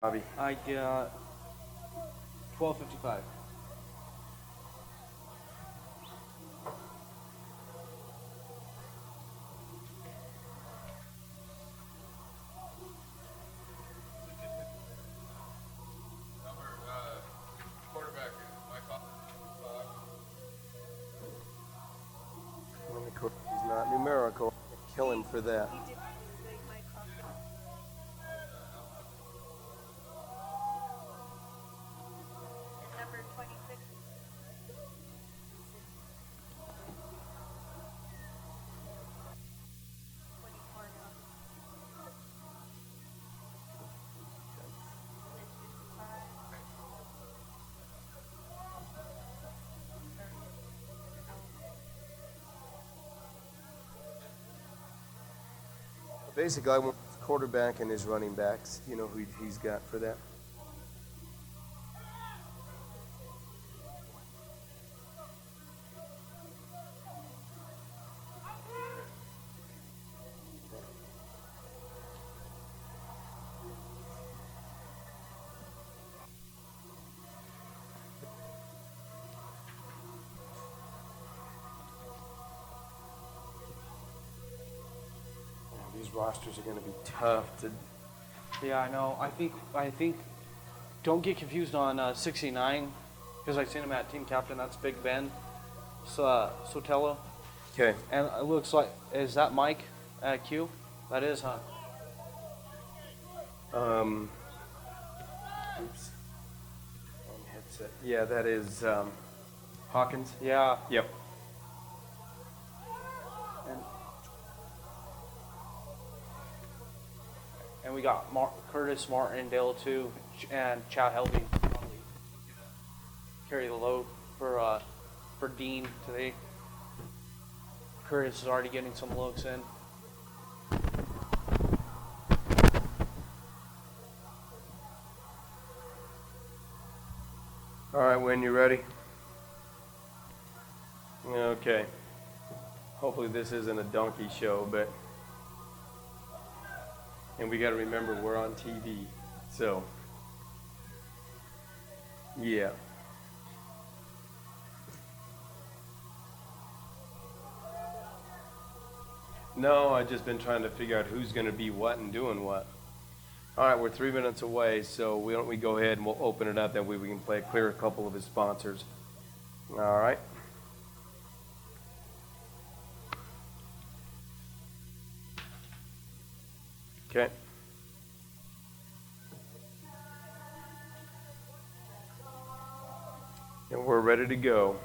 Bobby. I got 12:55. Quarterback Mike. He's not numerical. Kill him for that. Number 26. Basically, I want his quarterback and his running backs. You know who he's got for that? These rosters are going to be tough to. Yeah, I know. I think. Don't get confused on 69, because I seen him at team captain. That's Big Ben, Sotelo, Okay. and it looks like is that Mike at Q? That is, huh? Oops. Wrong headset. Yeah, that is Hawkins. Yeah. Yep. And we got Curtis Martindale too, and Chad Helby carry the load for Dean today. Curtis is already getting some looks in. All right, when you ready? Okay. Hopefully this isn't a donkey show, but. And we got to remember we're on TV, so yeah. No, I've just been trying to figure out who's going to be what and doing what. All right, we're 3 minutes away, so why don't we go ahead and we'll open it up. That way we can clear a couple of his sponsors. All right. Okay. And we're ready to go.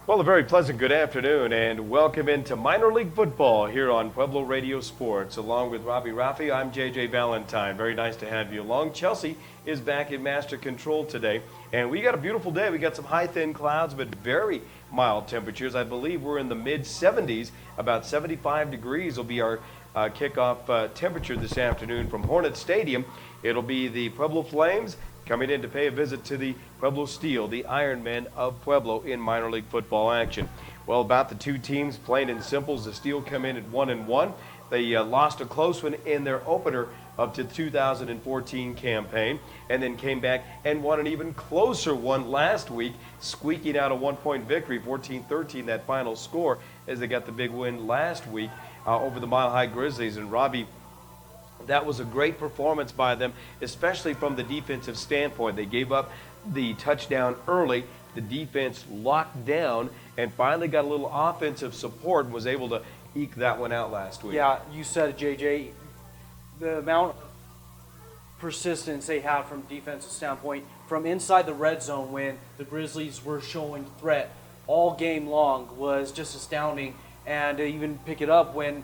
Well, a very pleasant good afternoon and welcome into minor league football here on Pueblo Radio Sports. Along with Robbie Raffi, I'm JJ Valentine. Very nice to have you along. Chelsea is back in master control today, and we got a beautiful day. We got some high, thin clouds, but very mild temperatures. I believe we're in the mid-70s. About 75 degrees will be our kickoff temperature this afternoon from Hornet Stadium. It'll be the Pueblo Flames coming in to pay a visit to the Pueblo Steel, the Iron Men of Pueblo in minor league football action. Well, about the two teams, plain and simple, the Steel come in at 1-1. They lost a close one in their opener of the 2014 campaign, and then came back and won an even closer one last week, squeaking out a one-point victory, 14-13, that final score, as they got the big win last week over the Mile High Grizzlies. And Robbie, that was a great performance by them, especially from the defensive standpoint. They gave up the touchdown early. The defense locked down and finally got a little offensive support and was able to eke that one out last week. Yeah, you said it, JJ. The amount of persistence they had from defensive standpoint, from inside the red zone when the Grizzlies were showing threat all game long, was just astounding. And to even pick it up when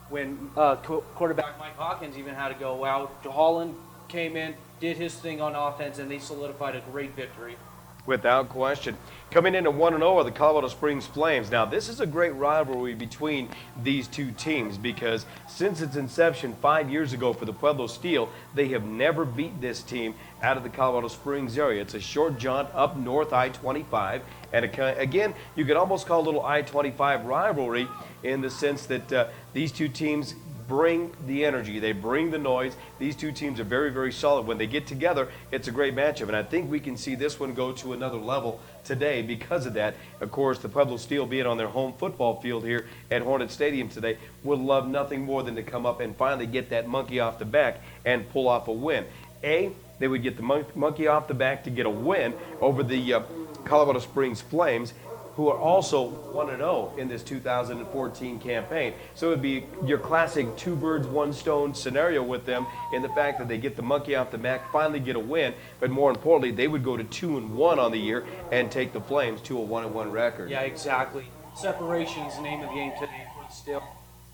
quarterback Mike Hawkins even had to go out. Holland came in, did his thing on offense, and they solidified a great victory. Without question. Coming in at 1-0 are the Colorado Springs Flames. Now, this is a great rivalry between these two teams because since its inception 5 years ago for the Pueblo Steel, they have never beat this team out of the Colorado Springs area. It's a short jaunt up north I-25, and again, you could almost call it a little I-25 rivalry in the sense that these two teams bring the energy, they bring the noise. These two teams are very, very solid. When they get together, it's a great matchup, and I think we can see this one go to another level today because of that. Of course, the Pueblo Steel being on their home football field here at Hornet Stadium today would love nothing more than to come up and finally get that monkey off the back and pull off a win. They would get the monkey off the back to get a win over the Colorado Springs Flames, who are also 1-0 in this 2014 campaign. So it would be your classic two birds, one stone scenario with them in the fact that they get the monkey off the back, finally get a win, but more importantly, they would go to 2-1 on the year and take the Flames to a 1-1 record. Yeah, exactly. Separation is the name of the game today for the Steel.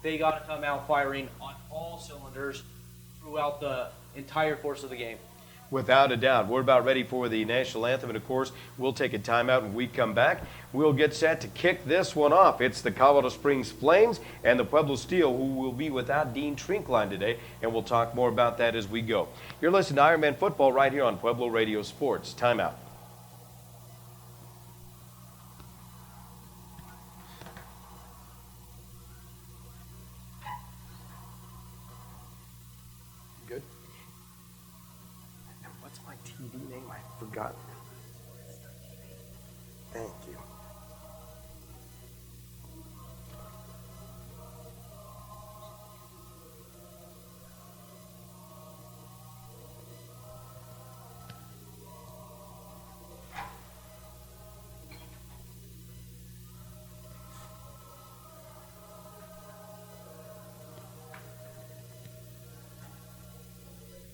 They got to come out firing on all cylinders throughout the entire course of the game. Without a doubt. We're about ready for the national anthem, and of course, we'll take a timeout when we come back. We'll get set to kick this one off. It's the Colorado Springs Flames and the Pueblo Steel, who will be without Dean Trinkline today, and we'll talk more about that as we go. You're listening to Ironman Football right here on Pueblo Radio Sports. Timeout. Good. And what's my TV name? I forgot. Thank you.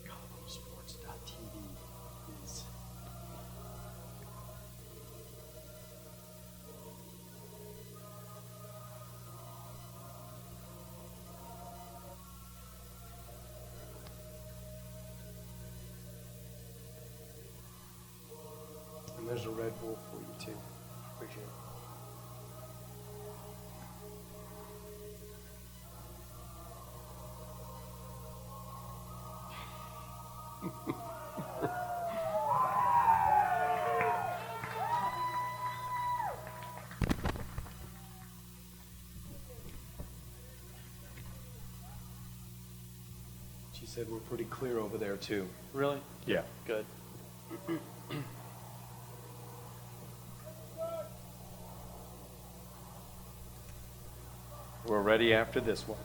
ColoradoSports.TV is and there's a Red Bull for you too. Appreciate it. She said we're pretty clear over there too. Really? Yeah. Good. We're ready after this one.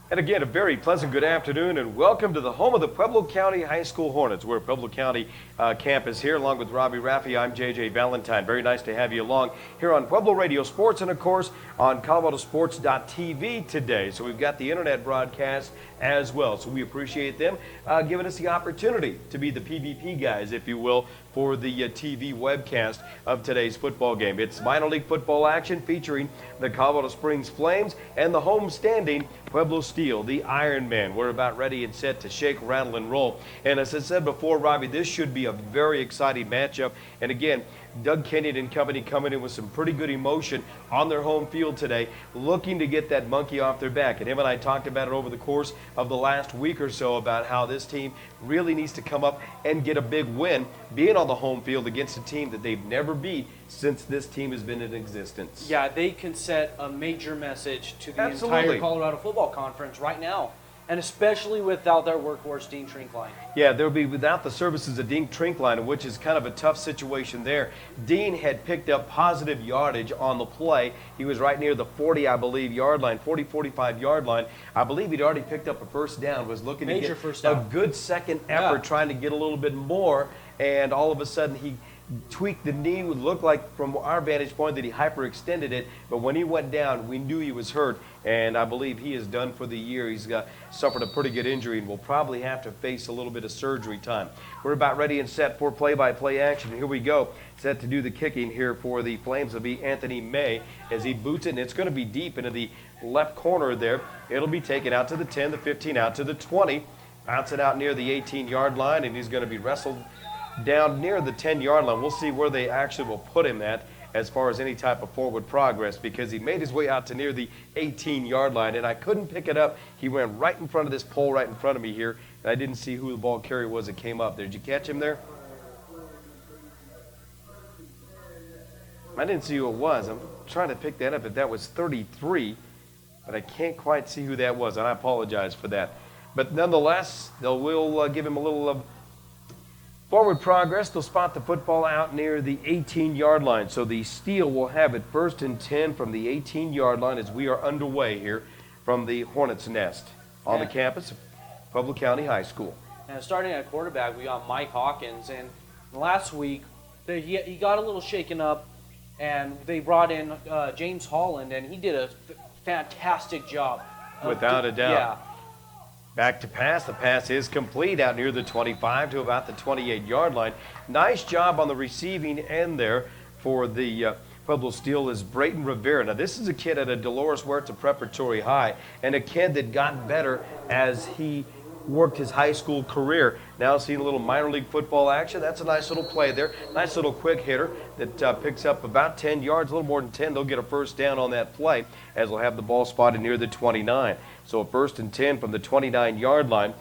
And again, a very pleasant good afternoon and welcome to the home of the Pueblo County High School Hornets. We're at Pueblo County campus here along with Robbie Raffi. I'm JJ Valentine. Very nice to have you along here on Pueblo Radio Sports and of course on ColoradoSports.TV today. So we've got the internet broadcast as well. So we appreciate them giving us the opportunity to be the PvP guys, if you will, for the TV webcast of today's football game. It's minor league football action featuring the Colorado Springs Flames and the home-standing Pueblo Steel, the Iron Man. We're about ready and set to shake, rattle, and roll. And as I said before, Robbie, this should be a very exciting matchup. And again, Doug Kenyon and company coming in with some pretty good emotion on their home field today, looking to get that monkey off their back. And him and I talked about it over the course of the last week or so about how this team really needs to come up and get a big win, being on the home field against a team that they've never beat since this team has been in existence. Yeah, they can set a major message to the Absolutely. entire Colorado Football Conference right now, and especially without their workhorse, Dean Trinkline. Yeah, they'll be without the services of Dean Trinkline, which is kind of a tough situation there. Dean had picked up positive yardage on the play. He was right near the 40, I believe, yard line, 40, 45 yard line. I believe he'd already picked up a first down, was looking Major to get first a down. good second effort, Yeah. trying to get a little bit more, and all of a sudden he tweaked the knee. It would look like from our vantage point that he hyperextended it, but when he went down, we knew he was hurt, and I believe he is done for the year. He's suffered a pretty good injury and will probably have to face a little bit of surgery time. We're about ready and set for play-by-play action. Here we go. Set to do the kicking here for the Flames will be Anthony May as he boots it, and it's going to be deep into the left corner there. It'll be taken out to the 10, the 15, out to the 20. Bounce it out near the 18-yard line, and he's going to be wrestled down near the 10-yard line. We'll see where they actually will put him at as far as any type of forward progress, because he made his way out to near the 18-yard line, and I couldn't pick it up. He went right in front of this pole right in front of me here, and I didn't see who the ball carrier was that came up there. Did you catch him there? I didn't see who it was. I'm trying to pick that up, but that was 33, but I can't quite see who that was, and I apologize for that. But nonetheless, we'll give him a little forward progress. They'll spot the football out near the 18-yard line. So the Steel will have it 1st and 10 from the 18-yard line as we are underway here from the Hornets' Nest on the campus of Pueblo County High School. And starting at quarterback, we got Mike Hawkins. And last week, he got a little shaken up, and they brought in James Holland, and he did a fantastic job. Without a doubt. Yeah. Back to pass. The pass is complete out near the 25 to about the 28-yard line. Nice job on the receiving end there for the Pueblo Steel is Brayton Rivera. Now, this is a kid at a Dolores Huerta Preparatory High, and a kid that got better as he worked his high school career. Now seeing a little minor league football action. That's a nice little play there. Nice little quick hitter that picks up about 10 yards, a little more than 10. They'll get a first down on that play as they'll have the ball spotted near the 29. So a 1st and 10 from the 29-yard line.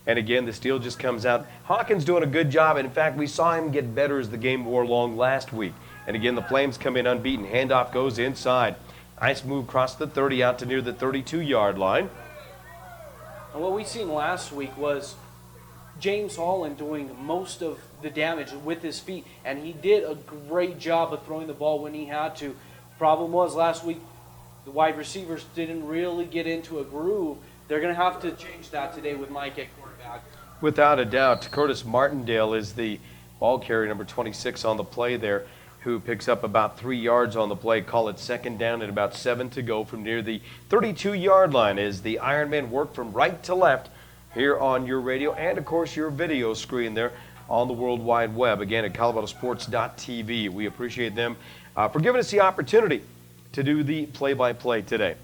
And again, the Steel just comes out. Hawkins doing a good job. And in fact, we saw him get better as the game wore along last week. And again, the Flames come in unbeaten. Handoff goes inside. Nice move across the 30 out to near the 32-yard line. And what we seen last week was James Holland doing most of the damage with his feet, and he did a great job of throwing the ball when he had to. Problem was last week the wide receivers didn't really get into a groove. They're going to have to change that today with Mike at quarterback. Without a doubt, Curtis Martindale is the ball carrier, number 26 on the play there, who picks up about 3 yards on the play. Call it 2nd down and about 7 to go from near the 32-yard line as the Ironmen work from right to left here on your radio and, of course, your video screen there on the World Wide Web. Again, at ColoradoSports.TV. We appreciate them for giving us the opportunity to do the play-by-play today.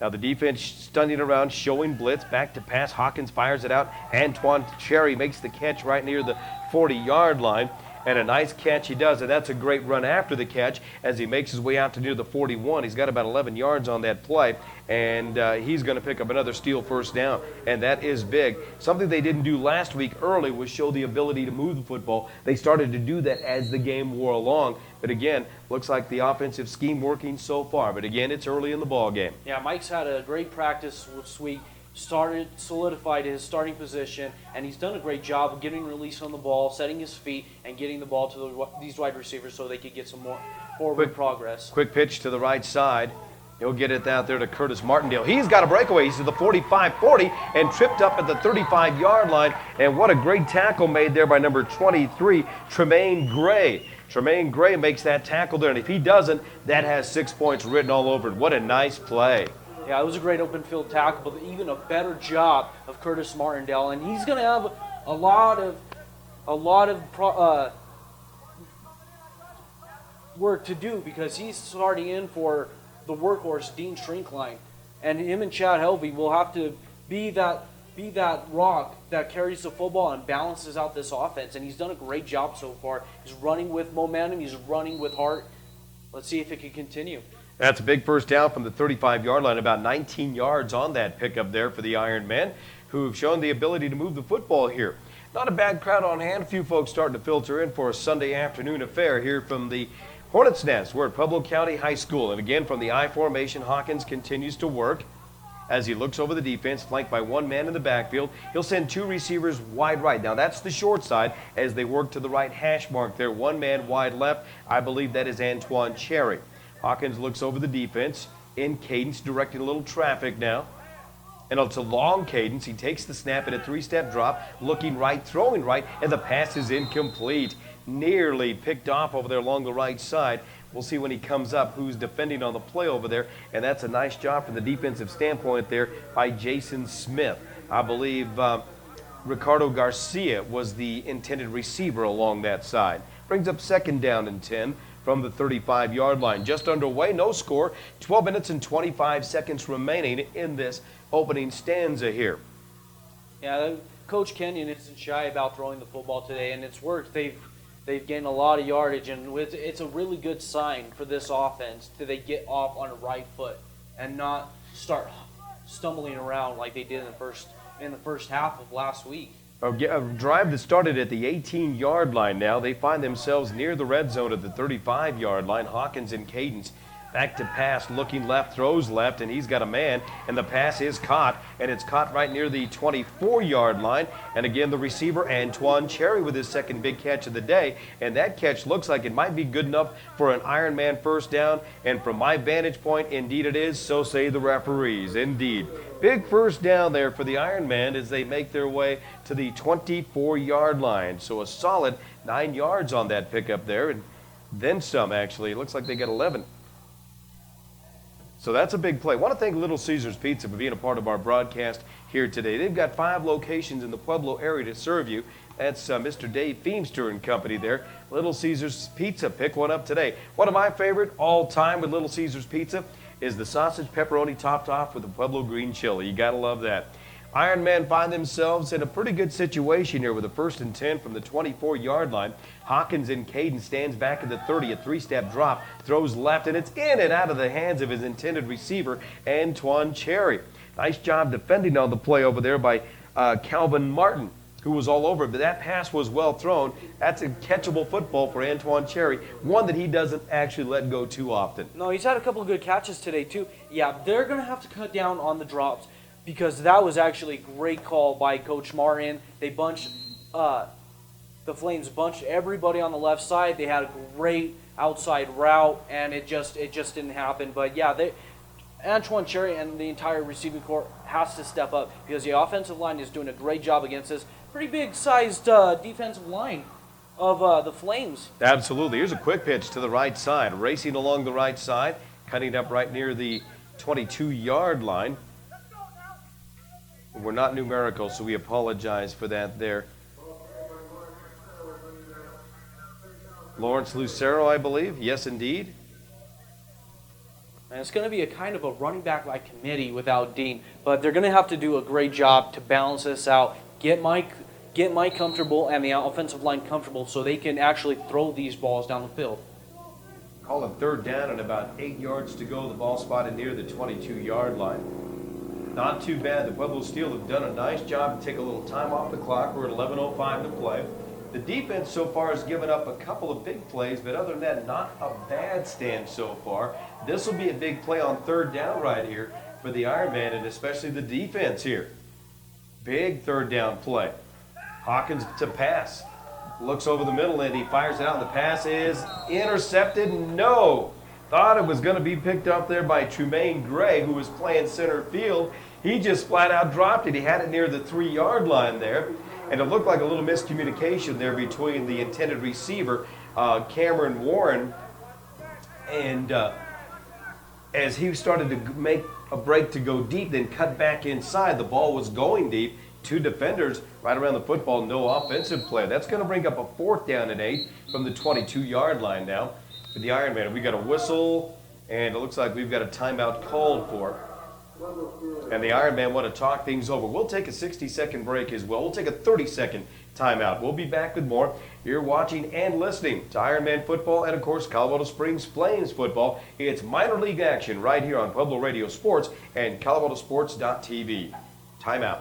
Now the defense stunning around, showing blitz, back to pass. Hawkins fires it out. Antoine Cherry makes the catch right near the 40-yard line. And a nice catch he does, and that's a great run after the catch as he makes his way out to near the 41. He's got about 11 yards on that play, and he's going to pick up another Steel first down, and that is big. Something they didn't do last week early was show the ability to move the football. They started to do that as the game wore along, but again, looks like the offensive scheme working so far. But again, it's early in the ball game. Yeah, Mike's had a great practice this week. Solidified his starting position, and he's done a great job of getting release on the ball, setting his feet, and getting the ball to these wide receivers so they could get some more forward progress. Quick pitch to the right side. He'll get it out there to Curtis Martindale. He's got a breakaway. He's to the 45-40 and tripped up at the 35-yard line. And what a great tackle made there by number 23, Tremaine Gray. Tremaine Gray makes that tackle there, and if he doesn't, that has 6 points written all over it. What a nice play. Yeah, it was a great open field tackle, but even a better job of Curtis Martindale, and he's going to have a lot of work to do because he's starting in for the workhorse Dean Shrinkline, and him and Chad Helvey will have to be that rock that carries the football and balances out this offense, and he's done a great job so far. He's running with momentum, he's running with heart. Let's see if it can continue. That's a big first down from the 35-yard line, about 19 yards on that pickup there for the Iron Men, who've shown the ability to move the football here. Not a bad crowd on hand. A few folks starting to filter in for a Sunday afternoon affair here from the Hornets' Nest. We're at Pueblo County High School. And again, from the I formation, Hawkins continues to work as he looks over the defense, flanked by one man in the backfield. He'll send 2 receivers wide right. Now, that's the short side as they work to the right hash mark there. One man wide left. I believe that is Antoine Cherry. Hawkins looks over the defense in cadence, directing a little traffic now. And it's a long cadence. He takes the snap in a 3-step drop, looking right, throwing right, and the pass is incomplete. nearly picked off over there along the right side. We'll see when he comes up who's defending on the play over there, and that's a nice job from the defensive standpoint there by Jason Smith. I believe Ricardo Garcia was the intended receiver along that side. Brings up 2nd down and 10 from the 35-yard line. Just underway, no score, 12 minutes and 25 seconds remaining in this opening stanza here. Yeah, Coach Kenyon isn't shy about throwing the football today, and it's worked. They've gained a lot of yardage, and it's a really good sign for this offense that they get off on the right foot and not start stumbling around like they did in the first half of last week. A drive that started at the 18-yard line now. They find themselves near the red zone at the 35-yard line. Hawkins and Cadence back to pass, looking left, throws left, and he's got a man, and the pass is caught, and it's caught right near the 24-yard line. And again, the receiver, Antoine Cherry, with his 2nd big catch of the day, and that catch looks like it might be good enough for an Ironman first down, and from my vantage point, indeed it is, so say the referees. Indeed. Big first down there for the Ironman as they make their way to the 24-yard line. So a solid 9 yards on that pickup there, and then some, actually. It looks like they got 11. So that's a big play. I want to thank Little Caesars Pizza for being a part of our broadcast here today. They've got 5 locations in the Pueblo area to serve you. That's Mr. Dave Feemster and company there. Little Caesars Pizza. Pick one up today. One of my favorite all time with Little Caesars Pizza is the sausage pepperoni topped off with the Pueblo green chili. You got to love that. Ironman find themselves in a pretty good situation here with a 1st and 10 from the 24-yard line. Hawkins in Caden stands back at the 30, a 3-step drop, throws left, and it's in and out of the hands of his intended receiver, Antoine Cherry. Nice job defending on the play over there by Calvin Martin, who was all over it, but that pass was well thrown. That's a catchable football for Antoine Cherry, one that he doesn't actually let go too often. No, he's had a couple of good catches today, too. Yeah, they're going to have to cut down on the drops, because that was actually a great call by Coach Martin. They bunched, the Flames bunched everybody on the left side. They had a great outside route, and it just didn't happen. But yeah, Antoine Cherry and the entire receiving corps has to step up because the offensive line is doing a great job against this pretty big-sized defensive line of the Flames. Absolutely. Here's a quick pitch to the right side, racing along the right side, cutting up right near the 22-yard line. We're not numerical, so we apologize for that there. Lawrence Lucero, I believe. Yes, indeed. And it's going to be a kind of a running back by committee without Dean, but they're going to have to do a great job to balance this out. Get Mike comfortable and the offensive line comfortable so they can actually throw these balls down the field. Call it 3rd down and about 8 yards to go. The ball spotted near the 22-yard line. Not too bad. The Pueblo Steel have done a nice job to take a little time off the clock. We're at 11:05 to play. The defense so far has given up a couple of big plays, but other than that, not a bad stand so far. This will be a big play on 3rd down right here for the Ironman, and especially the defense here. Big 3rd down play. Hawkins to pass. Looks over the middle, and he fires it out, and the pass is intercepted. No. Thought it was going to be picked up there by Trumaine Gray, who was playing center field. He just flat out dropped it. He had it near the 3-yard line there. And it looked like a little miscommunication there between the intended receiver, Cameron Warren, and as he started to make a break to go deep, then cut back inside, the ball was going deep. 2 defenders right around the football, no offensive play. That's going to bring up a 4th down and 8 from the 22-yard line now for the Ironman. We got a whistle, and it looks like we've got a timeout called for. And the Ironman want to talk things over. We'll take a 60-second break as well. We'll take a 30-second timeout. We'll be back with more. You're watching and listening to Ironman football and, of course, Colorado Springs Flames football. It's minor league action right here on Pueblo Radio Sports and ColoradoSports.TV. Timeout.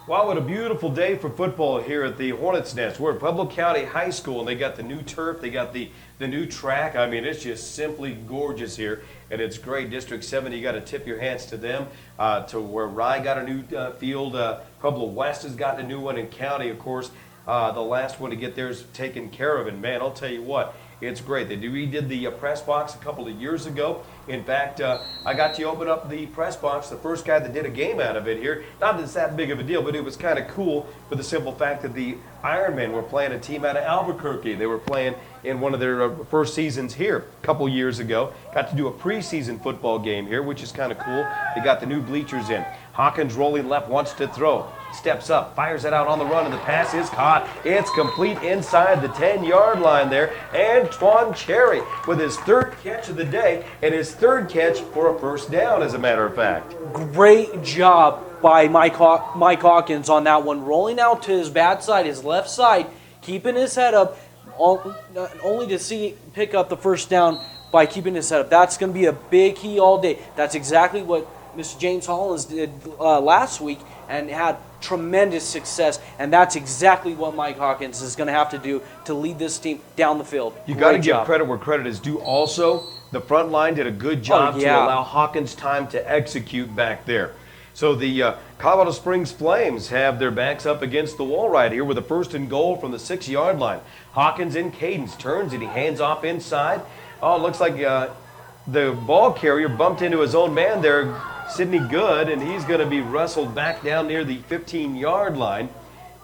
Wow, what a beautiful day for football here at the Hornets Nest. We're at Pueblo County High School, and they got the new turf, they got the new track. I mean, it's just simply gorgeous here, and it's great. District 7, you got to tip your hats to them. To where Rye got a new field, Pueblo West has gotten a new one, in County, of course. The last one to get theirs taken care of, and man, I'll tell you what, it's great. They redid the press box a couple of years ago. In fact, I got to open up the press box, the first guy that did a game out of it here. Not that it's that big of a deal, but it was kind of cool for the simple fact that the Ironmen were playing a team out of Albuquerque. They were playing in one of their first seasons here a couple years ago. Got to do a preseason football game here, which is kind of cool. They got the new bleachers in. Hawkins rolling left, wants to throw. Steps up, fires it out on the run, and the pass is caught. It's complete inside the 10-yard line there. Antoine Cherry with his third catch of the day, and his third catch for a first down, as a matter of fact. Great job by Mike Hawkins on that one. Rolling out to his bad side, his left side, keeping his head up, only to pick up the first down by keeping his head up. That's going to be a big key all day. That's exactly what Mr. James Hollins did last week and had tremendous success, and that's exactly what Mike Hawkins is going to have to do to lead this team down the field. You got to give credit where credit is due. Also, the front line did a good job to allow Hawkins time to execute back there. So the Colorado Springs Flames have their backs up against the wall right here with a 1st and goal from the 6-yard line. Hawkins in cadence, turns and he hands off inside. Oh, it looks like the ball carrier bumped into his own man there, Sidney Good, and he's going to be wrestled back down near the 15-yard line.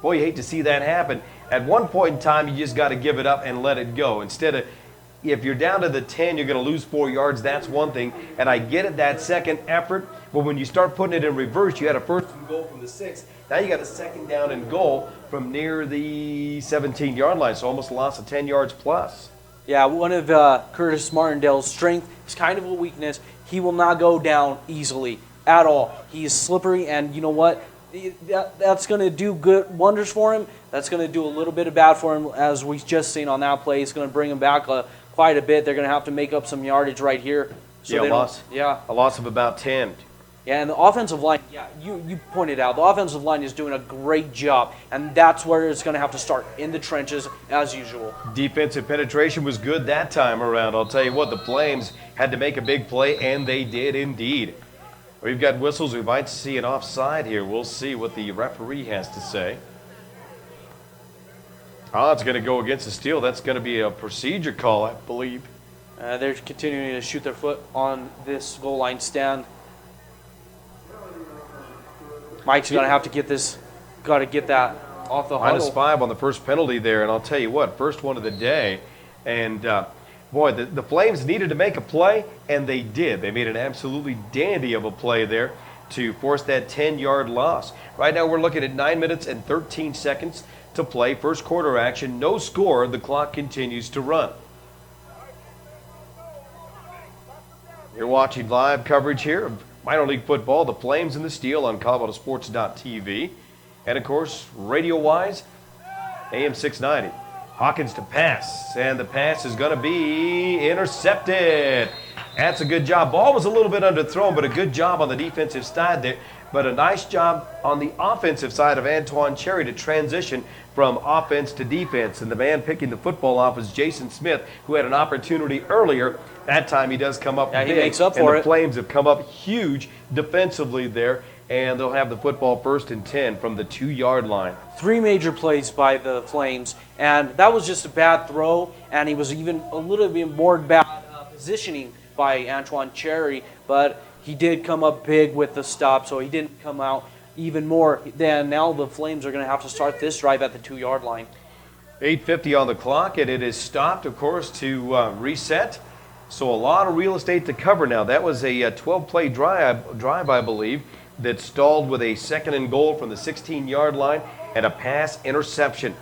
Boy, you hate to see that happen. At one point in time, you just got to give it up and let it go. Instead of, if you're down to the 10, you're going to lose 4 yards. That's one thing. And I get it, that second effort. But when you start putting it in reverse, you had a 1st and goal from the 6. Now you got a 2nd down and goal from near the 17-yard line. So almost a loss of 10 yards plus. Yeah, one of Curtis Martindale's strength is kind of a weakness. He will not go down easily at all. He is slippery, and you know what? That's going to do good wonders for him. That's going to do a little bit of bad for him, as we've just seen on that play. It's going to bring him back quite a bit. They're going to have to make up some yardage right here. So a loss of about 10. Yeah, and the offensive line, you pointed out, the offensive line is doing a great job, and that's where it's going to have to start, in the trenches, as usual. Defensive penetration was good that time around. I'll tell you what, the Flames had to make a big play, and they did indeed. We've got whistles. We might see an offside here. We'll see what the referee has to say. Oh, it's going to go against the steal. That's going to be a procedure call, I believe. They're continuing to shoot their foot on this goal line stand. Mike's going to have to get that off the huddle. -5 on the first penalty there, and I'll tell you what, first one of the day. And, boy, the Flames needed to make a play, and they did. They made an absolutely dandy of a play there to force that 10-yard loss. Right now we're looking at 9 minutes and 13 seconds to play. First quarter action, no score. The clock continues to run. You're watching live coverage here of minor league football, the Flames and the Steel on ColoradoSports.TV. And, of course, radio-wise, AM 690. Hawkins to pass, and the pass is going to be intercepted. That's a good job. Ball was a little bit underthrown, but a good job on the defensive side there. But a nice job on the offensive side of Antoine Cherry to transition from offense to defense. And the man picking the football off is Jason Smith, who had an opportunity earlier. That time he does come up big. He makes up for it. And the Flames have come up huge defensively there, and they'll have the football 1st and 10 from the 2-yard line. 3 major plays by the Flames, and that was just a bad throw, and he was even a little bit more bad positioning by Antoine Cherry, but he did come up big with the stop, so he didn't come out even more. Then now the Flames are going to have to start this drive at the 2-yard line. 8:50 on the clock, and it is stopped, of course, to reset. So a lot of real estate to cover now. That was a 12-play drive, I believe, that stalled with a 2nd and goal from the 16-yard line and a pass interception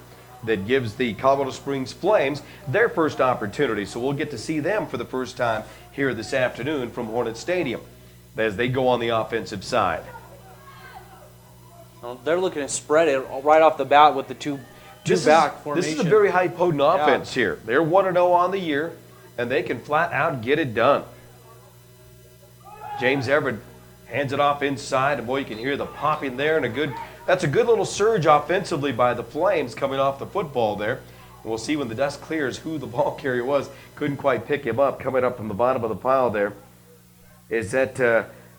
that gives the Colorado Springs Flames their first opportunity. So we'll get to see them for the first time here this afternoon from Hornet Stadium as they go on the offensive side. Well, they're looking to spread it right off the bat with the two-back formation. This is a very high-potent offense here. They're 1-0 on the year, and they can flat out get it done. James Everett hands it off inside, and boy, you can hear the popping there, and a good that's a good little surge offensively by the Flames coming off the football there. And we'll see when the dust clears who the ball carrier was. Couldn't quite pick him up. Coming up from the bottom of the pile there is that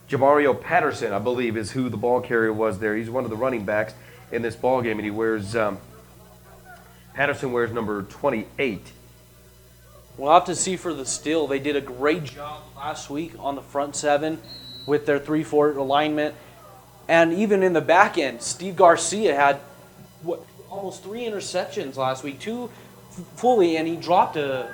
Jamario Patterson, I believe, is who the ball carrier was there. He's one of the running backs in this ball game, and he wears Patterson wears number 28. We'll have to see for the steal. They did a great job last week on the front seven with their 3-4 alignment. And even in the back end, Steve Garcia had almost 3 interceptions last week, 2 fully, and he dropped a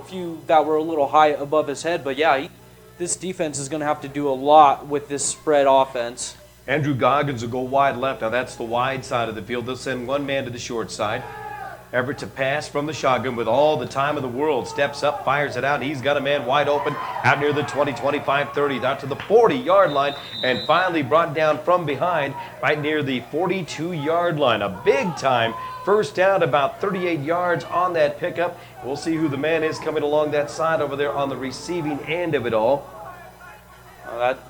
few that were a little high above his head. But yeah, this defense is going to have to do a lot with this spread offense. Andrew Goggins will go wide left. Now that's the wide side of the field. They'll send one man to the short side. Everett to pass from the shotgun with all the time in the world. Steps up, fires it out. He's got a man wide open out near the 20, 25, 30, out to the 40-yard line, and finally brought down from behind right near the 42-yard line. A big-time first down, about 38 yards on that pickup. We'll see who the man is coming along that side over there on the receiving end of it all.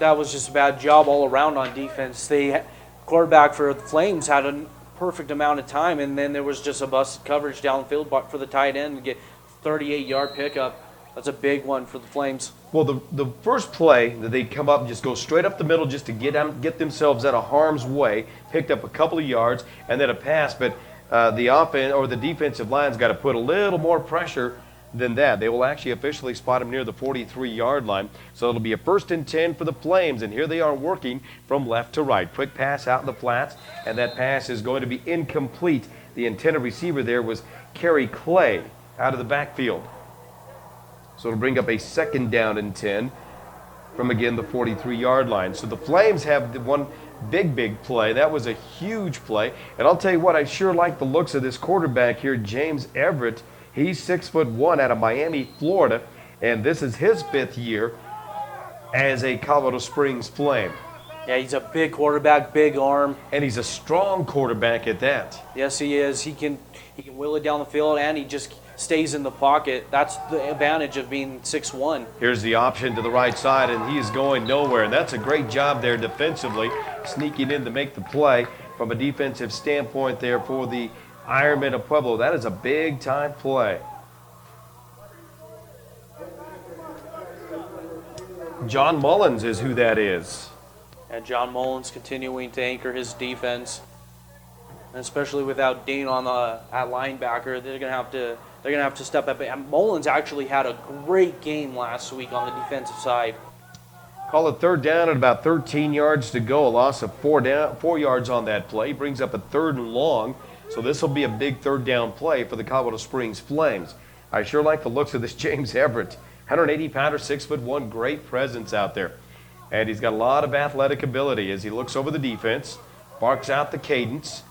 That was just a bad job all around on defense. The quarterback for the Flames had a perfect amount of time, and then there was just a busted coverage downfield for the tight end to get 38-yard pickup. That's a big one for the Flames. Well, the first play that they'd come up and just go straight up the middle just to get themselves out of harm's way, picked up a couple of yards, and then a pass. But the offense or the defensive line's got to put a little more pressure than that. They will actually officially spot him near the 43-yard line. So it'll be a 1st and 10 for the Flames, and here they are working from left to right. Quick pass out in the flats, and that pass is going to be incomplete. The intended receiver there was Kerry Clay out of the backfield. So it'll bring up a 2nd down and 10 from, again, the 43-yard line. So the Flames have the one big play. That was a huge play. And I'll tell you what, I sure like the looks of this quarterback here, James Everett. He's 6'1" out of Miami, Florida, and this is his 5th year as a Colorado Springs Flame. Yeah, he's a big quarterback, big arm. And he's a strong quarterback at that. Yes, he is. He can wheel it down the field, and he just stays in the pocket. That's the advantage of being 6'1". Here's the option to the right side, and he is going nowhere. And that's a great job there defensively, sneaking in to make the play from a defensive standpoint there for the Ironmen of Pueblo. That is a big-time play. John Mullins is who that is. And John Mullins continuing to anchor his defense, and especially without Dean on at linebacker, they're gonna have to step up. And Mullins actually had a great game last week on the defensive side. Call it 3rd down at about 13 yards to go. A loss of 4 yards on that play. Brings up a 3rd and long. So this will be a big 3rd down play for the Colorado Springs Flames. I sure like the looks of this James Everett. 180-pounder, 6'1", great presence out there. And he's got a lot of athletic ability as he looks over the defense, barks out the cadence.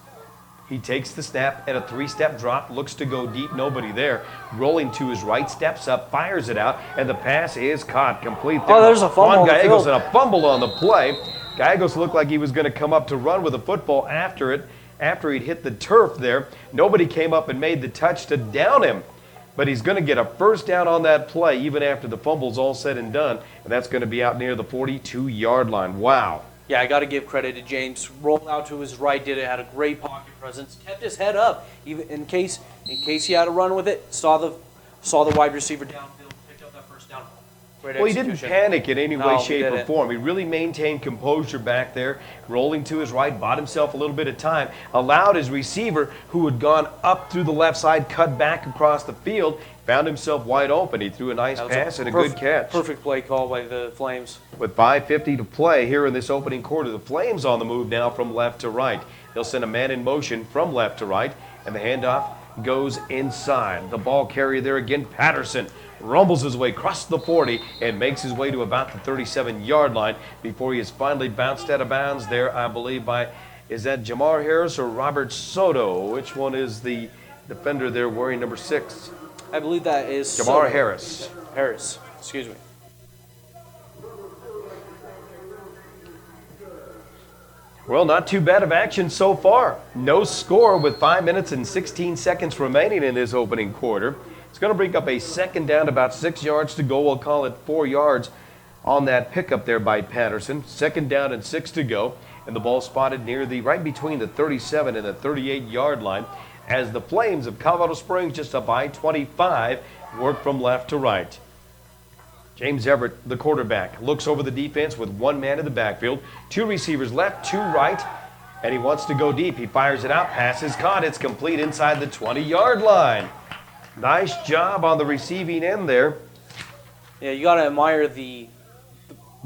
He takes the snap and a 3-step drop, looks to go deep, nobody there. Rolling to his right, steps up, fires it out, and the pass is caught complete. Oh, there's a fumble Juan on the Gallegos field. and a fumble on the play. Gallegos looked like he was going to come up to run with the football after it. After he'd hit the turf there, nobody came up and made the touch to down him. But he's going to get a 1st down on that play even after the fumble's all said and done, and that's going to be out near the 42-yard line. Wow. Yeah, I got to give credit to James. Rolled out to his right, did it, had a great pocket presence, kept his head up, even in case he had to run with it. Saw the wide receiver downfield, picked up that 1st down. Great Well, he didn't execution. panic in any way, No, he shape, or didn't. form. He really maintained composure back there, rolling to his right, bought himself a little bit of time, allowed his receiver, who had gone up through the left side, cut back across the field, found himself wide open. He threw a nice That was pass and a good catch. Perfect play call by the Flames. With 5:50 to play here in this opening quarter, the Flames on the move now from left to right. They'll send a man in motion from left to right, and the handoff goes inside. The ball carrier there again, Patterson, rumbles his way across the 40 and makes his way to about the 37-yard line before he is finally bounced out of bounds there, I believe, by, is that Jamar Harris or Robert Soto? Which one is the defender there wearing number 6? I believe that is Jamar Harris. Harris, excuse me. Well, not too bad of action so far. No score with 5 minutes and 16 seconds remaining in this opening quarter. It's going to bring up a 2nd down, about 6 yards to go. We'll call it 4 yards on that pickup there by Patterson. 2nd down and 6 to go. And the ball spotted near right between the 37 and the 38-yard line as the Flames of Colorado Springs, just up I-25, work from left to right. James Everett, the quarterback, looks over the defense with one man in the backfield. 2 receivers left, 2 right, and he wants to go deep. He fires it out, pass is caught. It's complete inside the 20-yard line. Nice job on the receiving end there. Yeah, you got to admire the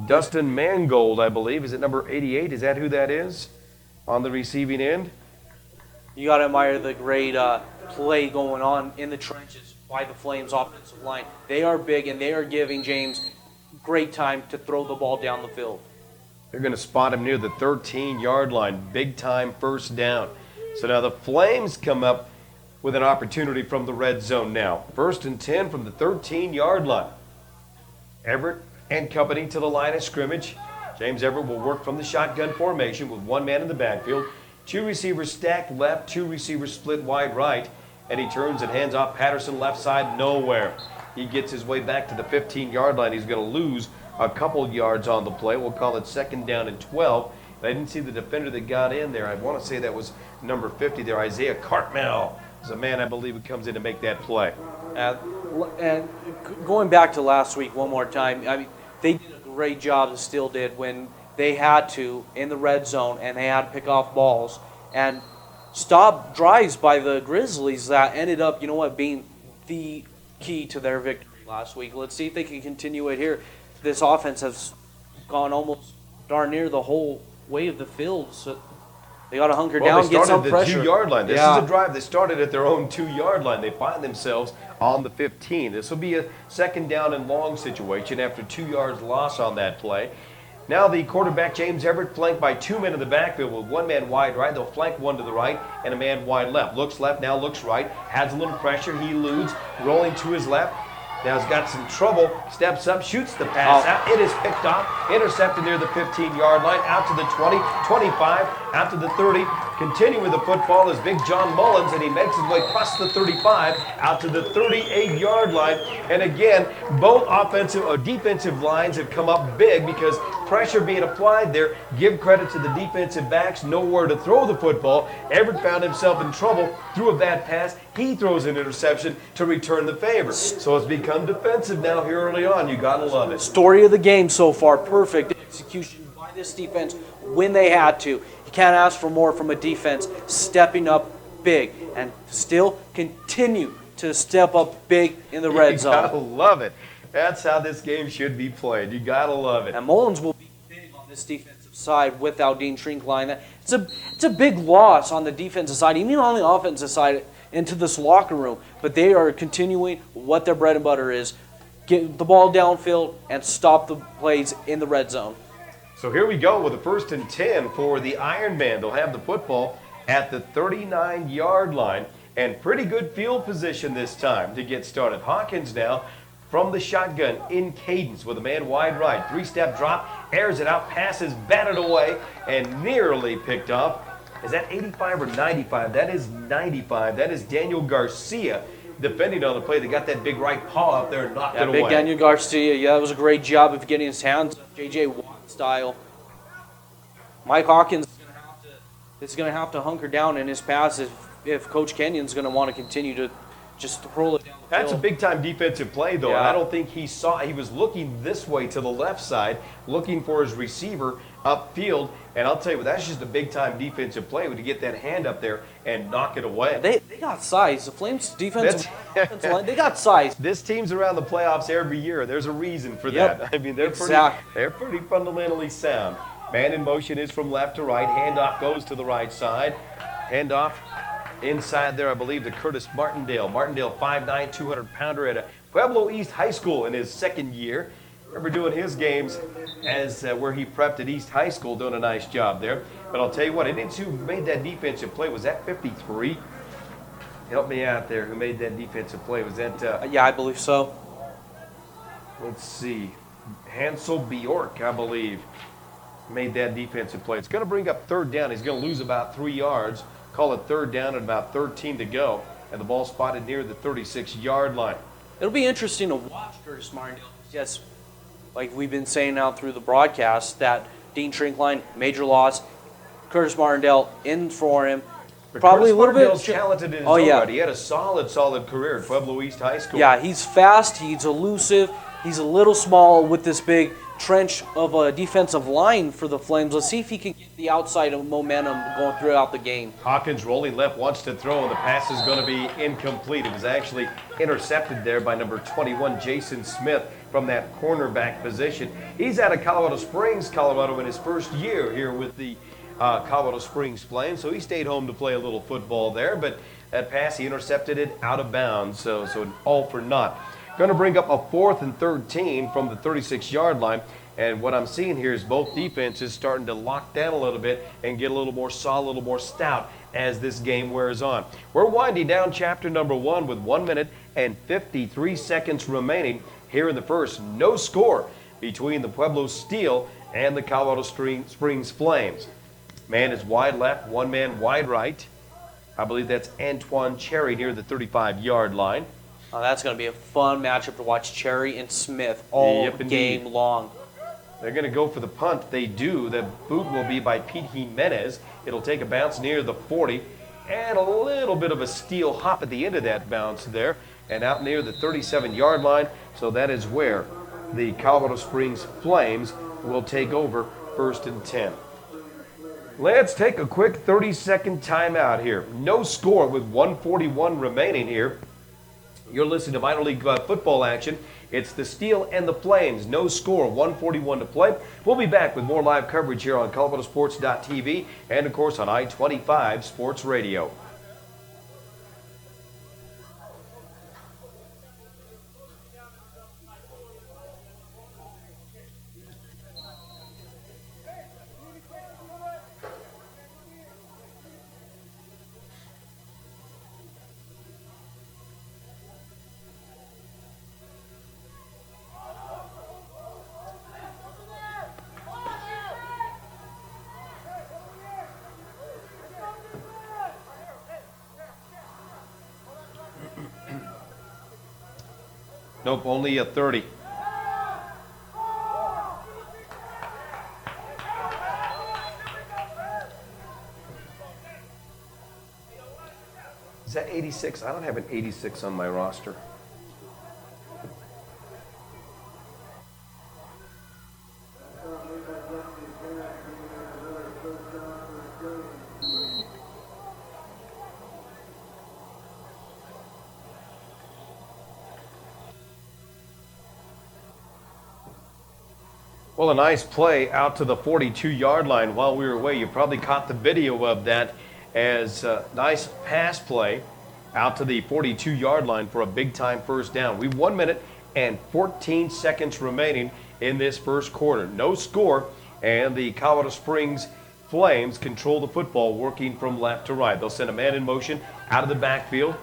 Dustin Mangold, I believe. Is it number 88? Is that who that is on the receiving end? You got to admire the great play going on in the trenches by the Flames offensive line. They are big, and they are giving James great time to throw the ball down the field. They're going to spot him near the 13-yard line. Big time 1st down. So now the Flames come up with an opportunity from the red zone now. 1st and 10 from the 13-yard line. Everett and company to the line of scrimmage. James Everett will work from the shotgun formation with one man in the backfield. 2 receivers stacked left, 2 receivers split wide right, and he turns and hands off Patterson left side nowhere. He gets his way back to the 15-yard line. He's going to lose a couple yards on the play. We'll call it 2nd down and 12. I didn't see the defender that got in there. I want to say that was number 50 there. Isaiah Cartmel is a man I believe who comes in to make that play. And going back to last week one more time, I mean, they did a great job, still did, when they had to in the red zone and they had to pick off balls and stop drives by the Grizzlies that ended up, being the key to their victory last week. Let's see if they can continue it here. This offense has gone almost darn near the whole way of the field, so they got to hunker down, get some pressure. They started at the 2-yard line. This is a drive. They started at their own 2-yard line. They find themselves on the 15. This will be a 2nd down and long situation after 2 yards loss on that play. Now the quarterback, James Everett, flanked by 2 men in the backfield with 1 man wide right. They'll flank 1 to the right and a man wide left. Looks left, now looks right. Has a little pressure. He eludes. Rolling to his left. Now he's got some trouble. Steps up, shoots the pass out. It is picked off. Intercepted near the 15-yard line. Out to the 20, 25, out to the 30. Continuing with the football is Big John Mullins, and he makes his way across the 35, out to the 38-yard line. And again, both offensive or defensive lines have come up big because pressure being applied there. Give credit to the defensive backs, nowhere to throw the football. Everett found himself in trouble, threw a bad pass. He throws an interception to return the favor. So it's become defensive now here early on. You got to love it. Story of the game so far. Perfect execution by this defense when they had to. You can't ask for more from a defense stepping up big and still continue to step up big in the red zone. You got to love it. That's how this game should be played. You got to love it. And Mullins will be big on this defensive side without Dean Shrinkline. It's a big loss on the defensive side, even on the offensive side, into this locker room. But they are continuing what their bread and butter is. Get the ball downfield and stop the plays in the red zone. So here we go with a 1st and 10 for the Iron Man. They'll have the football at the 39-yard line and pretty good field position this time to get started. Hawkins now from the shotgun in cadence with a man wide right. 3-step drop, airs it out, passes, batted away, and nearly picked off. Is that 85 or 95? That is 95. That is Daniel Garcia defending on the play. They got that big right paw up there and knocked it away. Big Daniel Garcia. Yeah, that was a great job of getting his hands up, J.J. Watt style. Mike Hawkins is going to have to hunker down in his pass if Coach Kenyon's going to want to continue to just roll it down the That's field. a big-time defensive play, though. Yeah. And I don't think he saw. He was looking this way to the left side, looking for his receiver upfield. And I'll tell you what, that's just a big-time defensive play to get that hand up there and knock it away. They got size. The Flames defensive line, they got size. This team's around the playoffs every year. There's a reason for Yep. that. I mean, they're pretty fundamentally sound. Man in motion is from left to right. Handoff goes to the right side. Handoff inside there, I believe, to Curtis Martindale. Martindale, 5'9", 200-pounder at a Pueblo East High School in his 2nd year. Remember doing his games as where he prepped at East High School, doing a nice job there. But I'll tell you what, I didn't see who made that defensive play. Was that 53? Help me out there. Who made that defensive play? Was that? Yeah, I believe so. Let's see. Hansel Bjork, I believe, made that defensive play. It's going to bring up 3rd down. He's going to lose about 3 yards. Call it 3rd down and about 13 to go. And the ball spotted near the 36-yard line. It'll be interesting to watch Curtis Martindale. Yes, like we've been saying out through the broadcast, that Dean Trinkline, major loss. Curtis Martindale in for him. But Probably Curtis a little Martindale's bit talented in his Oh, own yeah. right. He had a solid career at Pueblo East High School. Yeah, he's fast, he's elusive, he's a little small with this big trench of a defensive line for the Flames. Let's see if he can get the outside of momentum going throughout the game. Hawkins rolling left, wants to throw, and the pass is going to be incomplete. It was actually intercepted there by number 21, Jason Smith, from that cornerback position. He's out of Colorado Springs, Colorado, in his first year here with the Colorado Springs Flames, so he stayed home to play a little football there, but that pass, he intercepted it out of bounds, so all for naught. Going to bring up a 4th and 13 from the 36-yard line, and what I'm seeing here is both defenses starting to lock down a little bit and get a little more solid, a little more stout as this game wears on. We're winding down chapter number 1 with 1 minute and 53 seconds remaining here in the first. No score between the Pueblo Steel and the Colorado Springs Flames. Man is wide left, one man wide right. I believe that's Antoine Cherry near the 35-yard line. That's going to be a fun matchup to watch, Cherry and Smith all game long. They're going to go for the punt. They do. The boot will be by Pete Jimenez. It'll take a bounce near the 40 and a little bit of a steel hop at the end of that bounce there and out near the 37-yard line. So that is where the Colorado Springs Flames will take over 1st and 10. Let's take a quick 30-second timeout here. No score with 1:41 remaining here. You're listening to minor league football action. It's the Steel and the Flames. No score, 1:41 to play. We'll be back with more live coverage here on ColoradoSports.TV and, of course, on I-25 Sports Radio. Nope, only a 30. Is that 86? I don't have an 86 on my roster. Well, a nice play out to the 42-yard line while we were away. You probably caught the video of that as a nice pass play out to the 42-yard line for a big-time first down. We've 1 minute and 14 seconds remaining in this first quarter. No score, and the Colorado Springs Flames control the football working from left to right. They'll send a man in motion out of the backfield.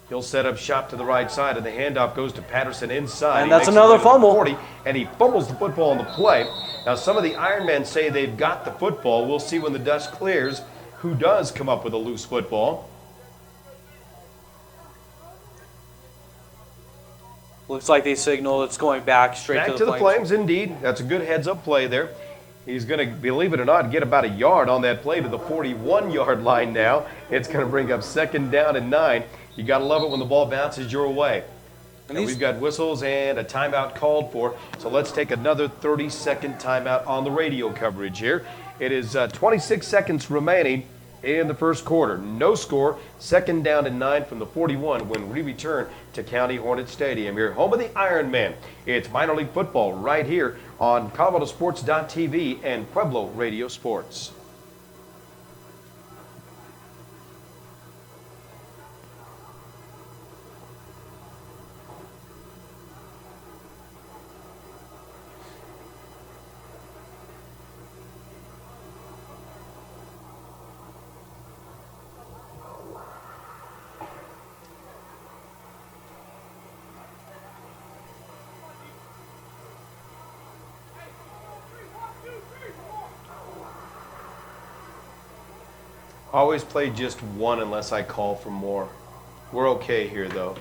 He'll set up shop to the right side, and the handoff goes to Patterson inside. And that's another fumble. 40, and he fumbles the football on the play. Now, some of the Ironmen say they've got the football. We'll see when the dust clears who does come up with a loose football. Looks like they signal it's going back straight Back to the Flames, indeed. That's a good heads-up play there. He's going to, believe it or not, get about a yard on that play to the 41-yard line now. It's going to bring up 2nd down and 9. You got to love it when the ball bounces your way. And we've got whistles and a timeout called for. So let's take another 30-second timeout on the radio coverage here. It is 26 seconds remaining in the first quarter. No score, 2nd down and 9 from the 41 when we return to County Hornet Stadium here, home of the Ironmen. It's minor league football right here on ColoradoSports.TV and Pueblo Radio Sports. Always play just one unless I call for more. We're okay here, though.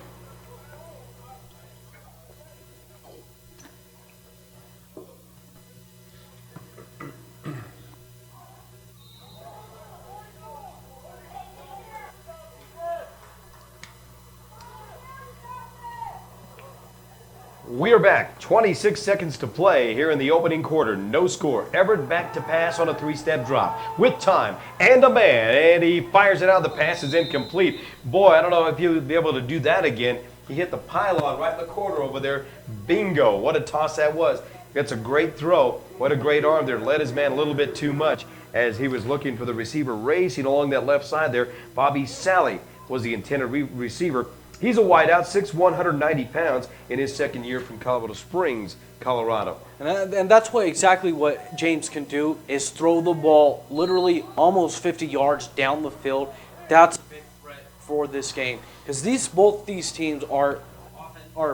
We are back. 26 seconds to play here in the opening quarter. No score. Everett back to pass on a three-step drop with time and a man, and he fires it out. The pass is incomplete. Boy, I don't know if he'll be able to do that again. He hit the pylon right in the corner over there. Bingo. What a toss that was. That's a great throw. What a great arm there. Led his man a little bit too much as he was looking for the receiver racing along that left side there. Bobby Sally was the intended receiver. He's a wideout, 6'1", 190 pounds in his second year from Colorado Springs, Colorado. And that's exactly what James can do, is throw the ball literally almost 50 yards down the field. That's a big threat for this game, because both these teams are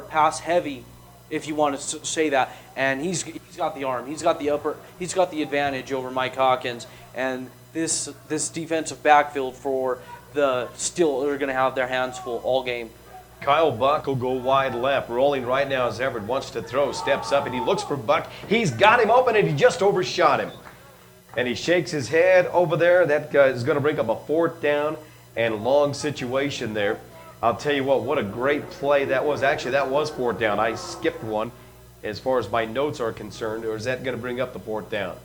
pass heavy, if you want to say that. And he's got the arm, he's got the advantage over Mike Hawkins. And this defensive backfield for the Steel are going to have their hands full all game. Kyle Buck will go wide left, rolling right now as Everett wants to throw, steps up, and he looks for Buck. He's got him open, and he just overshot him. And he shakes his head over there. That guy is going to bring up a 4th down and long situation there. I'll tell you what a great play that was. Actually, that was 4th down. I skipped one as far as my notes are concerned. Or is that going to bring up the 4th down?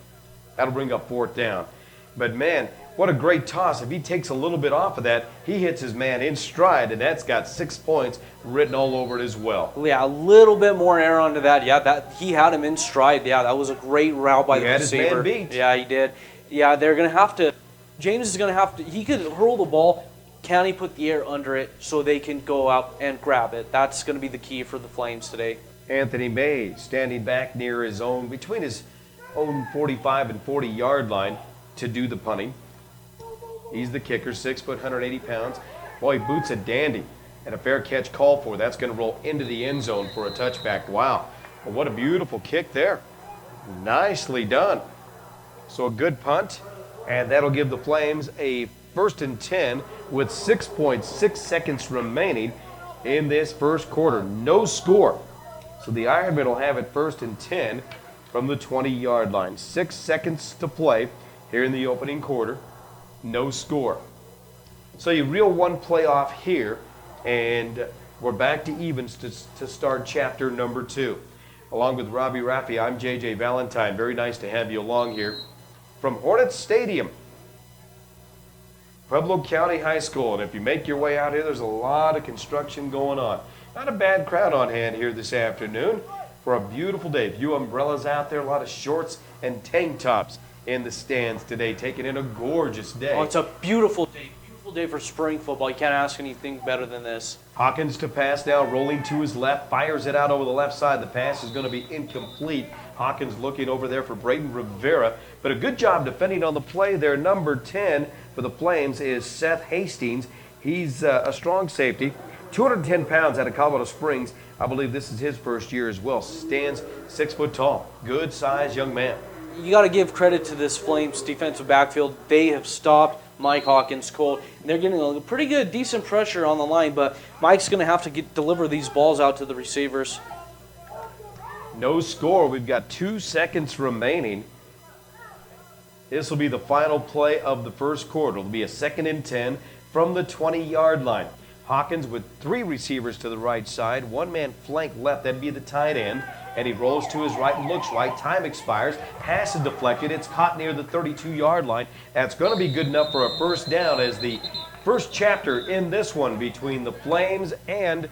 That'll bring up 4th down. But, man, what a great toss. If he takes a little bit off of that, he hits his man in stride, and that's got 6 points written all over it as well. Yeah, a little bit more air onto that. Yeah, that he had him in stride. Yeah, that was a great route by the receiver. He had his man beat. Yeah, he did. Yeah, they're going to have to – James is going to have to – he could hurl the ball. Can he put the air under it so they can go out and grab it? That's going to be the key for the Flames today. Anthony May standing back near his own, between his own 45 and 40-yard line to do the punting. He's the kicker, 6', 180 pounds. Boy, he boots a dandy. And a fair catch called for. That's going to roll into the end zone for a touchback. Wow. Well, what a beautiful kick there. Nicely done. So a good punt. And that'll give the Flames a 1st and 10 with 6.6 seconds remaining in this first quarter. No score. So the Ironmen will have it 1st and 10 from the 20-yard line. 6 seconds to play here in the opening quarter. No score. So you reel one play off here, and we're back to evens to start chapter number 2. Along with Robbie Raffi, I'm JJ Valentine. Very nice to have you along here from Hornets Stadium, Pueblo County High School. And if you make your way out here, there's a lot of construction going on. Not a bad crowd on hand here this afternoon for a beautiful day. A few umbrellas out there, a lot of shorts and tank tops in the stands today, taking in a gorgeous day. Oh, it's a beautiful day. Beautiful day for spring football. You can't ask anything better than this. Hawkins to pass now, rolling to his left, fires it out over the left side. The pass is going to be incomplete. Hawkins looking over there for Braden Rivera, but a good job defending on the play there. Number 10 for the Flames is Seth Hastings. He's a strong safety, 210 pounds out of Colorado Springs. I believe this is his first year as well. Stands 6 foot tall. Good size young man. You got to give credit to this Flames defensive backfield. They have stopped Mike Hawkins cold. They're getting a pretty good, decent pressure on the line, but Mike's going to have to deliver these balls out to the receivers. No score. We've got 2 seconds remaining. This will be the final play of the first quarter. It'll be a 2nd and 10 from the 20-yard line. Hawkins with 3 receivers to the right side, 1 man flank left. That'd be the tight end. And he rolls to his right and looks right. Time expires. Pass is deflected. It's caught near the 32-yard line. That's going to be good enough for a 1st down as the first chapter in this one between the Flames and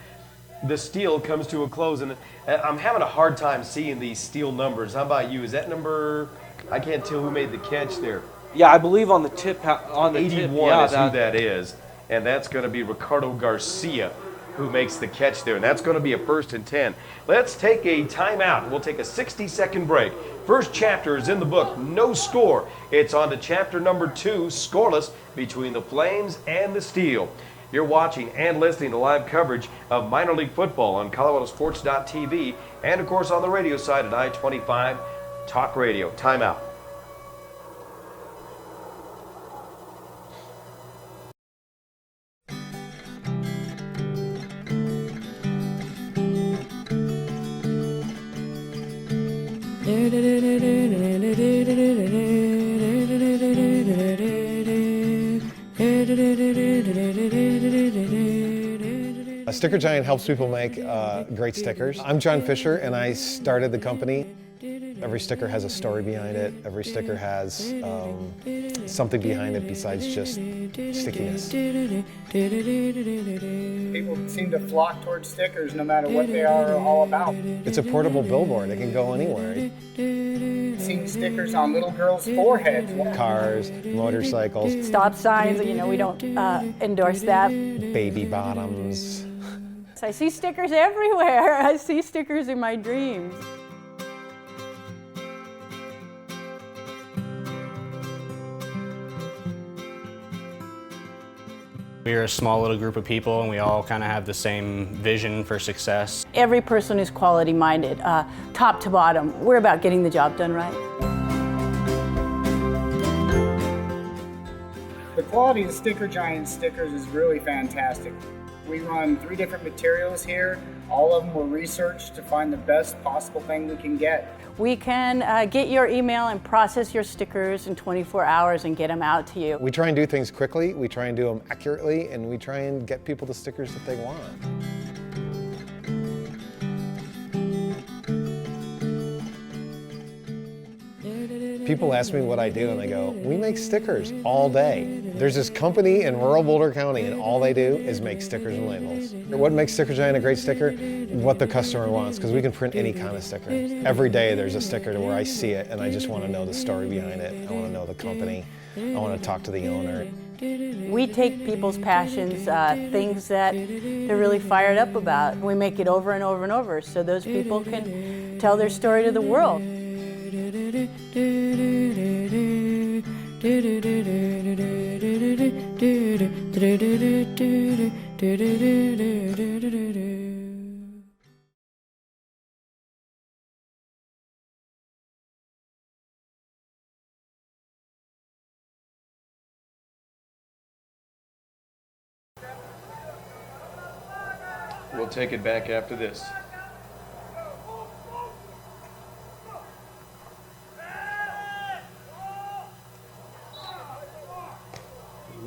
the Steel comes to a close. And I'm having a hard time seeing these Steel numbers. How about you? Is that number? I can't tell who made the catch there. Yeah, I believe on the tip. 81 is who that is. And that's going to be Ricardo Garcia who makes the catch there. And that's going to be a 1st and 10. Let's take a timeout. We'll take a 60-second break. First chapter is in the book. No score. It's on to chapter number 2, scoreless, between the Flames and the Steel. You're watching and listening to live coverage of minor league football on ColoradoSports.TV and, of course, on the radio side at I-25 Talk Radio. Timeout. Sticker Giant helps people make great stickers. I'm John Fisher, and I started the company. Every sticker has a story behind it. Every sticker has something behind it besides just stickiness. People seem to flock towards stickers no matter what they are all about. It's a portable billboard. It can go anywhere. Seeing stickers on little girls' foreheads. Cars, motorcycles, Stop signs, you know, we don't endorse that. baby bottoms. I see stickers everywhere. I see stickers in my dreams. We're a small little group of people and we all kind of have the same vision for success. Every person is quality minded, top to bottom. We're about getting the job done right. The quality of Sticker Giant stickers is really fantastic. We run 3 different materials here. All of them were researched to find the best possible thing we can get. We can get your email and process your stickers in 24 hours and get them out to you. We try and do things quickly, we try and do them accurately, and we try and get people the stickers that they want. People ask me what I do, and I go, we make stickers all day. There's this company in rural Boulder County, and all they do is make stickers and labels. What makes Sticker Giant a great sticker? What the customer wants, because we can print any kind of sticker. Every day there's a sticker to where I see it, and I just want to know the story behind it. I want to know the company. I want to talk to the owner. We take people's passions, things that they're really fired up about. We make it over and over and over so those people can tell their story to the world. We'll take it back after this.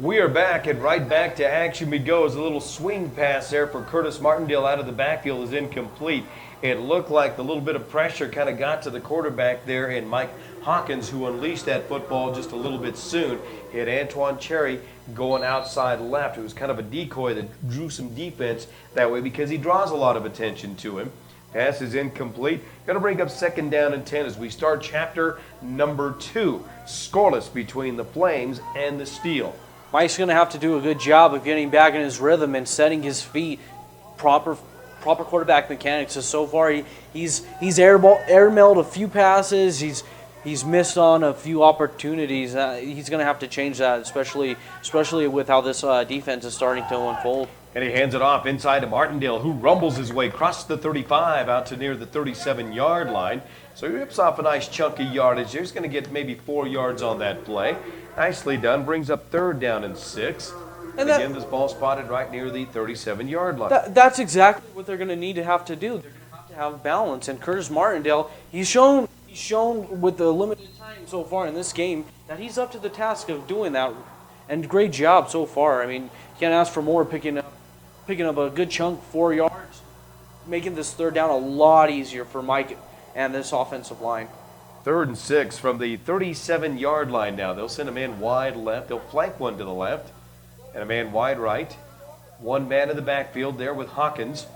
We are back, and right back to action we go as a little swing pass there for Curtis Martindale out of the backfield is incomplete. It looked like the little bit of pressure kind of got to the quarterback there, and Mike Hawkins, who unleashed that football just a little bit soon, hit Antoine Cherry going outside left. It was kind of a decoy that drew some defense that way because he draws a lot of attention to him. Pass is incomplete. Going to bring up 2nd down and 10 as we start chapter number 2. Scoreless between the Flames and the Steel. Mike's going to have to do a good job of getting back in his rhythm and setting his feet, proper quarterback mechanics. So far, he's airmailed a few passes. He's missed on a few opportunities. He's going to have to change that, especially with how this defense is starting to unfold. And he hands it off inside to Martindale, who rumbles his way across the 35 out to near the 37-yard line. So he rips off a nice chunky yardage. He's going to get maybe 4 yards on that play. Nicely done. Brings up 3rd down and 6. And again, this ball spotted right near the 37-yard line. That's exactly what they're going to need to have to do. They're going to have to have balance. And Curtis Martindale, he's shown with the limited time so far in this game that he's up to the task of doing that. And great job so far. I mean, you can't ask for more, picking up a good chunk, 4 yards, making this 3rd down a lot easier for Mike and this offensive line. 3rd and 6 from the 37-yard line now. They'll send a man wide left. They'll flank one to the left and a man wide right. One man in the backfield there with Hawkins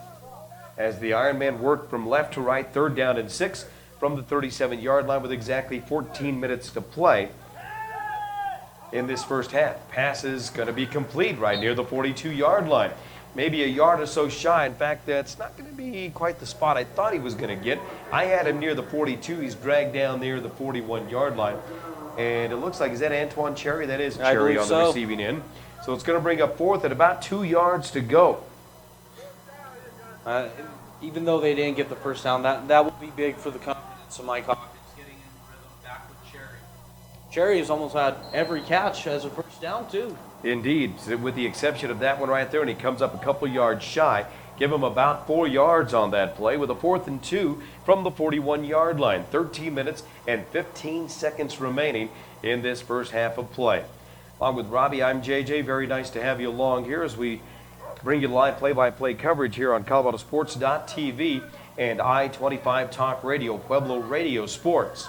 as the Iron Man worked from left to right. 3rd down and 6 from the 37-yard line with exactly 14 minutes to play in this first half. Pass is going to be complete right near the 42-yard line. Maybe a yard or so shy. In fact, that's not going to be quite the spot I thought he was going to get. I had him near the 42. He's dragged down near the 41-yard line. And it looks like, is that Antoine Cherry? That is Cherry on the receiving end. So it's going to bring up 4th at about 2 yards to go. Even though they didn't get the first down, that will be big for the confidence of Mike Hawkins getting in rhythm back with Cherry. Cherry has almost had every catch as a first down, too. Indeed, with the exception of that one right there, and he comes up a couple yards shy. Give him about 4 yards on that play with a 4th and 2 from the 41-yard line. 13 minutes and 15 seconds remaining in this first half of play. Along with Robbie, I'm JJ. Very nice to have you along here as we bring you live play-by-play coverage here on ColoradoSports.TV and I-25 Talk Radio, Pueblo Radio Sports.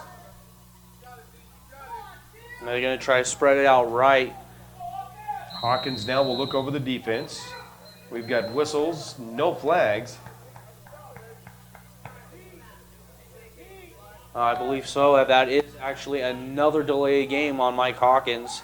And they're going to try to spread it out right. Hawkins now will look over the defense. We've got whistles, no flags. I believe so. That is actually another delay game on Mike Hawkins.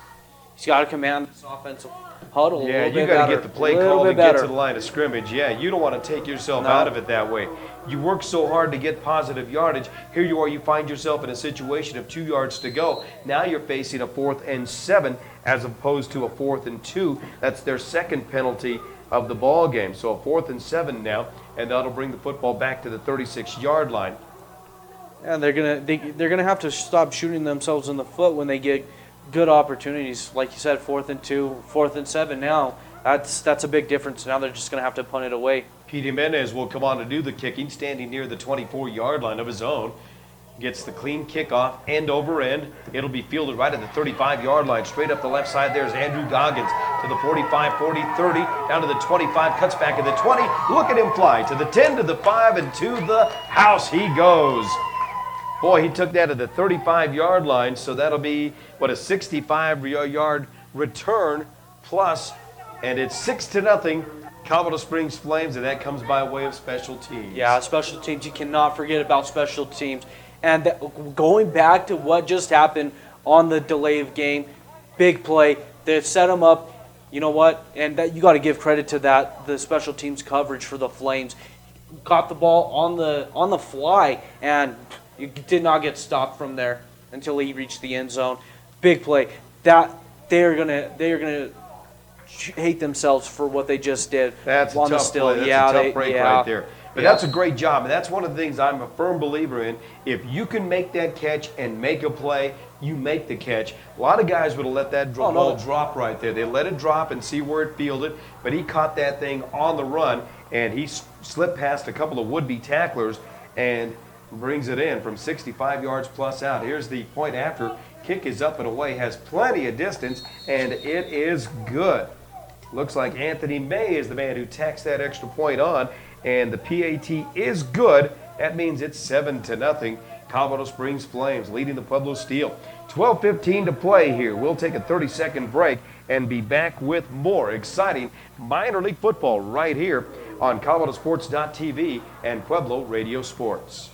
He's got to command this offensive huddle a Yeah, little bit you got to better. get the play Little called bit and get to better. the line of scrimmage. Yeah, you don't want to take yourself No. out of it that way. You work so hard to get positive yardage. Here you are, you find yourself in a situation of 2 yards to go. Now you're facing a 4th and 7 as opposed to a 4th and 2. That's their second penalty of the ball game. So a 4th and 7 now, and that'll bring the football back to the 36-yard line. And they're gonna have to stop shooting themselves in the foot when they get good opportunities. Like you said, 4th and 2, 4th and 7 now. That's a big difference. Now they're just gonna have to punt it away. Pete Jimenez will come on to do the kicking, standing near the 24-yard line of his own. Gets the clean kickoff, end over end. It'll be fielded right at the 35-yard line. Straight up the left side, there's Andrew Goggins to the 45, 40, 30, down to the 25, cuts back at the 20. Look at him fly to the 10, to the 5, and to the house he goes. Boy, he took that at the 35-yard line, so that'll be, a 65-yard return plus, and it's 6-0, Colorado Springs Flames, and that comes by way of special teams. Yeah, special teams. You cannot forget about special teams. And going back to what just happened on the delay of game, big play. They set them up. You know what? And you got to give credit to that. The special teams coverage for the Flames got the ball on the fly, and you did not get stopped from there until he reached the end zone. Big play. That they're gonna hate themselves for what they just did. That's a on the tough still. play. That's Yeah, a tough break right there. But Yeah. that's a great job, and that's one of the things I'm a firm believer in. If you can make that catch and make a play, you make the catch. A lot of guys would have let that ball drop right there. They let it drop and see where it fielded, but he caught that thing on the run, and he slipped past a couple of would-be tacklers and brings it in from 65 yards plus out. Here's the point after. Kick is up and away, has plenty of distance, and it is good. Looks like Anthony May is the man who tacks that extra point on, and the PAT is good. That means it's 7-0. Colorado Springs Flames leading the Pueblo Steel. 12:15 to play here. We'll take a 30-second break and be back with more exciting minor league football right here on ColoradoSports.TV and Pueblo Radio Sports.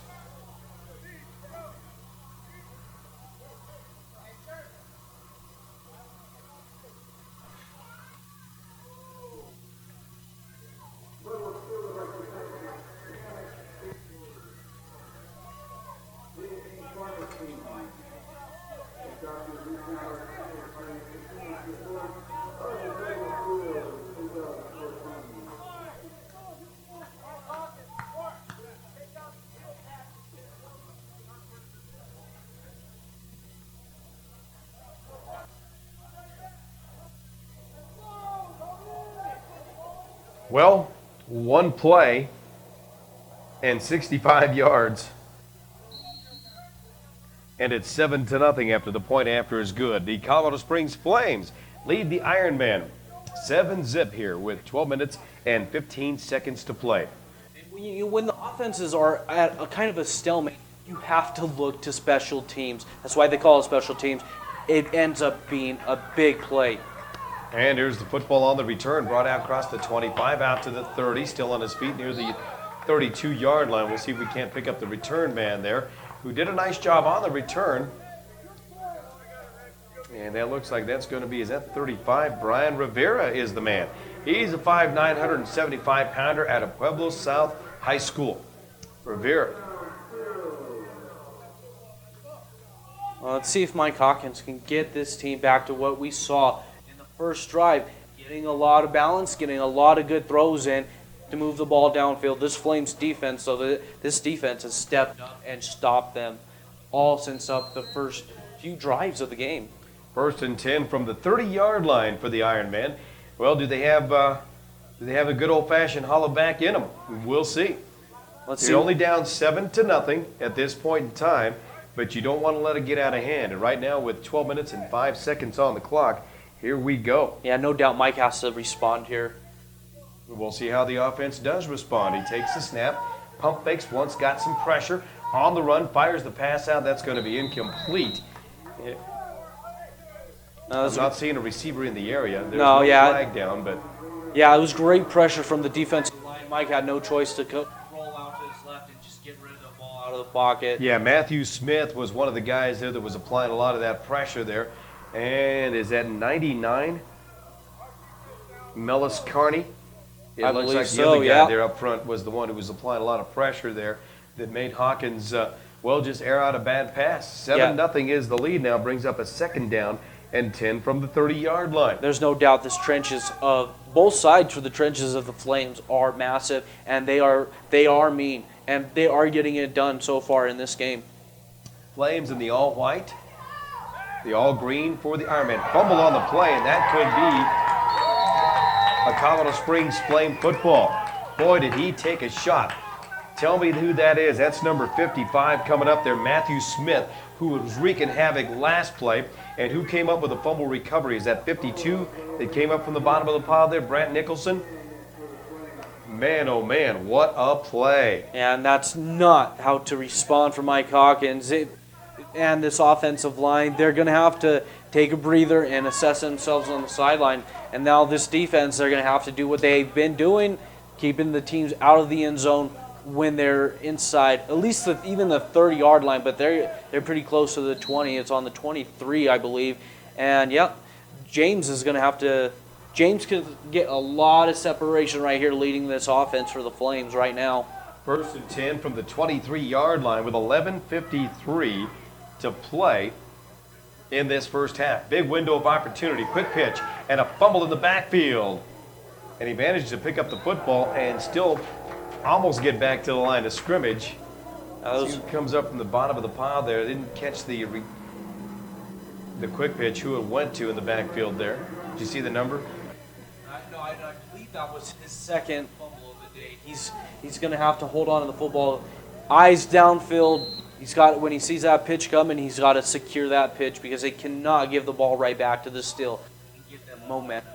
Well, one play and 65 yards. And it's 7-0 after the point after is good. The Colorado Springs Flames lead the Ironman 7-0 here with 12 minutes and 15 seconds to play. When the offenses are at a kind of a stalemate, you have to look to special teams. That's why they call it special teams. It ends up being a big play. And here's the football on the return, brought out across the 25, out to the 30, still on his feet near the 32-yard line. We'll see if we can't pick up the return man there, who did a nice job on the return. And that looks like that's going to be, is that 35? Brian Rivera is the man. He's a 5'9", 175-pounder out of Pueblo South High School. Rivera. Well, let's see if Mike Hawkins can get this team back to what we saw in the first drive, getting a lot of balance, getting a lot of good throws in to move the ball downfield. This Flames defense, this defense has stepped up and stopped them all since up the first few drives of the game. 1st and 10 from the 30-yard line for the Ironman. Well, do they have a good old-fashioned hollow back in them? We'll see. Let's see. They're only down 7-0 at this point in time, but you don't want to let it get out of hand. And right now, with 12 minutes and 5 seconds on the clock, here we go. Yeah, no doubt Mike has to respond here. We'll see how the offense does respond. He takes the snap, pump fakes once, got some pressure, on the run, fires the pass out. That's going to be incomplete. I'm not seeing a receiver in the area. There's no flag down, but yeah, it was great pressure from the defensive line. Mike had no choice to roll out to his left and just get rid of the ball out of the pocket. Yeah, Matthew Smith was one of the guys there that was applying a lot of that pressure there. And is that 99? Mellis Carney? It I looks believe like the so, other guy yeah. there up front was the one who was applying a lot of pressure there that made Hawkins, just air out a bad pass. 7-0 is the lead now, brings up a 2nd down and 10 from the 30-yard line. There's no doubt this trenches of both sides for the trenches of the Flames are massive, and they are mean, and they are getting it done so far in this game. Flames in the all-white, the all-green for the Ironman. Fumble on the play, and that could be a Colorado Springs Flame football. Boy, did he take a shot. Tell me who that is. That's number 55 coming up there, Matthew Smith, who was wreaking havoc last play, and who came up with a fumble recovery. Is that 52 that came up from the bottom of the pile there, Brant Nicholson? Man, oh man, what a play. And that's not how to respond for Mike Hawkins. And this offensive line, they're going to have to take a breather and assess themselves on the sideline. And now this defense, they're going to have to do what they've been doing, keeping the teams out of the end zone when they're inside, at least even the 30-yard line, but they're pretty close to the 20. It's on the 23, I believe. And, James is going to have to – James could get a lot of separation right here leading this offense for the Flames right now. 1st and 10 from the 23-yard line with 11:53 to play in this first half. Big window of opportunity, quick pitch, and a fumble in the backfield. And he managed to pick up the football and still almost get back to the line of scrimmage. He comes up from the bottom of the pile there. Didn't catch the quick pitch, who it went to in the backfield there. Did you see the number? No, I believe that was his 2nd fumble of the day. He's going to have to hold on to the football. Eyes downfield. When he sees that pitch coming, he's got to secure that pitch because they cannot give the ball right back to the still and give them momentum.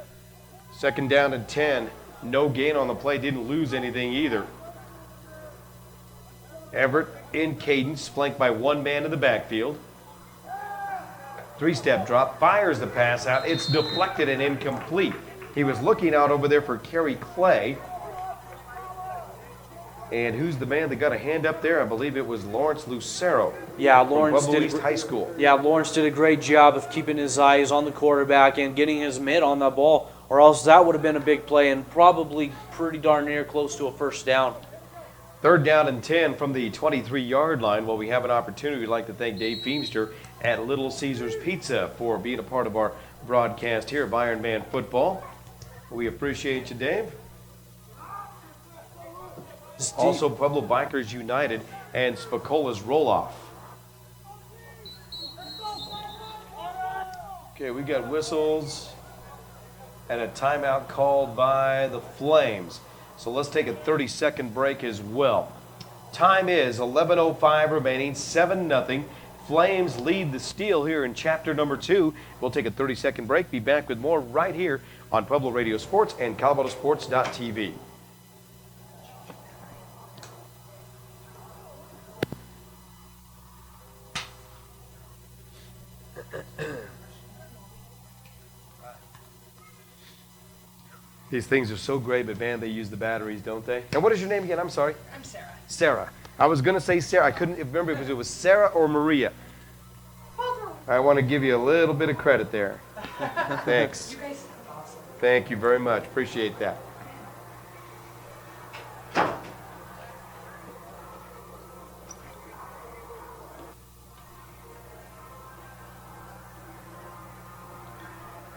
2nd down and 10. No gain on the play. Didn't lose anything either. Everett in cadence, flanked by one man in the backfield. 3-step drop, fires the pass out. It's deflected and incomplete. He was looking out over there for Kerry Clay. And who's the man that got a hand up there? I believe it was Lawrence Lucero. Yeah, Lawrence Pueblo East High School. Yeah, Lawrence did a great job of keeping his eyes on the quarterback and getting his mitt on that ball, or else that would have been a big play and probably pretty darn near close to a 1st down. 3rd down and 10 from the 23-yard line. Well, we have an opportunity. We'd like to thank Dave Feemster at Little Caesars Pizza for being a part of our broadcast here of Ironman Football. We appreciate you, Dave. Also, Pueblo Bikers United and Spicola's Roll-Off. Okay, we got whistles and a timeout called by the Flames. So let's take a 30-second break as well. Time is 11:05 remaining, 7-0. Flames lead the Steel here in chapter number 2. We'll take a 30-second break, be back with more right here on Pueblo Radio Sports and ColoradoSports.TV. These things are so great, but man, they use the batteries, don't they? And what is your name again? I'm sorry. I'm Sarah. Sarah. I was going to say Sarah. I couldn't remember if it was Sarah or Maria. I want to give you a little bit of credit there. Thanks. You guys sound awesome. Thank you very much. Appreciate that.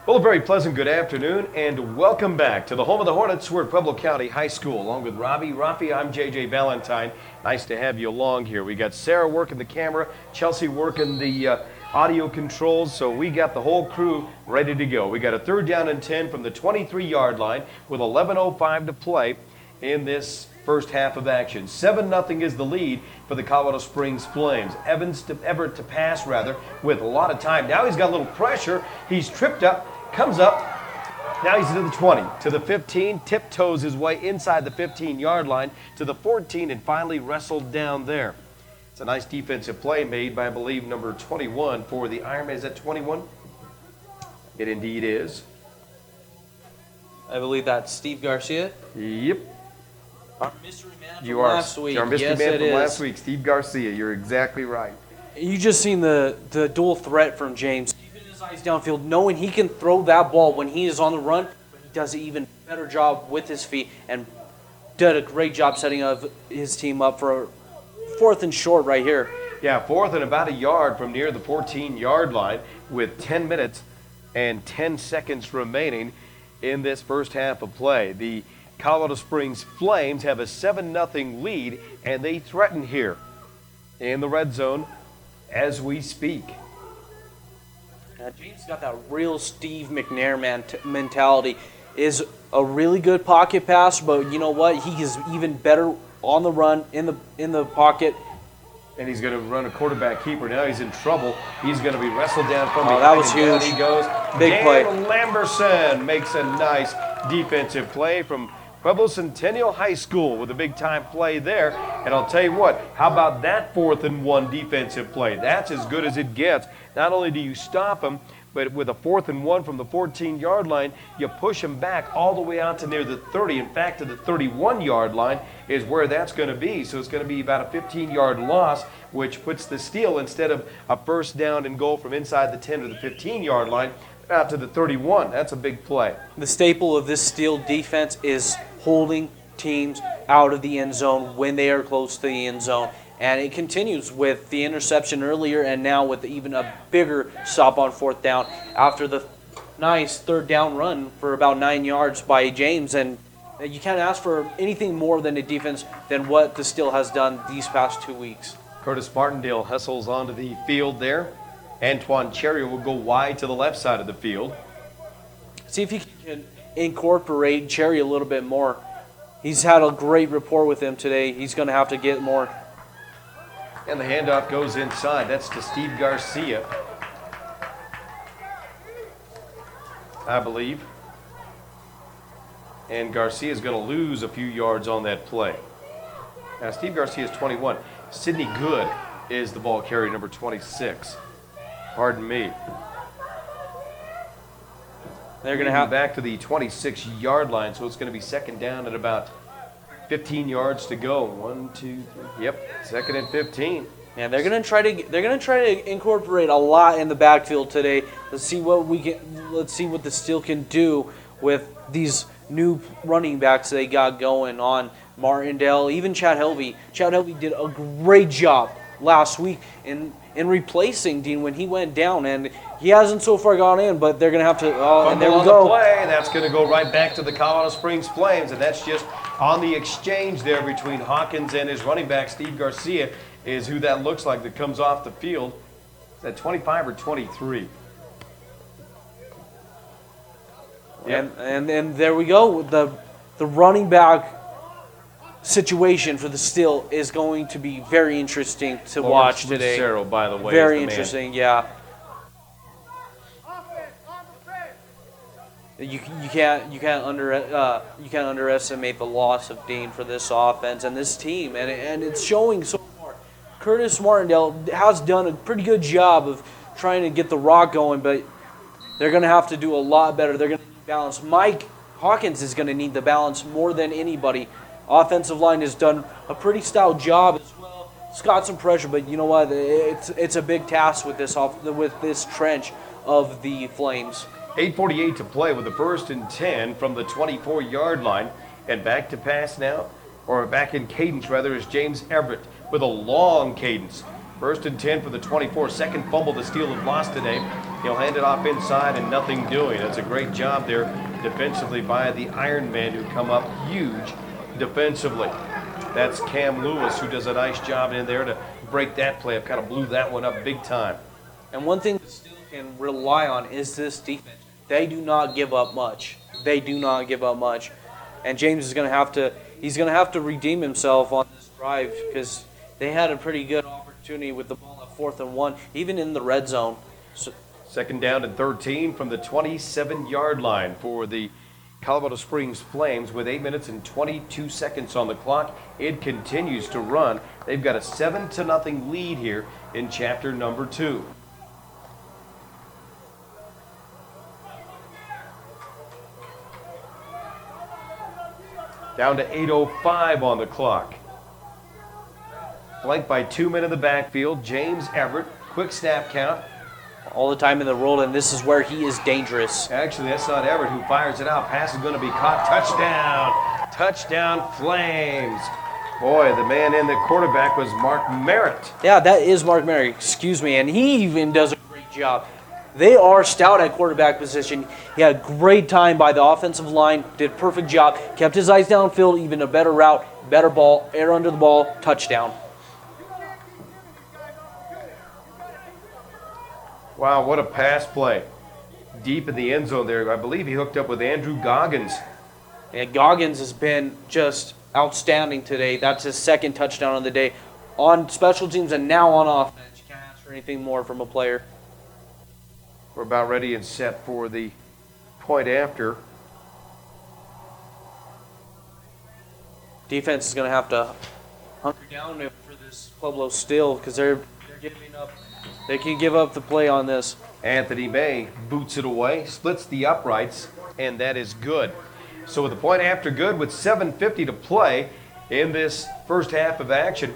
Well, a very pleasant good afternoon and welcome back to the home of the Hornets. We're at Pueblo County High School along with Robbie. Rafi, I'm JJ Valentine. Nice to have you along here. We got Sarah working the camera, Chelsea working the audio controls, so we got the whole crew ready to go. We got a 3rd down and 10 from the 23-yard line with 11:05 to play in this first half of action. 7-0 is the lead for the Colorado Springs Flames. Everett to pass with a lot of time. Now he's got a little pressure. He's tripped up. Comes up, Now he's to the 20, to the 15, tiptoes his way inside the 15-yard line to the 14, and finally wrestled down there. It's a nice defensive play made by, I believe, number 21 for the Ironman. Is that 21? It indeed is. I believe that's Steve Garcia. Yep. Our mystery man from You are last week. our mystery Yes, man it from is. last week, Steve Garcia. You're exactly right. You just seen the dual threat from James. Keeping his eyes downfield, knowing he can throw that ball when he is on the run, but he does an even better job with his feet and did a great job setting up his team up for a 4th and short right here. Yeah, 4th and about a yard from near the 14-yard line with 10 minutes and 10 seconds remaining in this first half of play. The Colorado Springs Flames have a 7-0 lead, and they threaten here in the red zone as we speak. Now, James got that real Steve McNair mentality. Is a really good pocket pass, but you know what? He is even better on the run in the pocket. And he's going to run a quarterback keeper. Now he's in trouble. He's going to be wrestled down from behind. That was and down huge. he goes. Big Dan play. Lamberson makes a nice defensive play from Pueblo Centennial High School with a big-time play there. And I'll tell you what, how about that 4th and 1 defensive play? That's as good as it gets. Not only do you stop him, but with a 4th and 1 from the 14-yard line, you push him back all the way out to near the 30. In fact, to the 31-yard line is where that's going to be. So it's going to be about a 15-yard loss, which puts the steal instead of a first down and goal from inside the 10 to the 15-yard line out to the 31. That's a big play. The staple of this Steel defense is holding teams out of the end zone when they are close to the end zone. And it continues with the interception earlier and now with even a bigger stop on 4th down after the nice 3rd down run for about 9 yards by James. And you can't ask for anything more than a defense than what the Steel has done these past 2 weeks. Curtis Martindale hustles onto the field there. Antoine Cherry will go wide to the left side of the field. See if he can incorporate Cherry a little bit more. He's had a great rapport with him today. He's going to have to get more. And the handoff goes inside. That's to Steve Garcia, I believe. And Garcia is going to lose a few yards on that play. Now, Steve Garcia is 21. Sidney Good is the ball carrier, number 26. Pardon me. They're going to have back to the 26-yard line, so it's going to be 2nd down at about 15 yards to go. 1, 2, 3. Yep, 2nd and 15. Yeah, they're gonna try to incorporate a lot in the backfield today. Let's see what the Steel can do with these new running backs they got going on. Martindale, even Chad Helvey. Chad Helvey did a great job last week in replacing Dean when he went down, and he hasn't so far gone in, but they're gonna have to. And there we Fumble go. on the play. That's going to go right back to the Colorado Springs Flames, and that's just on the exchange there between Hawkins and his running back Steve Garcia is who that looks like that comes off the field. Is that 25 or 23? And there we go. The running back situation for the Steel is going to be very interesting to watch today. Lucero, by the way, Very is the man. interesting, yeah. You can't underestimate the loss of Dean for this offense and this team, and it's showing so far. Curtis Martindale has done a pretty good job of trying to get the rock going, but they're going to have to do a lot better. They're going to need balance. Mike Hawkins is going to need the balance more than anybody. Offensive line has done a pretty stout job as well. It's got some pressure, but you know what? It's a big task with this trench of the Flames. 8:48 to play with the 1st and 10 from the 24-yard line. And back to pass now, or back in cadence rather, is James Everett with a long cadence. 1st and 10 for the 24. Second fumble the Steel have lost today. He'll hand it off inside and nothing doing. That's a great job there defensively by the Ironmen who come up huge defensively. That's Cam Lewis who does a nice job in there to break that play up. Kind of blew that one up big time. And one thing the Steel can rely on is this defense. They do not give up much. They do not give up much. And James is going to have to redeem himself on this drive because they had a pretty good opportunity with the ball at 4th and 1, even in the red zone. So Second down and 13 from the 27-yard line for the Colorado Springs Flames with 8 minutes and 22 seconds on the clock. It continues to run. They've got a 7-0 lead here in chapter number 2. Down to 8:05 on the clock. Flanked by 2 men in the backfield. James Everett, quick snap count. All the time in the world, and this is where he is dangerous. Actually, that's not Everett who fires it out. Pass is going to be caught. Touchdown. Touchdown, Flames. Boy, the man in the quarterback was Mark Merritt. Yeah, that is Mark Merritt, excuse me, and he even does a great job. They are stout at quarterback position. He had a great time by the offensive line, did a perfect job, kept his eyes downfield, even a better route, better ball, air under the ball, touchdown. Wow, what a pass play. Deep in the end zone there. I believe he hooked up with Andrew Goggins. And Goggins has been just outstanding today. That's his second touchdown of the day on special teams and now on offense. You can't ask for anything more from a player. We're about ready and set for the point after. Defense is going to have to hunker down for this Pueblo still because they're giving up. They can give up the play on this. Anthony May boots it away, splits the uprights, and that is good. So with the point after good, with 7:50 to play in this first half of action,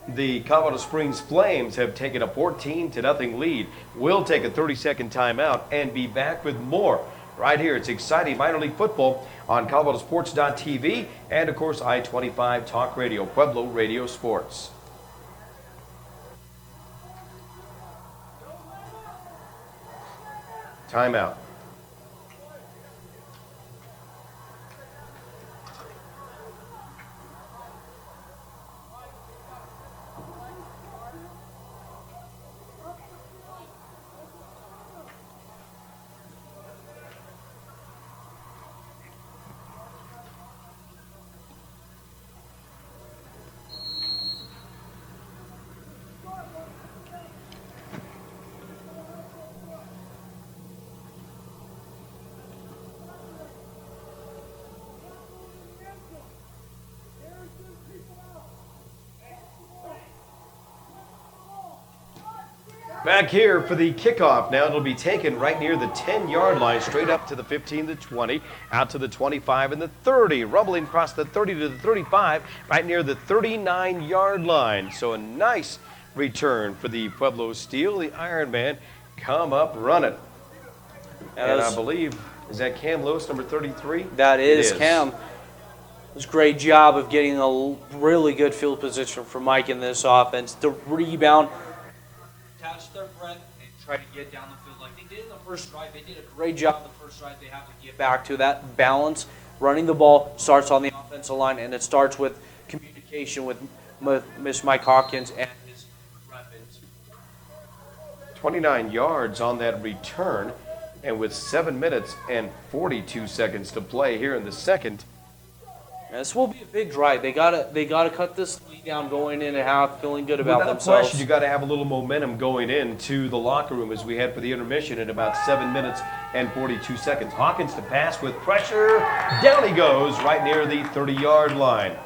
the Colorado Springs Flames have taken a 14-0 lead. We'll take a 30-second timeout and be back with more right here. It's exciting minor league football on ColoradoSports.TV and, of course, I-25 Talk Radio, Pueblo Radio Sports. Timeout. Back here for the kickoff. Now it'll be taken right near the 10-yard line, straight up to the 15, the 20, out to the 25 and the 30, rumbling across the 30 to the 35, right near the 39-yard line. So a nice return for the Pueblo Steel. The Iron Man come up running. And I believe, is that Cam Lewis, number 33? That is Cam. It was a great job of getting a really good field position for Mike in this offense. The rebound, catch their breath, and try to get down the field like they did in the first drive. They did a great job the first drive. They have to get back to that balance. Running the ball starts on the offensive line, and it starts with communication with Miss Mike Hawkins and his weapons. 29 yards on that return, and with 7 minutes and 42 seconds to play here in the second. And this will be a big drive. They gotta cut this lead down going in at half, feeling good about Without themselves. question, you got to have a little momentum going into the locker room as we head for the intermission in about 7 minutes and 42 seconds. Hawkins to pass with pressure. Down he goes right near the 30-yard line.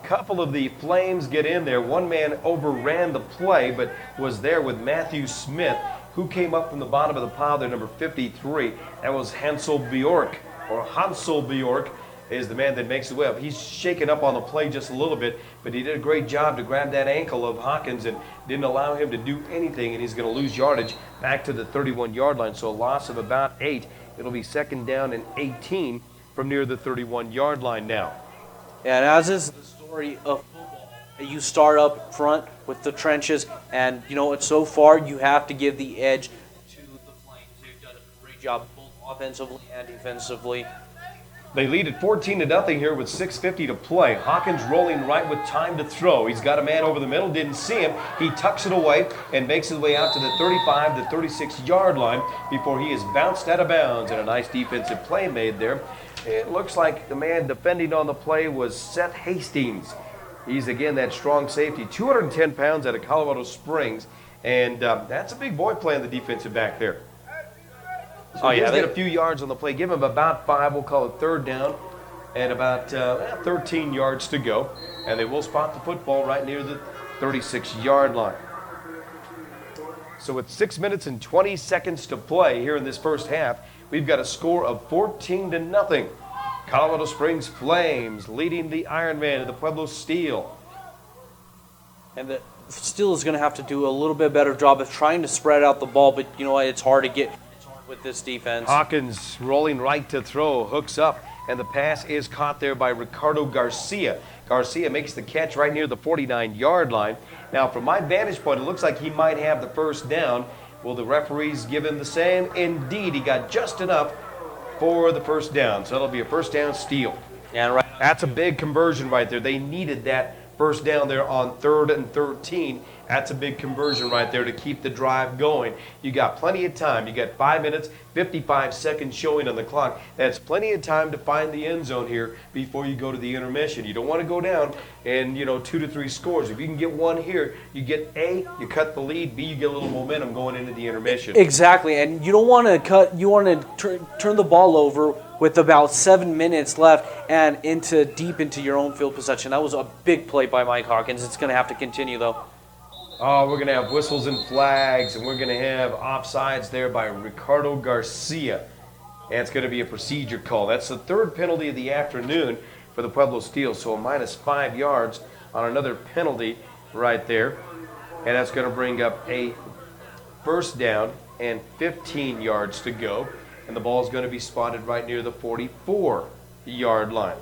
Couple of the Flames get in there. One man overran the play, but was there with Matthew Smith, who came up from the bottom of the pile there, number 53. That was Hansel Bjork, or Hansel Bjork, is the man that makes the way up. He's shaken up on the play just a little bit, but he did a great job to grab that ankle of Hawkins and didn't allow him to do anything, and he's going to lose yardage back to the 31-yard line. So a loss of about 8. It'll be second down and 18 from near the 31-yard line now. And as is the story of football, you start up front with the trenches, and you know, so far you have to give the edge to the Flames. They've done a great job both offensively and defensively. They lead at 14-0 here with 6:50 to play. Hawkins rolling right with time to throw. He's got a man over the middle, didn't see him. He tucks it away and makes his way out to the 35 to 36-yard line before he is bounced out of bounds, and a nice defensive play made there. It looks like the man defending on the play was Seth Hastings. He's, again, that strong safety, 210 pounds out of Colorado Springs, And that's a big boy playing the defensive back there. So Oh, yeah, he's they- got a few yards on the play. Give him about 5. We'll call it 3rd down. And about 13 yards to go. And they will spot the football right near the 36-yard line. So with 6 minutes and 20 seconds to play here in this first half, we've got a score of 14-0. Colorado Springs Flames leading the Ironman of the Pueblo Steel. And the Steel is going to have to do a little bit better job of trying to spread out the ball, but you know what? It's hard to get with this defense. Hawkins rolling right to throw, hooks up, and the pass is caught there by Ricardo Garcia. Garcia makes the catch right near the 49-yard line. Now, from my vantage point, it looks like he might have the first down. Will the referees give him the same? Indeed, he got just enough for the first down. So that'll be a first down Steel. Yeah, right. That's a big conversion right there. They needed that first down there on 3rd and 13. That's a big conversion right there to keep the drive going. You got plenty of time. You got 5 minutes, 55 seconds showing on the clock. That's plenty of time to find the end zone here before you go to the intermission. You don't want to go down and, 2 to 3 scores. If you can get one here, you get A, you cut the lead, B, you get a little momentum going into the intermission. Exactly, and you don't want to cut. You want to turn the ball over with about 7 minutes left and deep into your own field possession. That was a big play by Mike Hawkins. It's going to have to continue though. Oh, we're going to have whistles and flags, and we're going to have offsides there by Ricardo Garcia. And it's going to be a procedure call. That's the 3rd penalty of the afternoon for the Pueblo Steel. So a minus 5 yards on another penalty right there. And that's going to bring up a first down and 15 yards to go. And the ball is going to be spotted right near the 44-yard line.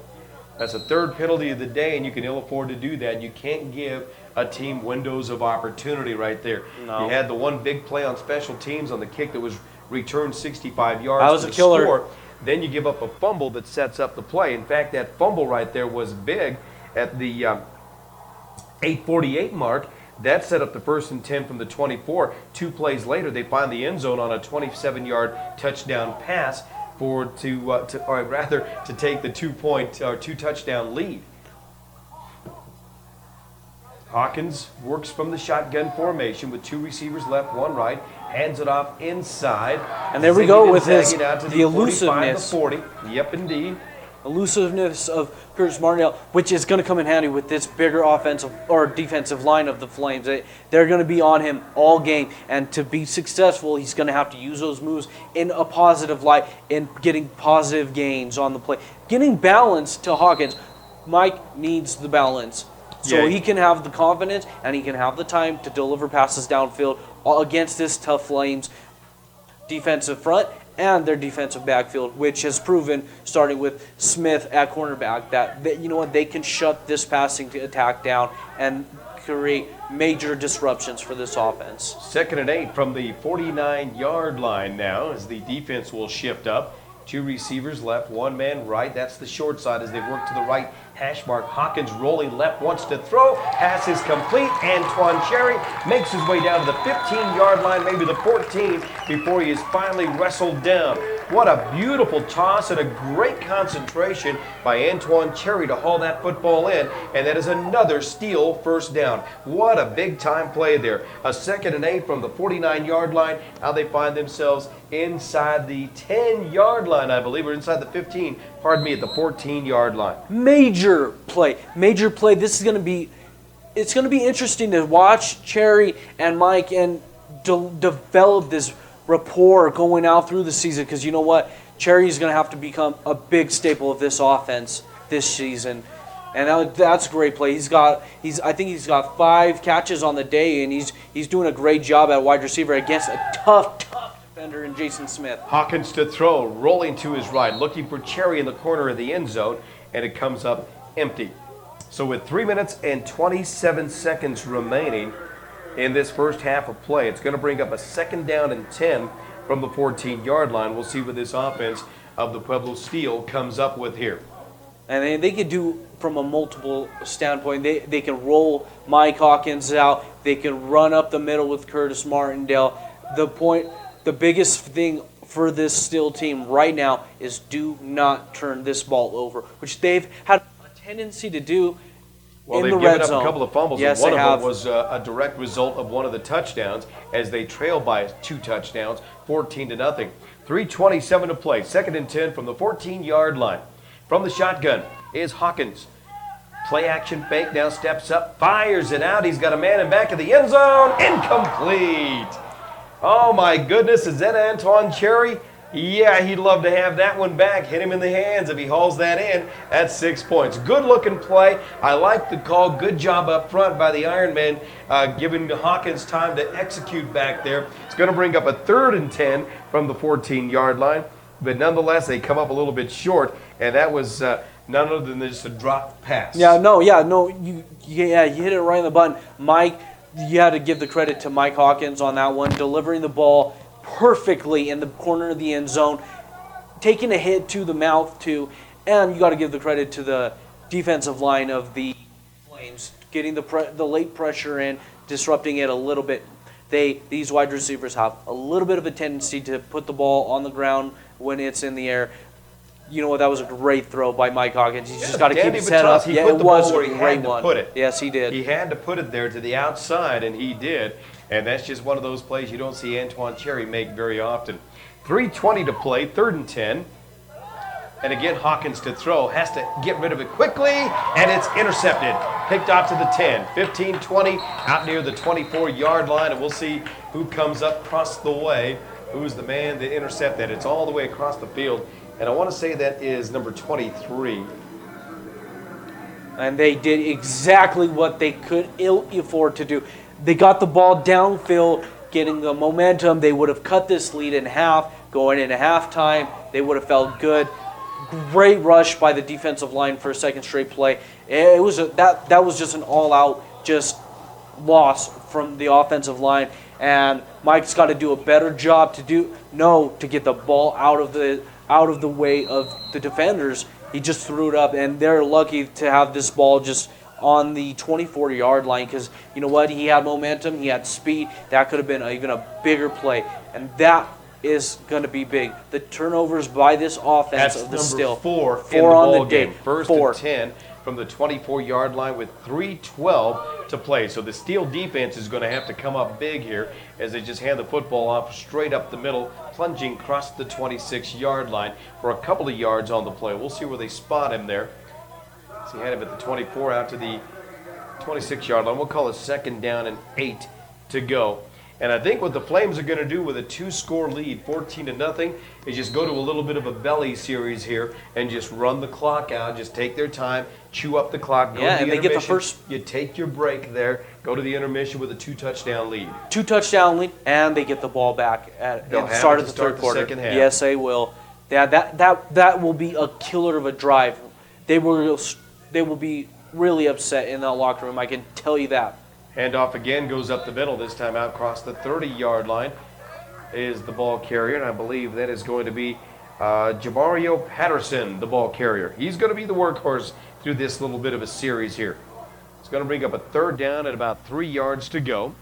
That's the 3rd penalty of the day, and you can ill afford to do that. You can't give a team windows of opportunity right there. No. You had the one big play on special teams on the kick that was returned 65 yards. That was to a the killer. score. Then you give up a fumble that sets up the play. In fact, that fumble right there was big at the 8:48 mark. That set up the 1st and 10 from the 24. 2 plays later, they find the end zone on a 27-yard touchdown pass to take the 2 touchdown lead. Hawkins works from the shotgun formation with 2 receivers left, 1 right, hands it off inside. And there we go with zagging out to the 45 elusiveness. to 40. Yep, indeed. Elusiveness of Curtis Martindale, which is going to come in handy with this bigger offensive or defensive line of the Flames. They're going to be on him all game, and to be successful, he's going to have to use those moves in a positive light, in getting positive gains on the play. Getting balance to Hawkins. Mike needs the balance. So Yeah. he can have the confidence and he can have the time to deliver passes downfield against this tough Flames defensive front and their defensive backfield, which has proven, starting with Smith at cornerback, that you know what, they can shut this passing attack down and create major disruptions for this offense. 2nd and 8 from the 49-yard line now as the defense will shift up. 2 receivers left, 1 man right. That's the short side as they work to the right hash mark. Hawkins rolling left, wants to throw. Pass is complete. Antoine Cherry makes his way down to the 15-yard line, maybe the 14, before he is finally wrestled down. What a beautiful toss and a great concentration by Antoine Cherry to haul that football in, and that is another Steel first down. What a big-time play there. A 2nd and 8 from the 49-yard line. Now they find themselves inside the 10-yard line, I believe, or inside the 15, pardon me, at the 14-yard line. Major play. This is going to be, it's going to be interesting to watch Cherry and Mike and develop this rapport going out through the season, because you know what, Cherry is going to have to become a big staple of this offense this season, and that's a great play. I think he's got 5 catches on the day, and he's doing a great job at wide receiver against a tough defender in Jason Smith. Hawkins to throw, rolling to his right, looking for Cherry in the corner of the end zone, and it comes up empty. So with 3 minutes and 27 seconds remaining in this first half of play, it's going to bring up a 2nd down and 10 from the 14-yard line. We'll see what this offense of the Pueblo Steel comes up with here. And they could do from a multiple standpoint. They can roll Mike Hawkins out. They can run up the middle with Curtis Martindale. The biggest thing for this Steel team right now is do not turn this ball over, which they've had a tendency to do Well, in they've the given red up zone. a couple of fumbles, Yes, and one they of have. them was a direct result of one of the touchdowns as they trail by 2 touchdowns, 14-0. 3:27 to play. 2nd and 10 from the 14-yard line. From the shotgun is Hawkins. Play action fake, now steps up, fires it out. He's got a man in back of the end zone. Incomplete. Oh my goodness, is that Antoine Cherry? Yeah, he'd love to have that one back. Hit him in the hands if he hauls that in. That's 6 points. Good looking play. I like the call. Good job up front by the Ironman, giving Hawkins time to execute back there. It's going to bring up a 3rd and 10 from the 14-yard line. But nonetheless, they come up a little bit short, and that was none other than just a drop pass. You hit it right on the button. Mike, you had to give the credit to Mike Hawkins on that one, delivering the ball perfectly in the corner of the end zone, taking a hit to the mouth too, and you got to give the credit to the defensive line of the Flames, getting the late pressure in, disrupting it a little bit. These wide receivers have a little bit of a tendency to put the ball on the ground when it's in the air. You know what? That was a great throw by Mike Hawkins. He's just got to keep his head up. He put the ball where he had to put it. Yes, he did. He had to put it there to the outside, and he did. And that's just one of those plays you don't see Antoine Cherry make very often. 3:20 to play, 3rd and 10. And again, Hawkins to throw. Has to get rid of it quickly, and it's intercepted. Picked off to the 10, 15, 20, out near the 24-yard line, and we'll see who comes up across the way. Who's the man to intercept that? It's all the way across the field. And I want to say that is number 23. And they did exactly what they could afford to do. They got the ball downfield, getting the momentum. They would have cut this lead in half, going into halftime. They would have felt good. Great rush by the defensive line for a second straight play. It was that was just an all-out loss from the offensive line. And Mike's got to do a better job to get the ball out of the way of the defenders. He just threw it up, and they're lucky to have this ball just on the 24-yard line because you know what? He had momentum, he had speed. That could have been even a bigger play, and that is going to be big. The turnovers by this offense That's of the number still 4 in the on the ball game. day. 1st and 10 from the 24-yard line with 3:12 to play. So the Steel defense is going to have to come up big here as they just hand the football off straight up the middle, plunging across the 26-yard line for a couple of yards on the play. We'll see where they spot him there. So he had him at the 24 out to the 26-yard line. We'll call it 2nd down and 8 to go. And I think what the Flames are going to do with a 2-score lead, 14-0, is just go to a little bit of a belly series here and just run the clock out. Just take their time, chew up the clock, go to the and they intermission. get the first. You take your break there, go to the intermission with a 2-touchdown lead. 2-touchdown lead, and they get the ball back at the start of the third quarter. Second half. Yes, they will. That will be a killer of a drive. They will be really upset in that locker room. I can tell you that. Handoff again goes up the middle, this time out across the 30-yard line is the ball carrier, and I believe that is going to be Jamario Patterson, the ball carrier. He's going to be the workhorse through this little bit of a series here. It's going to bring up a 3rd down at about 3 yards to go.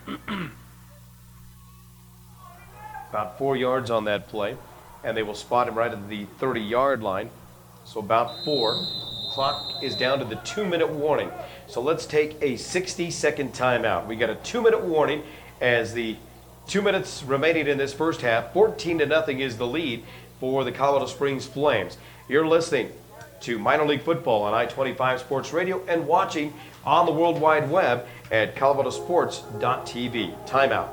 About 4 yards on that play, and they will spot him right at the 30-yard line. So about 4. Clock is down to the 2-minute warning. So let's take a 60-second timeout. We got a 2-minute warning as the 2 minutes remaining in this first half. 14-0 is the lead for the Colorado Springs Flames. You're listening to Minor League Football on I-25 Sports Radio and watching on the World Wide Web at ColoradoSports.TV. Timeout.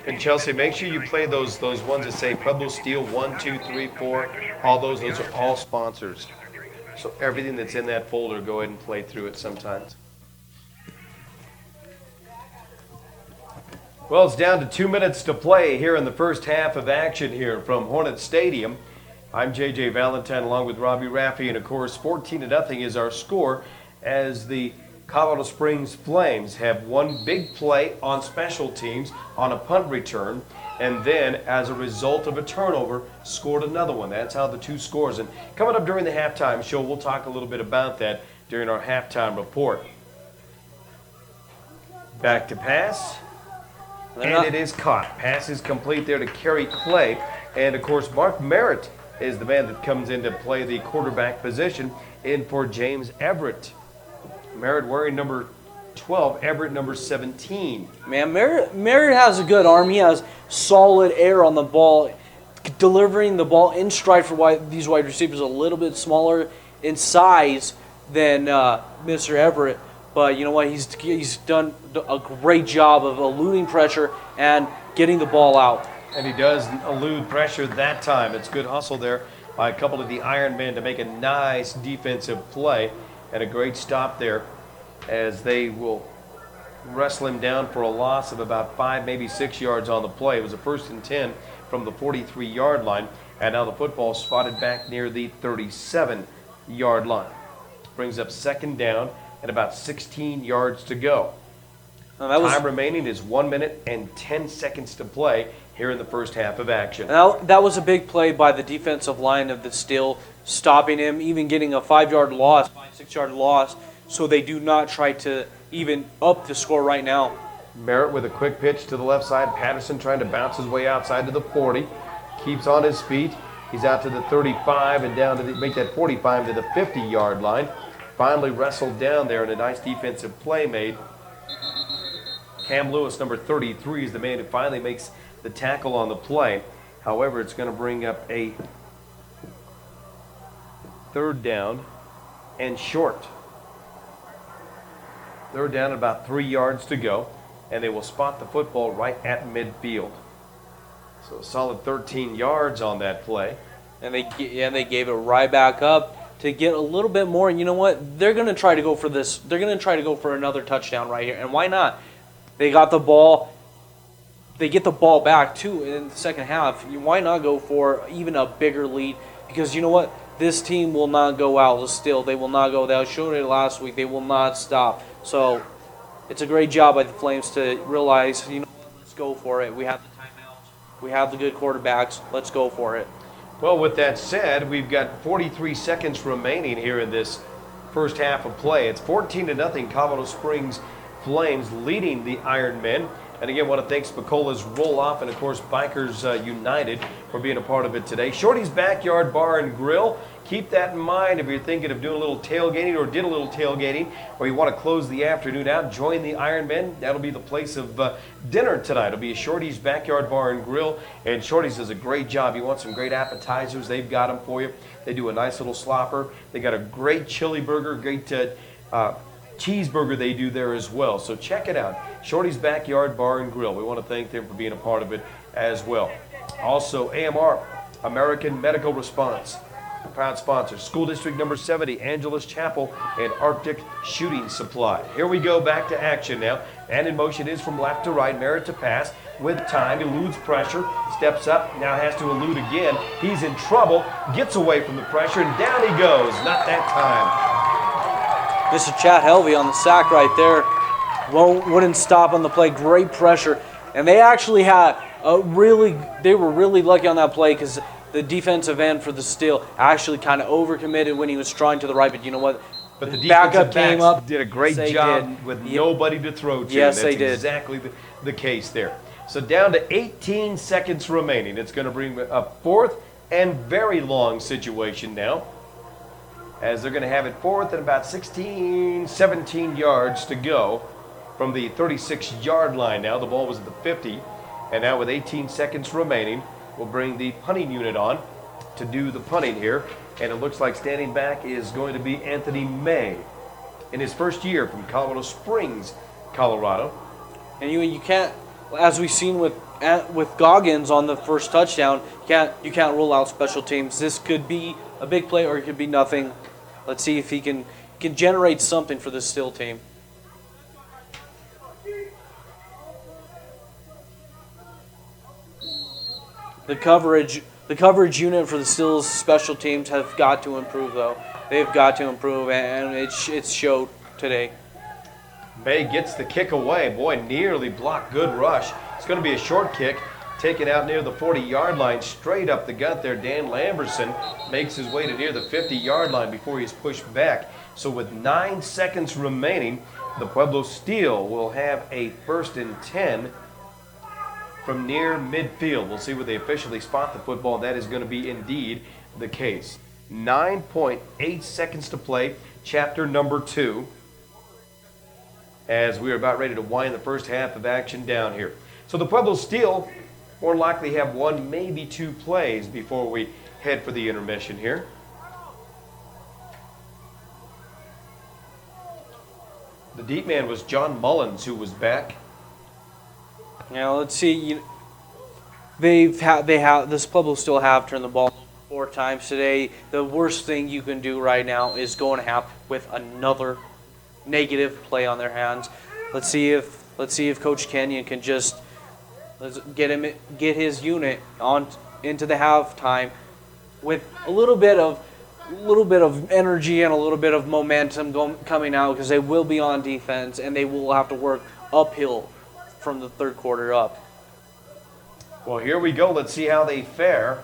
And Chelsea, make sure you play those ones that say Pueblo Steel 1, 2, 3, 4. All those are all sponsors. So everything that's in that folder, go ahead and play through it sometimes. Well, it's down to 2 minutes to play here in the first half of action here from Hornet Stadium. I'm J.J. Valentine along with Robbie Raffi, and of course 14-0 is our score as the Colorado Springs Flames have one big play on special teams on a punt return, and then as a result of a turnover, scored another one. That's how the two scores. And coming up during the halftime show, we'll talk a little bit about that during our halftime report. Back to pass, and it is caught. Pass is complete there to Kerry Clay, and of course Mark Merritt is the man that comes in to play the quarterback position in for James Everett. Merritt wearing number 12, Everett number 17. Man, Merritt has a good arm. He has solid air on the ball, delivering the ball in stride for these wide receivers a little bit smaller in size than Mr. Everett. But you know what? He's done a great job of eluding pressure and getting the ball out. And he does elude pressure that time. It's good hustle there by a couple of the Iron Men to make a nice defensive play, and a great stop there as they will wrestle him down for a loss of about 5, maybe 6 yards on the play. It was a 1st and 10 from the 43-yard line, and now the football spotted back near the 37-yard line. Brings up 2nd down and about 16 yards to go. Time remaining is 1 minute and 10 seconds to play here in the first half of action. That was a big play by the defensive line of the Steel, stopping him, even getting a 5-yard loss, 6-yard loss, so they do not try to even up the score right now. Merritt with a quick pitch to the left side. Patterson trying to bounce his way outside to the 40. Keeps on his feet. He's out to the 35 and down to make that 45 to the 50-yard line. Finally wrestled down there, and a nice defensive play made. Cam Lewis, number 33, is the man who finally makes the tackle on the play. However, it's going to bring up a 3rd down and short. 3rd down, about 3 yards to go, and they will spot the football right at midfield. So a solid 13 yards on that play. And they gave it right back up to get a little bit more. And you know what? They're going to try to go for this. They're going to try to go for another touchdown right here. And why not? They got the ball. They get the ball back, too, in the second half. Why not go for even a bigger lead? Because you know what? This team will not go out still. They will not go. They showed it last week. They will not stop. So it's a great job by the Flames to realize, you know what, let's go for it. We have the timeouts. We have the good quarterbacks. Let's go for it. Well, with that said, we've got 43 seconds remaining here in this first half of play. It's 14-0 Colorado Springs Flames leading the Iron Men. And again, I want to thank Spicola's Roll Off and, of course, Bikers United for being a part of it today. Shorty's Backyard Bar and Grill. Keep that in mind if you're thinking of doing a little tailgating or did a little tailgating, or you want to close the afternoon out, join the Iron Men. That'll be the place of dinner tonight. It'll be a Shorty's Backyard Bar and Grill, and Shorty's does a great job. You want some great appetizers, they've got them for you. They do a nice little slopper. They got a great chili burger, great cheeseburger they do there as well. So check it out. Shorty's Backyard Bar and Grill. We want to thank them for being a part of it as well. Also, AMR, American Medical Response, proud sponsors. School District number 70, Angelus Chapel, and Arctic Shooting Supply. Here we go, back to action now. And in motion is from left to right. Merritt to pass with time. Eludes pressure. Steps up. Now has to elude again. He's in trouble. Gets away from the pressure, and down he goes. Not that time. Mr. Chad Helvey on the sack right there. Wouldn't stop on the play. Great pressure. And they actually had they were really lucky on that play because the defensive end for the Steel actually kind of overcommitted when he was trying to the right. But you know what? But the backup defensive came backs up. did a great job with nobody to throw to. Yes, they did. That's exactly the case there. So down to 18 seconds remaining. It's going to bring a 4th and very long situation now, as they're going to have it 4th and about 16, 17 yards to go from the 36-yard line now. The ball was at the 50, and now with 18 seconds remaining, we'll bring the punting unit on to do the punting here. And it looks like standing back is going to be Anthony May in his first year from Colorado Springs, Colorado. And you can't, as we've seen with Goggins on the first touchdown, you can't rule out special teams. This could be a big play or it could be nothing. Let's see if he can generate something for this Steel team. The coverage unit for the Steel's special teams have got to improve, though. They've got to improve, and it showed today. May gets the kick away. Boy, nearly blocked. Good rush. It's going to be a short kick. Taken out near the 40-yard line, straight up the gut there. Dan Lamberson makes his way to near the 50-yard line before he's pushed back. So with 9 seconds remaining, the Pueblo Steel will have a 1st and 10 from near midfield. We'll see where they officially spot the football. That is going to be indeed the case. 9.8 seconds to play, chapter number 2, as we are about ready to wind the first half of action down here. So the Pueblo Steel more likely have 1, maybe 2 plays before we head for the intermission here. The deep man was John Mullins, who was back. Now let's see. This Pueblo still have turned the ball 4 times today. The worst thing you can do right now is go and have with another negative play on their hands. Let's see if Coach Kenyon can just get his unit on into the halftime with a little bit of energy and a little bit of momentum coming out, because they will be on defense and they will have to work uphill from the third quarter up. Well, here we go. Let's see how they fare.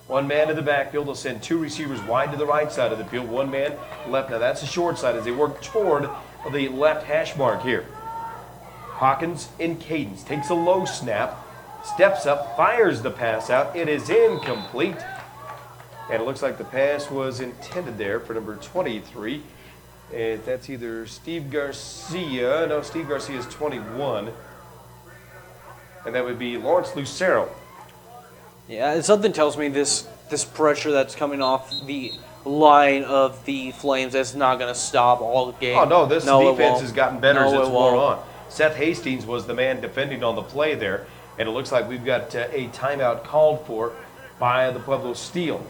1 man to the backfield. They'll send 2 receivers wide to the right side of the field. 1 man left. Now that's the short side as they work toward the left hash mark here. Hawkins in cadence. Takes a low snap. Steps up. Fires the pass out. It is incomplete. And it looks like the pass was intended there for number 23. And that's either Steve Garcia. No, Steve Garcia is 21. And that would be Lawrence Lucero. Yeah, something tells me this pressure that's coming off the line of the Flames, that's not going to stop all game. Oh, no, this defense has gotten better as No, it's it worn won't. on. Seth Hastings was the man defending on the play there. And it looks like we've got a timeout called for by the Pueblo Steel.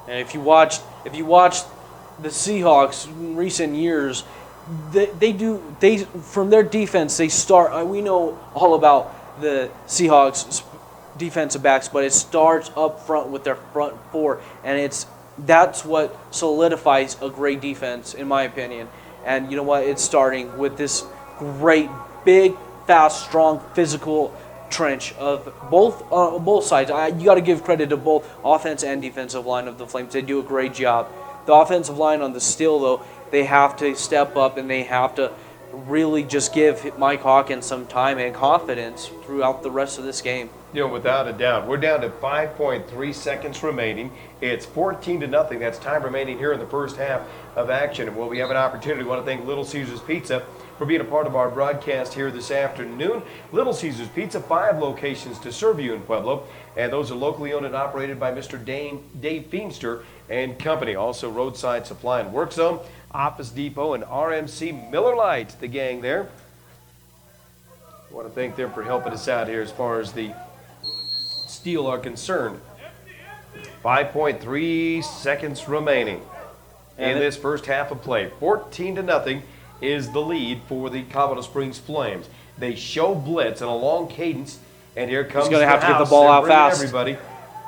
And if you watch the Seahawks in recent years, they from their defense they start. We know all about the Seahawks defensive backs, but it starts up front with their front 4, and that's what solidifies a great defense, in my opinion. And you know what? It's starting with this great, big, fast, strong, physical trench of both sides. You got to give credit to both offense and defensive line of the Flames. They do a great job. The offensive line on the Steel, though, they have to step up and they have to really just give Mike Hawkins some time and confidence throughout the rest of this game. You know, without a doubt. We're down to 5.3 seconds remaining. It's 14-0. That's time remaining here in the first half of action. And while we have an opportunity, we want to thank Little Caesars Pizza for being a part of our broadcast here this afternoon. Little Caesars Pizza, 5 locations to serve you in Pueblo. And those are locally owned and operated by Mr. Dave Feemster and Company. Also Roadside Supply and Work Zone, Office Depot, and RMC Miller Lite, the gang there. I want to thank them for helping us out here as far as the Steel are concerned. 5.3 seconds remaining in this first half of play. 14-0 is the lead for the Colorado Springs Flames. They show blitz and a long cadence, and here comes He's going to have to get the house. ball They're out bringing fast. Everybody.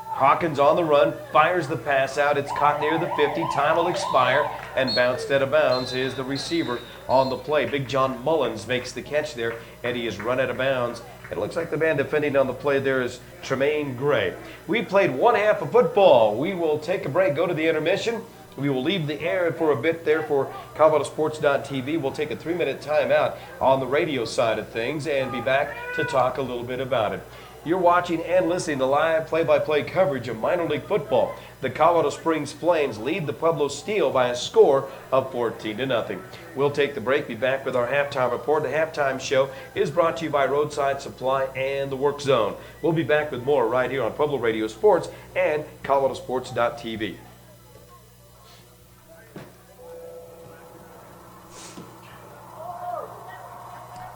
Hawkins on the run, fires the pass out. It's caught near the 50. Time will expire, and bounced out of bounds is the receiver on the play. Big John Mullins makes the catch there, and he is run out of bounds. It looks like the man defending on the play there is Tremaine Gray. We played 1 half of football. We will take a break, go to the intermission. We will leave the air for a bit there for ColoradoSports.TV. We'll take a 3-minute timeout on the radio side of things and be back to talk a little bit about it. You're watching and listening to live play-by-play coverage of minor league football. The Colorado Springs Flames lead the Pueblo Steel by a score of 14-0. We'll take the break, be back with our halftime report. The halftime show is brought to you by Roadside Supply and the Work Zone. We'll be back with more right here on Pueblo Radio Sports and ColoradoSports.TV.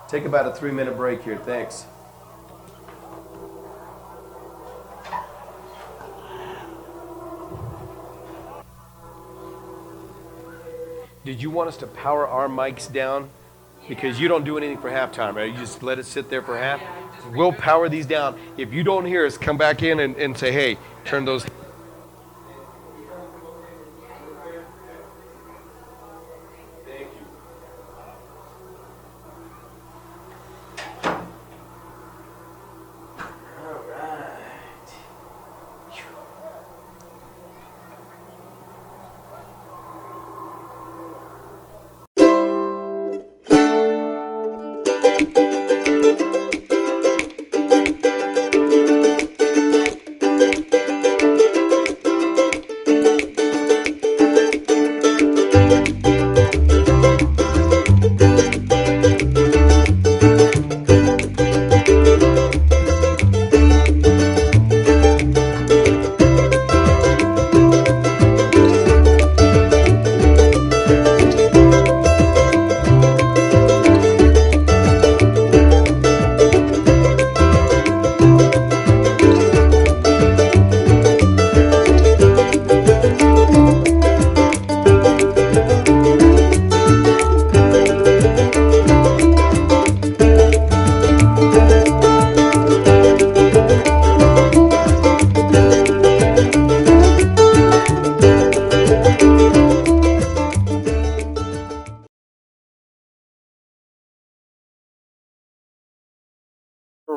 Take about a 3-minute break here. Thanks. Did you want us to power our mics down? Because you don't do anything for halftime, right? You just let it sit there for half. We'll power these down. If you don't hear us, come back in and say, hey, turn those.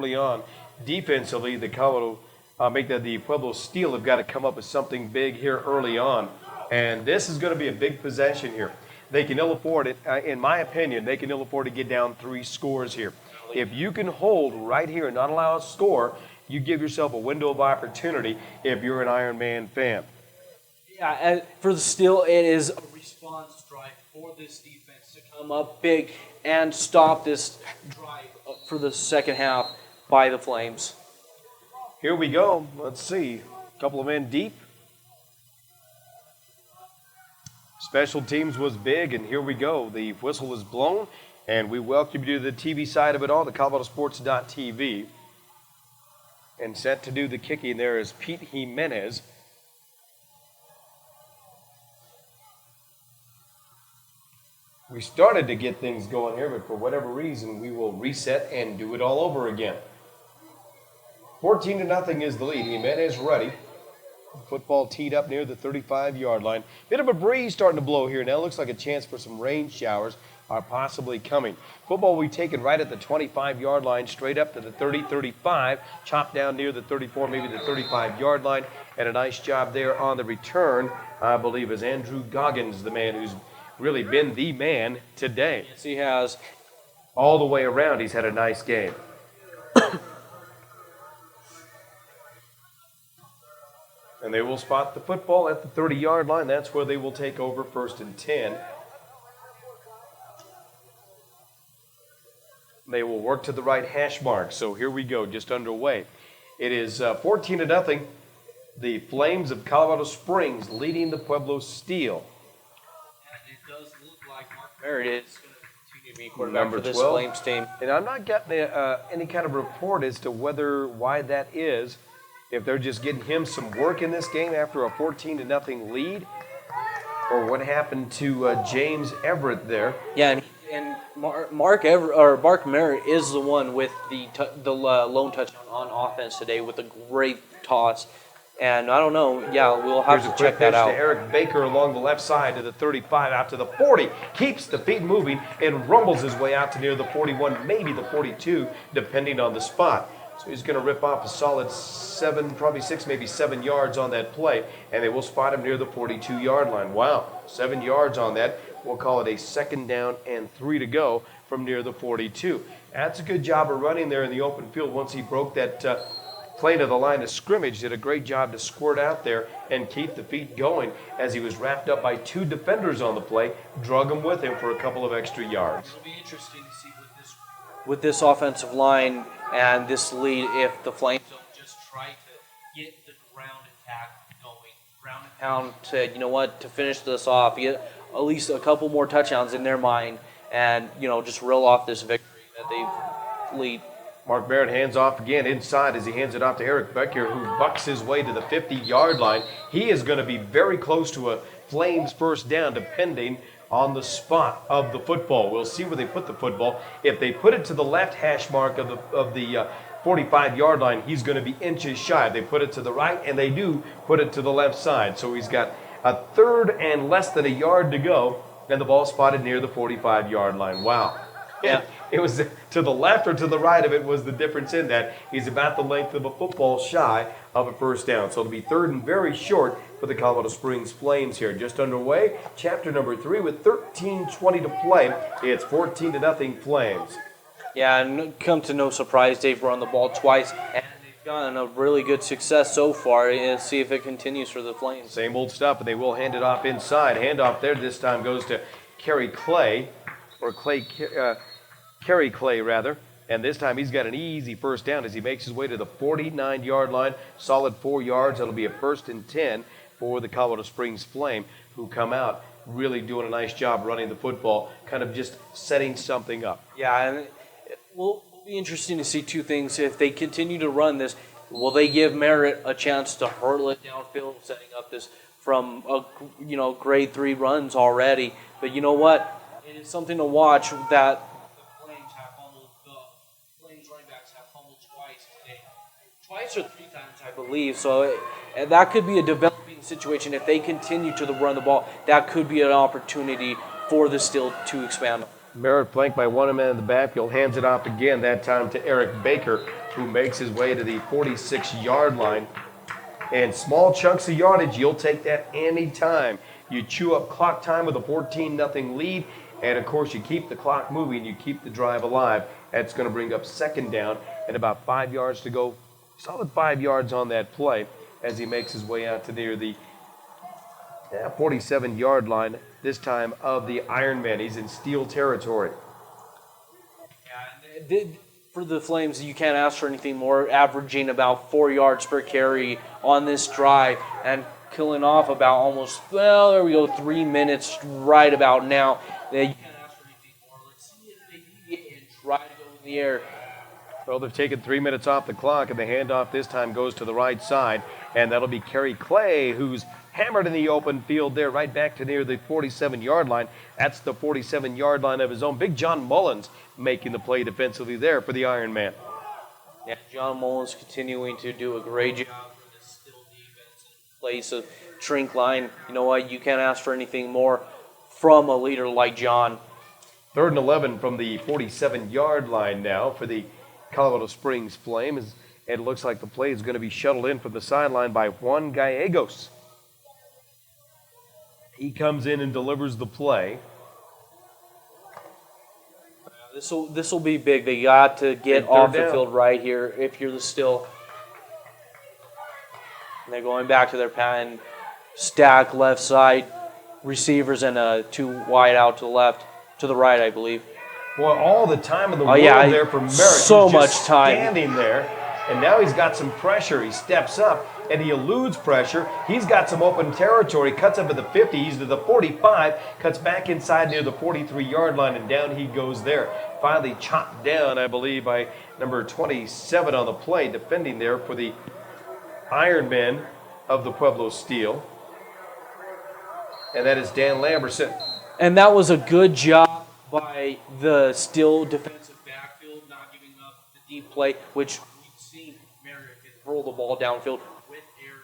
early on. Defensively, the the Pueblo Steel have got to come up with something big here early on. And this is going to be a big possession here. They can ill afford it. In my opinion, they can ill afford to get down 3 scores here. If you can hold right here and not allow a score, you give yourself a window of opportunity if you're an Iron Man fan. Yeah, and for the Steel, it is a response drive for this defense to come up big and stop this drive for the second half by the Flames. Here we go. Let's see. A couple of men deep. Special teams was big, and here we go. The whistle is blown, and we welcome you to the TV side of it all, the ColoradoSports.TV. And set to do the kicking there is Pete Jimenez. We started to get things going here, but for whatever reason, we will reset and do it all over again. 14-0 is the lead. Jimenez ready. Football teed up near the 35-yard line. Bit of a breeze starting to blow here. Now looks like a chance for some rain showers are possibly coming. Football will be taken right at the 25-yard line, straight up to the 30-35, chopped down near the 34, maybe the 35-yard line, and a nice job there on the return, I believe, is Andrew Goggins, the man who's really been the man today. Yes, he has. All the way around, he's had a nice game. And they will spot the football at the 30-yard line. That's where they will take over 1st and 10. They will work to the right hash mark. So here we go, just underway. It is 14-0. The Flames of Colorado Springs leading the Pueblo Steel. And it does look like Mark Merritt is going to continue to be quarterback for this 12. Flames team. And I'm not getting any kind of report as to why that is. If they're just getting him some work in this game after a 14-0 lead, or what happened to James Everett there. Yeah, and Mark Merritt is the one with the lone touchdown on offense today with a great toss. And I don't know. Yeah, we'll have to check that out. To Eric Baker along the left side to the 35, out to the 40. Keeps the feet moving and rumbles his way out to near the 41, maybe the 42, depending on the spot. So he's going to rip off a solid 7, probably 6, maybe 7 yards on that play, and they will spot him near the 42-yard line. Wow, 7 yards on that. We'll call it a 2nd down and 3 to go from near the 42. That's a good job of running there in the open field once he broke that plane of the line of scrimmage. Did a great job to squirt out there and keep the feet going as he was wrapped up by 2 defenders on the play, drug him with him for a couple of extra yards. It'll be interesting to see with this offensive line and this lead if the Flames don't just try to get the ground attack going, ground and pound to, you know what, to finish this off, get at least a couple more touchdowns in their mind and, you know, just reel off this victory that they've lead. Mark Barrett hands off again inside as he hands it off to Eric Becker, who bucks his way to the 50-yard line. He is going to be very close to a Flames 1st down, depending on the spot of the football. We'll see where they put the football. If they put it to the left hash mark of the 45-yard line, he's going to be inches shy. They put it to the right, and they do put it to the left side. So he's got a 3rd and less than a yard to go, and the ball spotted near the 45-yard line. Wow. Yeah, it was to the left or to the right of it was the difference in that. He's about the length of a football shy of a 1st down. So it'll be 3rd and very short for the Colorado Springs Flames here. Just underway, chapter number 3 with 13:20 to play. It's 14-0 Flames. Yeah, and come to no surprise, they've run the ball twice, and they've gotten a really good success so far. And see if it continues for the Flames. Same old stuff, and they will hand it off inside. Handoff there this time goes to Kerry Clay, or Kerry Clay rather. And this time he's got an easy 1st down as he makes his way to the 49-yard line. Solid 4 yards. It'll be a 1st and 10 for the Colorado Springs Flame, who come out really doing a nice job running the football, kind of just setting something up. Yeah, and it will be interesting to see 2 things. If they continue to run this, will they give Merritt a chance to hurl it downfield, setting up this from grade 3 runs already? But you know what? It is something to watch that the Flames have fumbled. The Flames running backs have fumbled twice today. Twice or 3 times, I believe. So that could be a developing situation. If they continue to run the ball, that could be an opportunity for the Steel to expand. Merritt flanked by one man in the backfield, hands it off again, that time to Eric Baker, who makes his way to the 46-yard line. And small chunks of yardage, you'll take that anytime. You chew up clock time with a 14-0 lead, and of course you keep the clock moving, you keep the drive alive. That's going to bring up second down and about 5 yards to go. Solid 5 yards on that play as he makes his way out to near the 47-yard line, this time of the Ironman. He's in steel territory. Yeah, for the Flames, you can't ask for anything more, averaging about 4 yards per carry on this drive and killing off about almost, well, there we go, 3 minutes right about now. You can't ask for anything more. Let's see if they deviate and try to go in the air. Well, they've taken 3 minutes off the clock, and the handoff this time goes to the right side, and that'll be Kerry Clay, who's hammered in the open field there, right back to near the 47-yard line. That's the 47-yard line of his own. Big John Mullins making the play defensively there for the Ironman. Yeah, John Mullins continuing to do a great job for this still defense in place of shrink line. You know what? You can't ask for anything more from a leader like John. 3rd and 11 from the 47-yard line now for the Colorado Springs Flames. It looks like the play is going to be shuttled in from the sideline by Juan Gallegos. He comes in and delivers the play. This will be big. They got to get off the field right here if you're the still. And they're going back to their pattern. Stack left side receivers and 2 wide out to the left, to the right, I believe. Well, all the time in the world yeah, there for Merritt. so He's just much time. Standing there, and now he's got some pressure. He steps up, and he eludes pressure. He's got some open territory, cuts up at the 50, he's to the 45, cuts back inside near the 43-yard line, and down he goes there. Finally chopped down, I believe, by number 27 on the play, defending there for the Ironmen of the Pueblo Steel. And that is Dan Lamberson. And that was a good job by the Steel defensive backfield, not giving up the deep play, which we've seen Merritt roll the ball downfield with air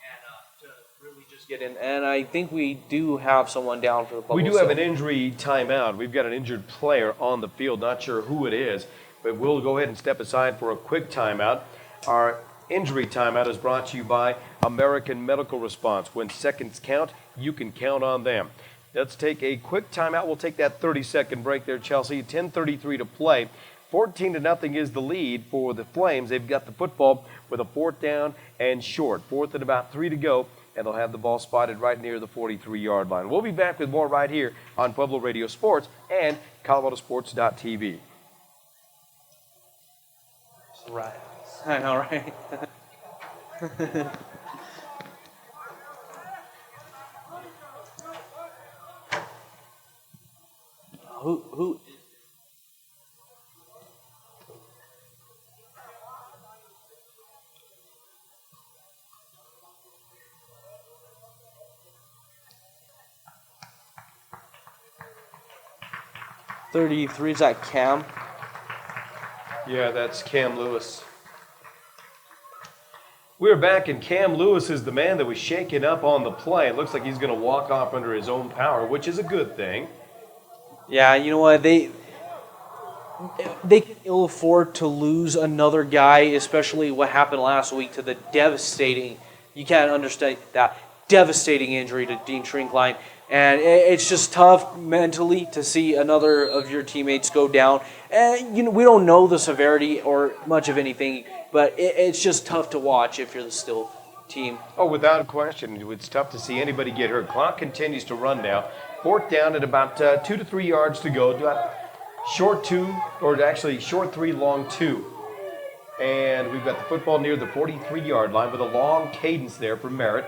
and to really just get in. And I think we do have someone down for the Pueblo. We do have an injury timeout. We've got an injured player on the field. Not sure who it is, but we'll go ahead and step aside for a quick timeout. Our injury timeout is brought to you by American Medical Response. When seconds count, you can count on them. Let's take a quick timeout. We'll take that 30-second break there, Chelsea. 10:33 to play. 14-0 is the lead for the Flames. They've got the football with a 4th down and short. 4th and about 3 to go, and they'll have the ball spotted right near the 43-yard line. We'll be back with more right here on Pueblo Radio Sports and ColoradoSports.TV. Right. I know, right? Who? $33, is that Cam? Yeah, that's Cam Lewis. We're back, and Cam Lewis is the man that was shaken up on the play. It looks like he's going to walk off under his own power, which is a good thing. Yeah, you know what? They can ill afford to lose another guy, especially what happened last week to the devastating, you can't understand that, devastating injury to Dean Shrinkline. And it's just tough mentally to see another of your teammates go down. And we don't know the severity or much of anything, but it's just tough to watch if you're the Still team. Oh, without question. It's tough to see anybody get hurt. Clock continues to run now. 4th down at about 2 to 3 yards to go. Short 2, or actually short 3, long 2. And we've got the football near the 43-yard line with a long cadence there for Merritt.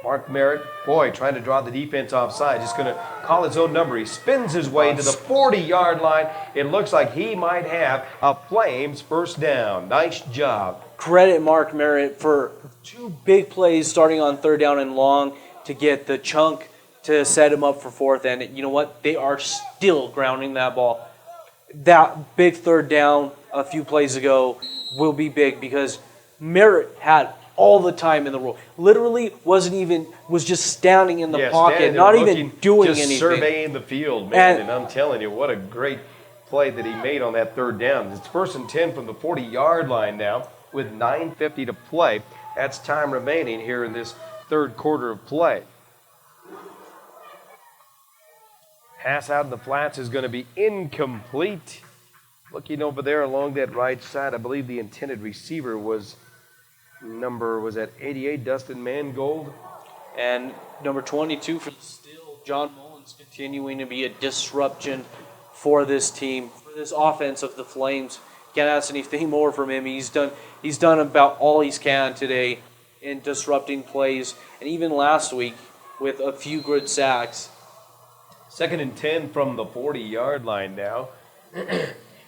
Mark Merritt, boy, trying to draw the defense offside. Just going to call his own number. He spins his way to the 40-yard line. It looks like he might have a Flames first down. Nice job. Credit Mark Merritt for 2 big plays starting on 3rd down and long to get the chunk to set him up for 4th. And you know what? They are still grounding that ball. That big 3rd down a few plays ago will be big because Merritt had all the time in the world. Literally was just standing in the pocket, not even doing anything. Just surveying the field, man. And I'm telling you, what a great play that he made on that third down. It's 1st and 10 from the 40-yard line now with 9:50 to play. That's time remaining here in this third quarter of play. Pass out in the flats is going to be incomplete. Looking over there along that right side, I believe the intended receiver was that 88, Dustin Mangold? And number 22 for the Steel, John Mullins, continuing to be a disruption for this team, for this offense of the Flames. Can't ask anything more from him. He's done about all he can today in disrupting plays, and even last week with a few good sacks. 2nd and 10 from the 40-yard line now.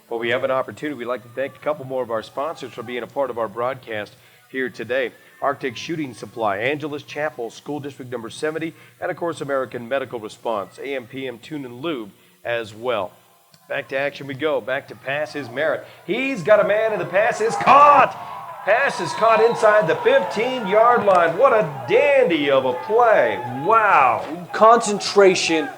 Well, we have an opportunity. We'd like to thank a couple more of our sponsors for being a part of our broadcast here today. Arctic Shooting Supply, Angeles Chapel, School District number 70, and of course American Medical Response, AM/PM Tune and Lube as well. Back to action we go. Back to pass is Merritt. He's got a man and the pass is caught. Pass is caught inside the 15-yard line. What a dandy of a play. Wow. Concentration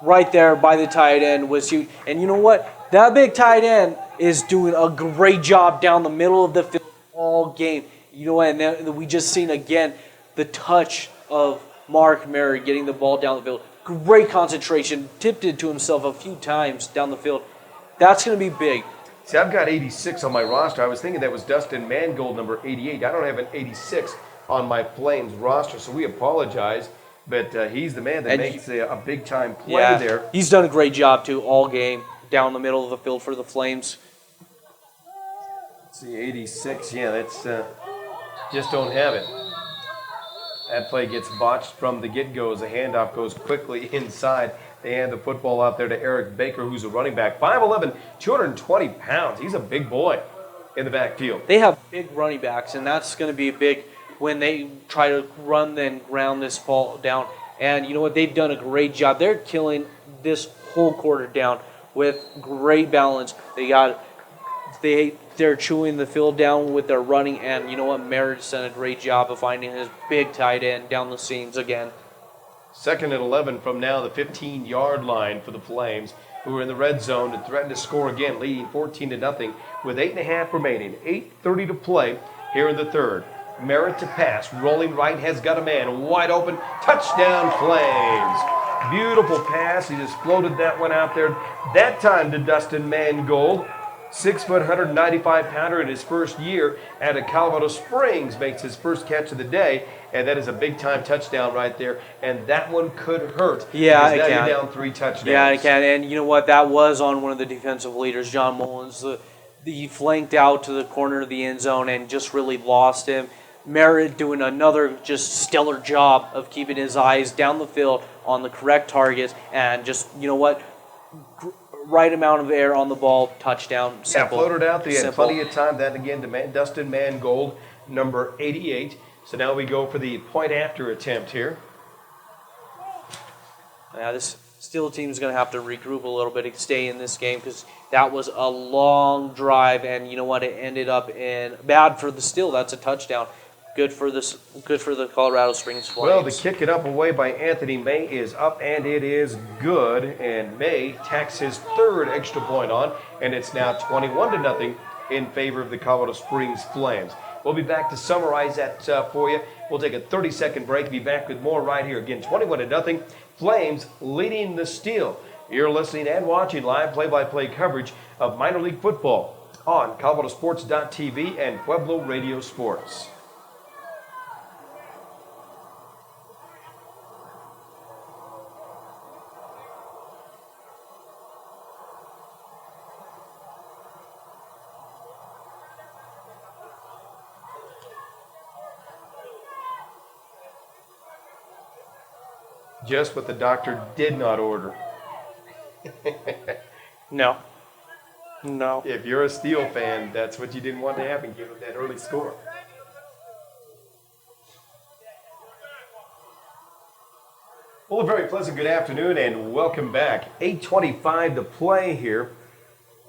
right there by the tight end was huge. And you know what? That big tight end is doing a great job down the middle of the field all game. You know what? And then we just seen again the touch of Mark Merritt getting the ball down the field. Great concentration. Tipped it to himself a few times down the field. That's going to be big. See, I've got 86 on my roster. I was thinking that was Dustin Mangold, number 88. I don't have an 86 on my Flames roster, so we apologize. But he's the man that makes a big-time play there. He's done a great job, too, all game down the middle of the field for the Flames. Let's see, 86. Yeah, that's just don't have it. That play gets botched from the get-go as the handoff goes quickly inside. They hand the football out there to Eric Baker, who's a running back. 5'11", 220 pounds. He's a big boy in the backfield. They have big running backs, and that's going to be big when they try to run and ground this ball down. And you know what? They've done a great job. They're killing this whole quarter down with great balance. They're chewing the field down with their running, and you know what? Merritt's done a great job of finding his big tight end down the seams again. 2nd and 11 from now the 15-yard line for the Flames, who are in the red zone and threaten to score again, leading 14-0 with 8.5 remaining. 8:30 to play here in the third. Merritt to pass, rolling right, has got a man wide open. Touchdown Flames. Beautiful pass. He just floated that one out there. That time to Dustin Mangold. 6', 195-pounder in his first year at Colorado Springs, makes his first catch of the day, and that is a big-time touchdown right there, and that one could hurt. Yeah, it now can. You're down 3 touchdowns. Yeah, it can, and you know what? That was on one of the defensive leaders, John Mullins. He flanked out to the corner of the end zone and just really lost him. Merritt doing another just stellar job of keeping his eyes down the field on the correct targets, and just, you know what? Right amount of air on the ball, touchdown, simple. Yeah, floated out. They had plenty of time. That again to Dustin Mangold, number 88. So now we go for the point-after attempt here. Yeah, this Steel team is going to have to regroup a little bit to stay in this game because that was a long drive, and you know what? It ended up in bad for the Steel. That's a touchdown. Good for the Colorado Springs Flames. Well, the kick it up away by Anthony May is up, and it is good. And May tacks his third extra point on, and it's now 21-0 in favor of the Colorado Springs Flames. We'll be back to summarize that for you. We'll take a 30-second break. Be back with more right here. Again, 21-0. Flames leading the Steel. You're listening and watching live play-by-play coverage of minor league football on ColoradoSports.TV and Pueblo Radio Sports. Just what the doctor did not order. No. If you're a Steel fan, that's what you didn't want to happen, give up that early score. Well, a very pleasant good afternoon and welcome back. 8:25 to play here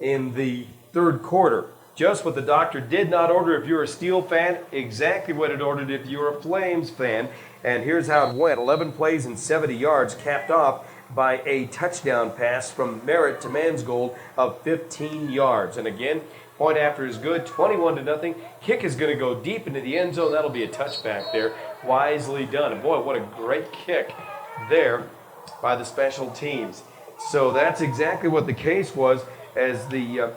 in the third quarter. Just what the doctor did not order if you're a Steel fan, exactly what it ordered if you're a Flames fan. And here's how it went. 11 plays and 70 yards, capped off by a touchdown pass from Merritt to Mangold of 15 yards. And again, point after is good, 21-0. Kick is going to go deep into the end zone. That'll be a touchback there. Wisely done. And boy, what a great kick there by the special teams. So that's exactly what the case was as the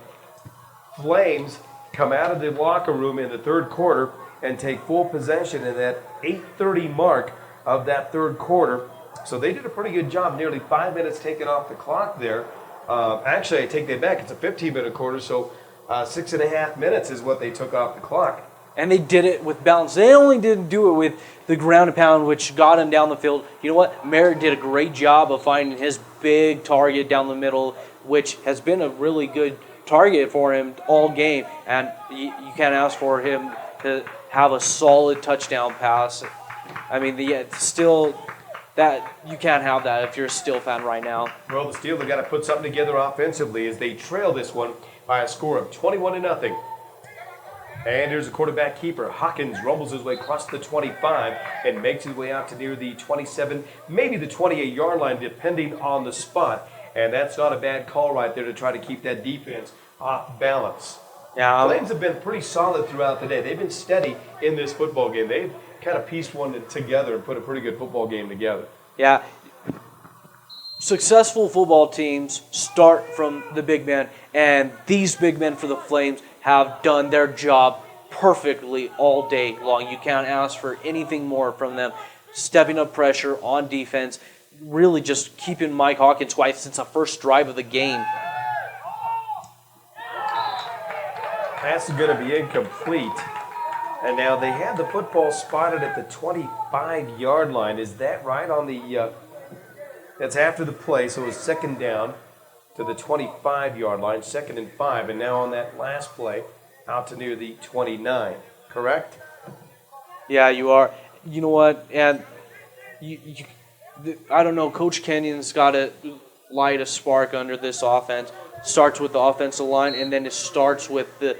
Flames come out of the locker room in the third quarter and take full possession in that 8:30 mark of that third quarter. So they did a pretty good job, nearly 5 minutes taken off the clock there. Actually, I take that back. It's a 15-minute quarter, so 6.5 minutes is what they took off the clock. And they did it with balance. They only didn't do it with the ground and pound, which got him down the field. You know what? Merritt did a great job of finding his big target down the middle, which has been a really good target for him all game. And you can't ask for him to have a solid touchdown pass. I mean, still, that you can't have that if you're a Steel fan right now. Well, the Steel have got to put something together offensively as they trail this one by a score of 21-0. And here's a quarterback keeper. Hawkins rumbles his way across the 25 and makes his way out to near the 27, maybe the 28-yard line, depending on the spot. And that's not a bad call right there to try to keep that defense off balance. Yeah, Flames have been pretty solid throughout the day. They've been steady in this football game. They've kind of pieced one together and put a pretty good football game together. Yeah. Successful football teams start from the big men, and these big men for the Flames have done their job perfectly all day long. You can't ask for anything more from them. Stepping up pressure on defense, really just keeping Mike Hawkins quiet since the first drive of the game. Pass is going to be incomplete. And now they have the football spotted at the 25-yard line. Is that right on the that's after the play, so it's second down to the 25-yard line, 2nd and 5, and now on that last play, out to near the 29, correct? Yeah, you are. You know what? And I don't know, Coach Kenyon's got to light a spark under this offense. Starts with the offensive line, and then it starts with the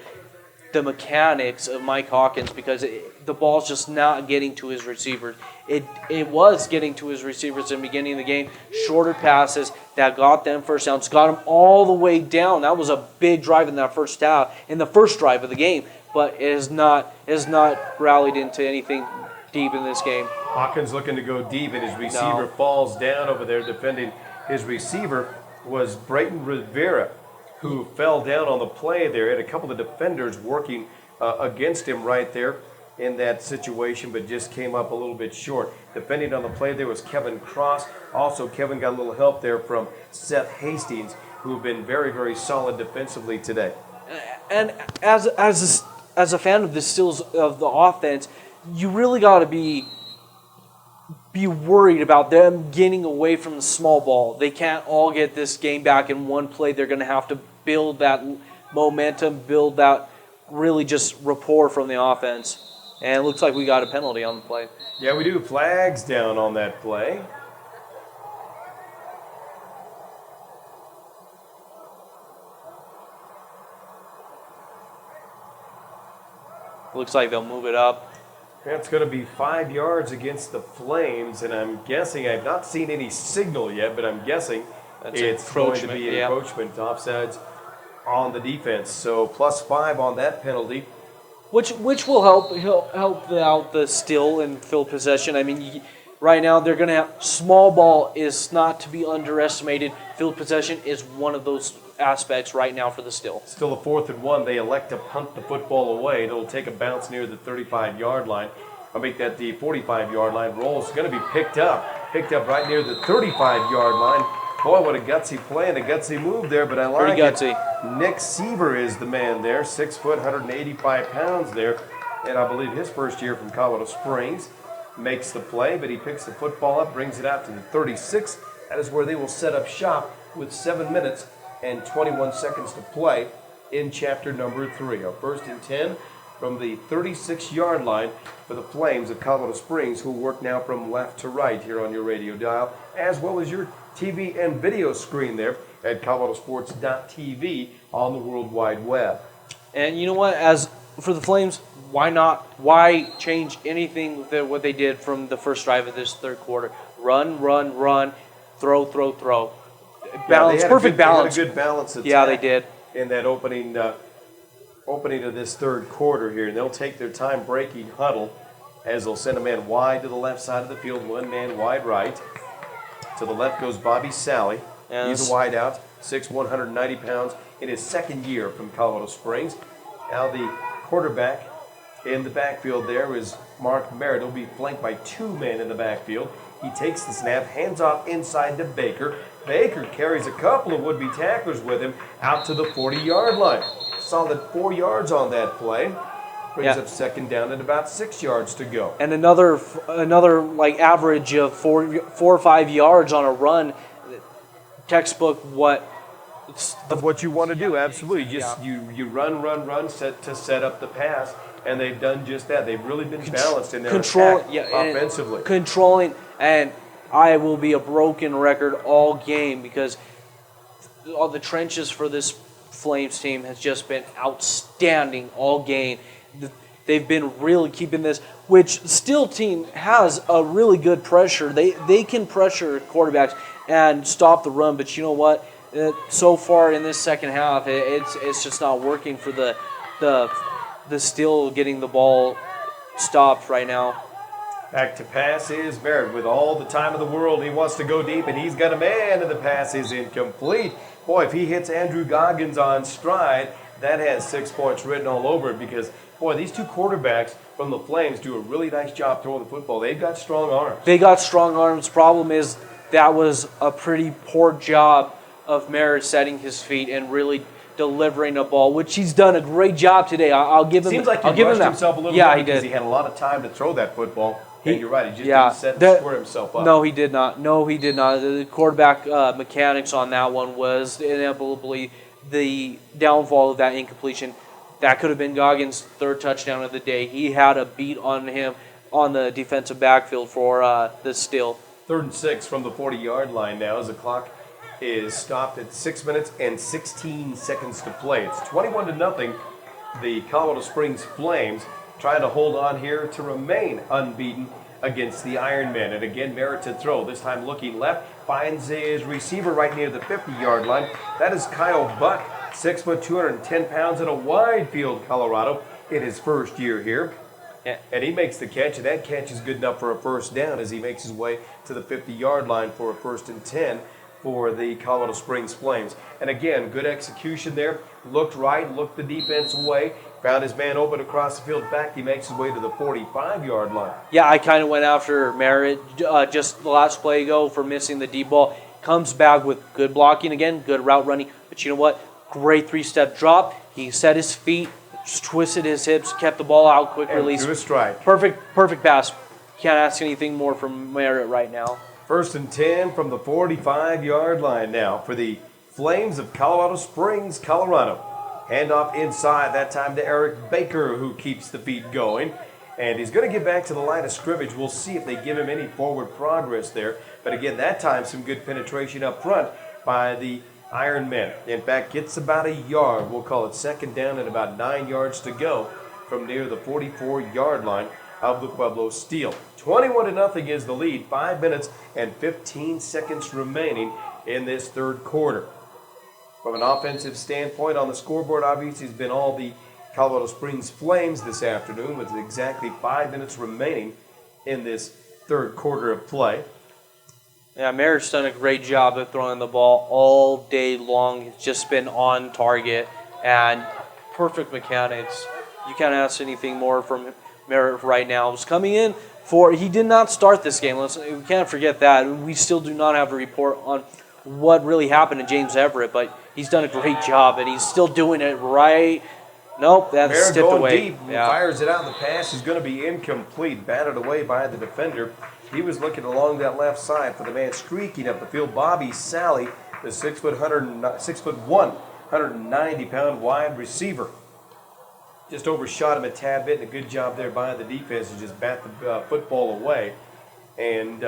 mechanics of Mike Hawkins, because the ball's just not getting to his receivers. It was getting to his receivers in the beginning of the game. Shorter passes that got them first downs, got them all the way down. That was a big drive in that first half, in the first drive of the game. But it has not rallied into anything deep in this game. Hawkins looking to go deep, and his receiver falls down over there. Defending his receiver was Brayton Rivera, who fell down on the play there. Had a couple of defenders working against him right there in that situation, but just came up a little bit short. Defending on the play there was Kevin Cross. Also, Kevin got a little help there from Seth Hastings, who've been very, very solid defensively today. And as a fan of the Steelers of the offense, you really got to be worried about them getting away from the small ball. They can't all get this game back in one play. They're going to have to build that momentum, build that really just rapport from the offense. And it looks like we got a penalty on the play. Yeah, we do. Flags down on that play. Looks like they'll move it up. That's going to be 5 yards against the Flames, and I'm guessing, I've not seen any signal yet, but I'm guessing it's going to be encroachment, offsides on the defense. So +5 on that penalty. Which will help out the Steel and field possession. I mean, right now they're going to have small ball is not to be underestimated. Field possession is one of those aspects right now for the Steel. Still a 4th and 1. They elect to punt the football away. It'll take a bounce near the 35-yard line. I'll make that the 45-yard line. Roll is going to be picked up right near the 35-yard line. Boy, what a gutsy play and a gutsy move there, but I like Pretty gutsy. it. Nick Seaver is the man there, 6 foot, 185 pounds there, and I believe his first year from Colorado Springs. Makes the play, but he picks the football up, brings it out to the 36. That is where they will set up shop with 7 minutes and 21 seconds to play in chapter number 3. Our 1st and 10 from the 36-yard line for the Flames of Colorado Springs, who work now from left to right here on your radio dial, as well as your TV and video screen there at ColoradoSports.TV on the World Wide Web. And you know what? As for the Flames, why not? Why change anything with what they did from the first drive of this third quarter? Run, run, run. throw. Yeah, Balance, perfect balance. They had a good balance attack. Yeah, they did. In that opening of this third quarter here, and they'll take their time breaking huddle as they'll send a man wide to the left side of the field, one man wide right. To the left goes Bobby Sally. Yes. He's a wide out, 6'1", 190 pounds, in his second year from Colorado Springs. Now the quarterback in the backfield there is Mark Merritt. He'll be flanked by two men in the backfield. He takes the snap, hands off inside to Baker. Baker carries a couple of would-be tacklers with him out to the 40-yard line. Solid 4 yards on that play. Brings up second down and about 6 yards to go. And another like average of 4 or 5 yards on a run. Textbook what you want to do, absolutely. You run, set up the pass, and they've done just that. They've really been balanced in their attack offensively. Controlling, and I will be a broken record all game because all the trenches for this Flames team has just been outstanding all game. They've been really keeping this, which still team has a really good pressure. They can pressure quarterbacks and stop the run, but you know what? So far in this second half, it's just not working for the Steel getting the ball stopped right now. Back to pass is Merritt with all the time in the world. He wants to go deep, and he's got a man, and the pass is incomplete. Boy, if he hits Andrew Goggins on stride, that has 6 points written all over it because, boy, these two quarterbacks from the Flames do a really nice job throwing the football. They've got strong arms. They got strong arms. Problem is that was a pretty poor job of Merritt setting his feet and really delivering a ball, which he's done a great job today. I'll give him. Seems like I'll he give him rushed that. himself a little yeah, bit he because did. he had a lot of time to throw that football. And you're right, he just didn't set and square himself up. No, he did not. The quarterback mechanics on that one was inevitably the downfall of that incompletion. That could have been Goggins' third touchdown of the day. He had a beat on him on the defensive backfield for the Steel. 3rd and 6 from the 40-yard line now as the clock is stopped at 6 minutes and 16 seconds to play. It's 21-0. The Colorado Springs Flames trying to hold on here to remain unbeaten against the Ironmen. And again, Merritt to throw. This time looking left, finds his receiver right near the 50-yard line. That is Kyle Buck, 6 foot, 210 pounds in a wide field, Colorado, in his first year here. And he makes the catch, and that catch is good enough for a first down as he makes his way to the 50-yard line for a 1st and 10 for the Colorado Springs Flames. And again, good execution there. Looked right, looked the defense away, found his man open across the field back. He makes his way to the 45-yard line. Yeah, I kind of went after Merritt just the last play ago for missing the deep ball. Comes back with good blocking again, good route running. But you know what? Great 3-step drop. He set his feet, twisted his hips, kept the ball out, quick release. Threw a strike. Perfect pass. Can't ask anything more from Merritt right now. 1st and 10 from the 45-yard line now for the Flames of Colorado Springs, Colorado. Handoff inside, that time to Eric Baker, who keeps the feet going. And he's going to get back to the line of scrimmage. We'll see if they give him any forward progress there. But again, that time, some good penetration up front by the Ironmen. In fact, gets about a yard. We'll call it 2nd down and about 9 yards to go from near the 44-yard line of the Pueblo Steel. 21-0 is the lead. 5 minutes and 15 seconds remaining in this third quarter. From an offensive standpoint on the scoreboard, obviously, it's been all the Colorado Springs Flames this afternoon with exactly 5 minutes remaining in this third quarter of play. Yeah, Merritt's done a great job of throwing the ball all day long. It's just been on target and perfect mechanics. You can't ask anything more from Merritt right now. He's coming in he did not start this game. We can't forget that. We still do not have a report on what really happened to James Everett, but he's done a great job, and he's still doing it right. Nope, that's Merritt stepped going away. Deep, fires it out. The pass is going to be incomplete, batted away by the defender. He was looking along that left side for the man streaking up the field, Bobby Sally, the 6'1", 190-pound wide receiver. Just overshot him a tad bit, and a good job there by the defense to just bat the football away and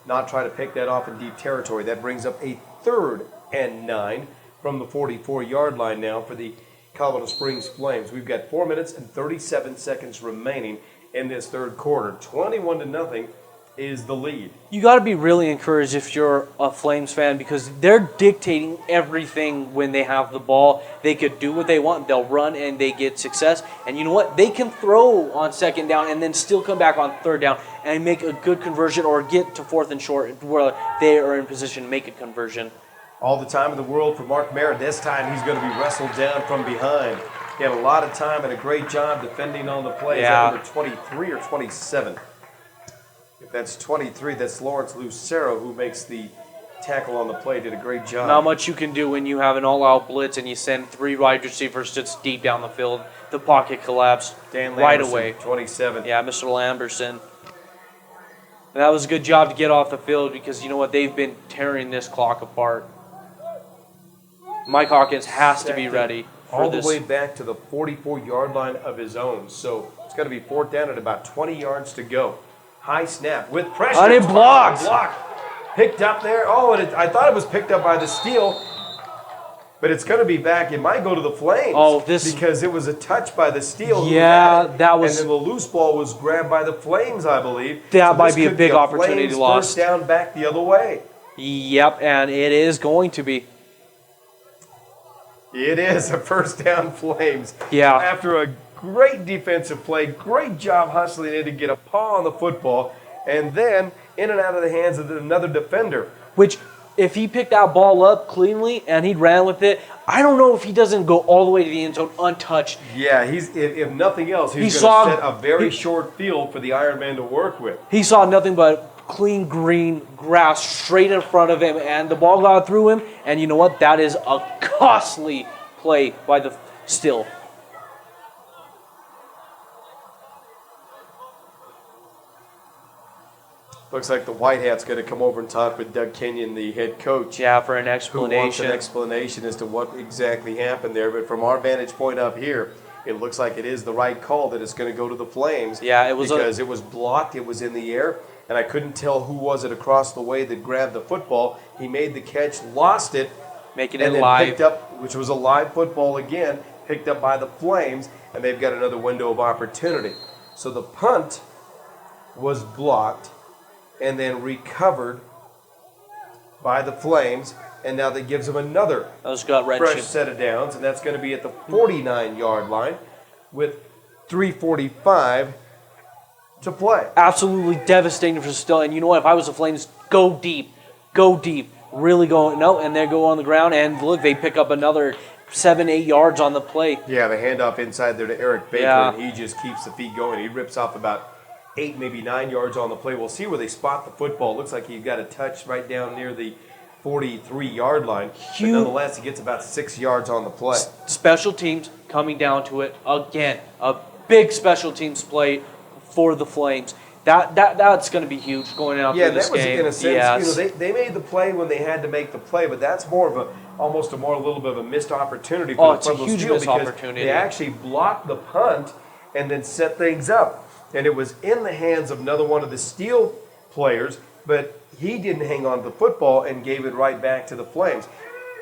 not try to pick that off in deep territory. That brings up a 3rd and 9 from the 44-yard line now for the Colorado Springs Flames. We've got 4 minutes and 37 seconds remaining in this third quarter. 21-0 is the lead. You got to be really encouraged if you're a Flames fan because they're dictating everything when they have the ball. They could do what they want. They'll run and they get success. And you know what? They can throw on second down and then still come back on third down and make a good conversion or get to fourth and short where they are in position to make a conversion. All the time in the world for Mark Merritt. This time he's going to be wrestled down from behind. He had a lot of time and a great job defending on the play. Yeah. Is that number 23 or 27? If that's 23, that's Lawrence Lucero who makes the tackle on the play. Did a great job. Not much you can do when you have an all-out blitz and you send 3 wide receivers just deep down the field. The pocket collapsed Dan right Lamberson, away. 27. Yeah, Mr. Lamberson. And that was a good job to get off the field because you know what? They've been tearing this clock apart. Mike Hawkins has to be ready for all this. the way back to the 44-yard line of his own. So it's going to be 4th down at about 20 yards to go. High snap with pressure. And it blocked. Picked up there. Oh, and I thought it was picked up by the steal, but it's going to be back. It might go to the Flames. Oh, because it was a touch by the steal. Yeah, that was. And then the loose ball was grabbed by the Flames, I believe. That might this be a could big opportunity Flames lost. First down back the other way. Yep, and it is going to be. It is a first down Flames. Yeah. After a great defensive play, great job hustling in to get a paw on the football, and then in and out of the hands of another defender. Which, if he picked that ball up cleanly and he ran with it, I don't know if he doesn't go all the way to the end zone untouched. Yeah, if nothing else, he's saw- going to set a very short field for the Ironman to work with. He saw nothing but clean green grass straight in front of him, and the ball got through him, and you know what? That is a costly play by the Still. Looks like the White Hat's going to come over and talk with Doug Kenyon, the head coach. Yeah, for an Who wants explanation. an explanation as to what exactly happened there. But from our vantage point up here, it looks like it is the right call that it's going to go to the Flames. Yeah, it was because it was blocked, it was in the air, and I couldn't tell who was it across the way that grabbed the football. He made the catch, lost it, Making it and then live. picked up, which was a live football again, picked up by the Flames, and they've got another window of opportunity. So the punt was blocked and then recovered by the Flames, and now that gives them another That was gut-wrenching. fresh set of downs, and that's going to be at the 49-yard line with 3:45 to play. Absolutely devastating for Still. And you know what? If I was the Flames, go deep. Really go. No, and they go on the ground, and look, they pick up another 7-8 yards on the play. Yeah, the handoff inside there to Eric Baker, Yeah. and he just keeps the feet going. He rips off about 8, maybe 9 yards on the play. We'll see where they spot the football. Looks like he got a touch right down near the 43-yard line. But nonetheless, he gets about 6 yards on the play. Special teams coming down to it again. A big special teams play for the Flames. That's going to be huge going out Yeah, through this that was game. in a sense. Yes. You know, they made the play when they had to make the play, but that's more of a little bit of a missed opportunity for the It's a Pueblo huge Steel missed because opportunity. they actually blocked the punt and then set things up. And it was in the hands of another one of the Steel players, but he didn't hang on to the football and gave it right back to the Flames.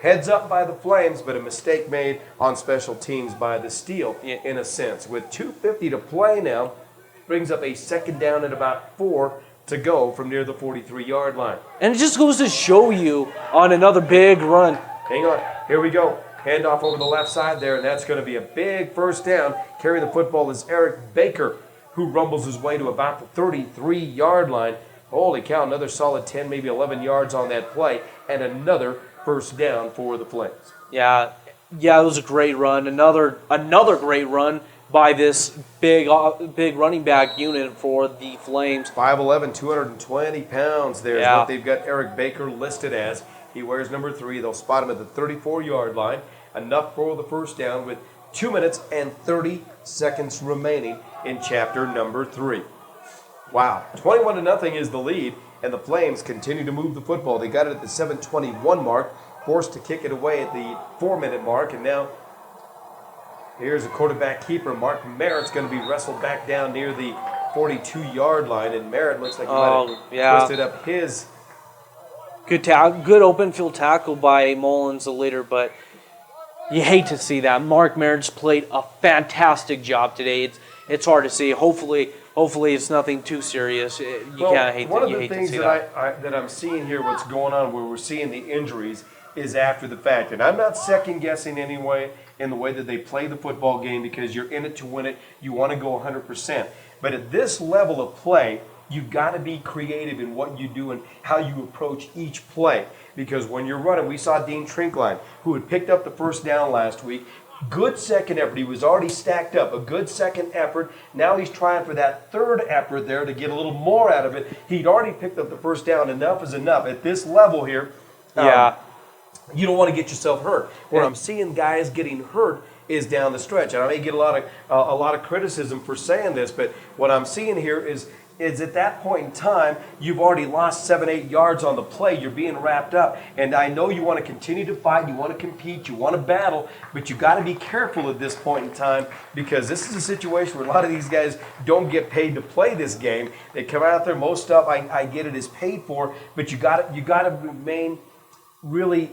Heads up by the Flames, but a mistake made on special teams by the Steel, in a sense. With 2:50 to play now, brings up a second down at about 4 to go from near the 43-yard line. And it just goes to show you on another big run. Hang on. Here we go. Handoff over the left side there, and that's going to be a big first down. Carrying the football is Eric Baker, who rumbles his way to about the 33-yard line. Holy cow, another solid 10, maybe 11 yards on that play, and another first down for the Flames. Yeah, it was a great run. Another great run by this big running back unit for the Flames. 5'11", 220 pounds there is Yeah. what they've got Eric Baker listed as. He wears number 3. They'll spot him at the 34-yard line. Enough for the first down with 2 minutes and 30 seconds remaining in chapter number 3. Wow, 21-0 is the lead, and the Flames continue to move the football. They got it at the 7:21 mark, forced to kick it away at the 4-minute mark, and now here's a quarterback keeper. Mark Merritt's going to be wrestled back down near the 42-yard line, and Merritt looks like he might have twisted up his. Good open field tackle by Mullins the leader, but you hate to see that. Mark Merritt's played a fantastic job today. It's hard to see. Hopefully hopefully it's nothing too serious. You can't hate one that. of You the hate to things see that I'm seeing here, what's going on, where we're seeing the injuries, is after the fact. And I'm not second guessing anyway in the way that they play the football game, because you're in it to win it. You want to go 100%. But at this level of play, you've got to be creative in what you do and how you approach each play. Because when you're running, we saw Dean Trinkline, who had picked up the first down last week. Good second effort. He was already stacked up. A good second effort. Now he's trying for that third effort there to get a little more out of it. He'd already picked up the first down. Enough is enough. At this level here, you don't want to get yourself hurt. Where I'm seeing guys getting hurt is down the stretch. And I may get a lot of criticism for saying this, but what I'm seeing here is at that point in time, you've already lost 7-8 yards on the play. You're being wrapped up. And I know you want to continue to fight, you want to compete, you want to battle, but you got to be careful at this point in time, because this is a situation where a lot of these guys don't get paid to play this game. They come out there, most stuff I get it is paid for, but you got to remain really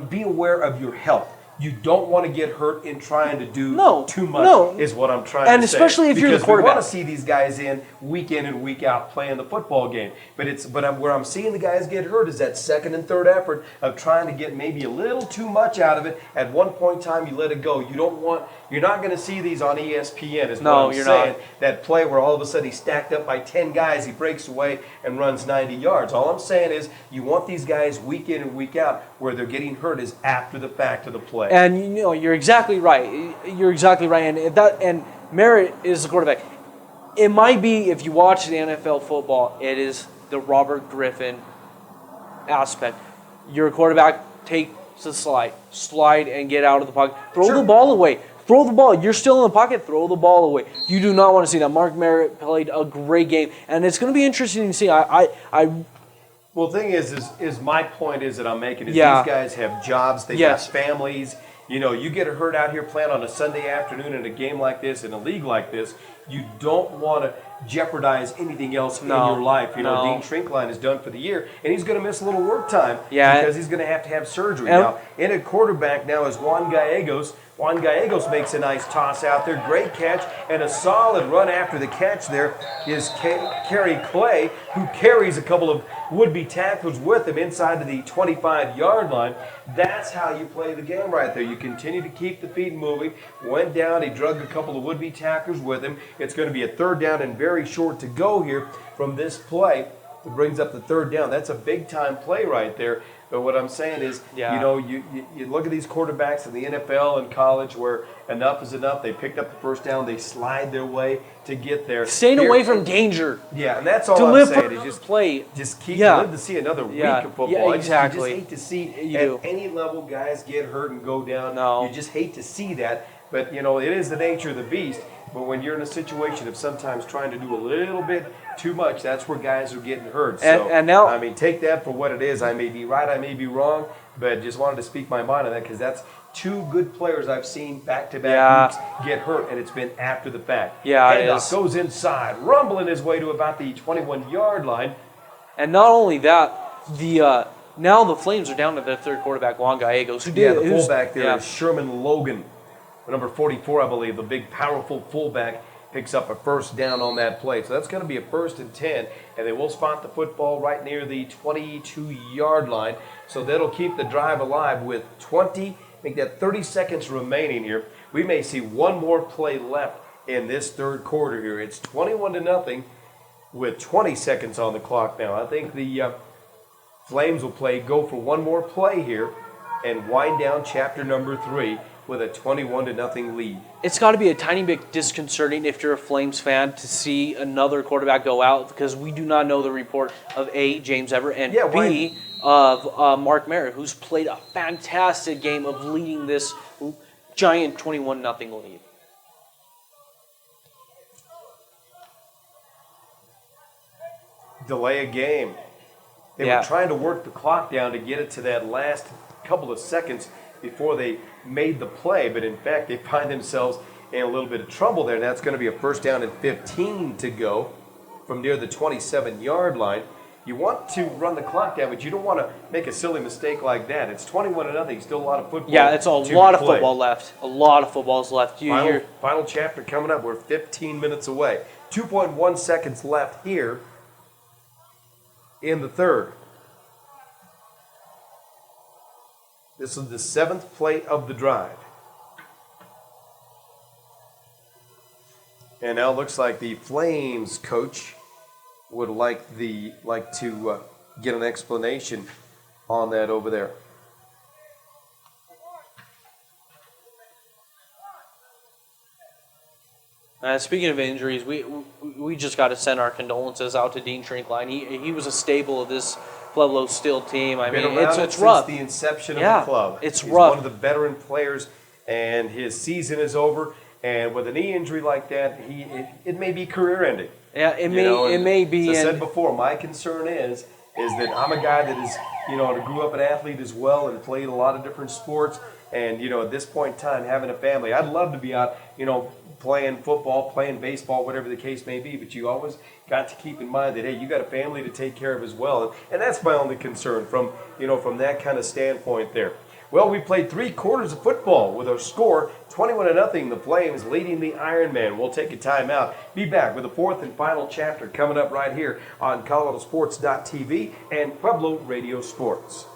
be aware of your health. You don't want to get hurt in trying to do too much, is what I'm trying to say. And especially if you're the quarterback. Because we want to see these guys in and week out playing the football game. But where I'm seeing the guys get hurt is that second and third effort of trying to get maybe a little too much out of it. At one point in time, you let it go. You're not going to see these on ESPN, is what I'm saying. That play where all of a sudden he's stacked up by 10 guys, he breaks away and runs 90 yards. All I'm saying is you want these guys week in and week out where they're getting hurt is after the fact of the play. And you're exactly right. You're exactly right. And Merritt is the quarterback. It might be, if you watch the NFL football, it is the Robert Griffin aspect. You're a quarterback, take the slide and get out of the pocket. Throw the ball away. Throw the ball. You're still in the pocket. Throw the ball away. You do not want to see that. Mark Merritt played a great game, and it's going to be interesting to see. Well, the thing is my point is that I'm making is these guys have jobs, they have families. You get hurt out here playing on a Sunday afternoon in a game like this, in a league like this, you don't want to jeopardize anything else in your life. Dean Trinkline is done for the year, and he's going to miss a little work time because he's going to have surgery. Now, in a quarterback now is Juan Gallegos. Juan Gallegos makes a nice toss out there. Great catch, and a solid run after the catch there is Kerry Clay, who carries a couple of would-be tackles with him inside to the 25-yard line. That's how you play the game right there. You continue to keep the feet moving. Went down, he drugged a couple of would-be tacklers with him. It's going to be a third down and very short to go here from this play. It brings up the third down. That's a big-time play right there. But what I'm saying is, you look at these quarterbacks in the NFL and college where enough is enough. They picked up the first down. They slide their way to get there. Staying away from danger. Yeah, and that's all I'm saying is just live to see another week of football. Yeah, exactly. You just hate to see at any level guys get hurt and go down. No. You just hate to see that. But, it is the nature of the beast. But when you're in a situation of sometimes trying to do a little bit too much, that's where guys are getting hurt. And now, I mean, take that for what it is. I may be right, I may be wrong, but just wanted to speak my mind on that because that's two good players I've seen back-to-back weeks get hurt, and it's been after the fact. Yeah, it is. Handoff goes inside, rumbling his way to about the 21-yard line. And not only that, now the Flames are down to their third quarterback, Juan Gallegos. The fullback there is Sherman Logan. Number 44, I believe, the big, powerful fullback, picks up a first down on that play. So that's going to be a 1st and 10, and they will spot the football right near the 22-yard line. So that'll keep the drive alive with 30 seconds remaining here. We may see one more play left in this third quarter here. It's 21-0 with 20 seconds on the clock now. I think the Flames will go for one more play here and wind down chapter number 3 with a 21-0 lead. It's got to be a tiny bit disconcerting if you're a Flames fan to see another quarterback go out because we do not know the report of A, James Everett, and B, of Mark Merritt, who's played a fantastic game of leading this giant 21-0 lead. Delay a game. They were trying to work the clock down to get it to that last couple of seconds before they made the play, but in fact they find themselves in a little bit of trouble there. And that's going to be a 1st down and 15 to go from near the 27-yard line. You want to run the clock down, but you don't want to make a silly mistake like that. It's 21-0. Still a lot of football. Yeah, it's a lot of football left. A lot of football's left. Final chapter coming up. We're 15 minutes away. 2.1 seconds left here in the third. This is the 7th play of the drive. And now it looks like the Flames coach would like to get an explanation on that over there. Speaking of injuries, we just got to send our condolences out to Dean Shrinkline. He was a staple of this Pueblo Steel team. I mean, it's since rough. the inception of the club. He's rough. One of the veteran players, and his season is over. And with a knee injury like that, it may be career-ending. Yeah, it may be. As I said before, my concern is that I'm a guy that is, grew up an athlete as well and played a lot of different sports. And, at this point in time, having a family, I'd love to be out, playing football, playing baseball, whatever the case may be. But you always got to keep in mind that, hey, you got a family to take care of as well. And that's my only concern from that kind of standpoint there. Well, we played 3 quarters of football with a score 21-0. The Flames leading the Ironman. We'll take a timeout. Be back with the 4th and final chapter coming up right here on ColoradoSports.TV and Pueblo Radio Sports.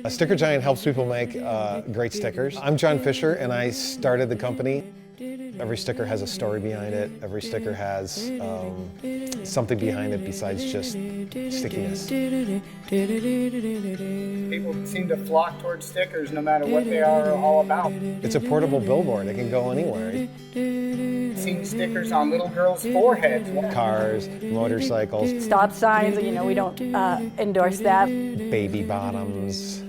A Sticker Giant helps people make great stickers. I'm John Fisher, and I started the company. Every sticker has a story behind it. Every sticker has something behind it besides just stickiness. People seem to flock towards stickers no matter what they are all about. It's a portable billboard. It can go anywhere. Seeing stickers on little girls' foreheads. Cars, motorcycles. Stop signs, we don't endorse that. Baby bottoms.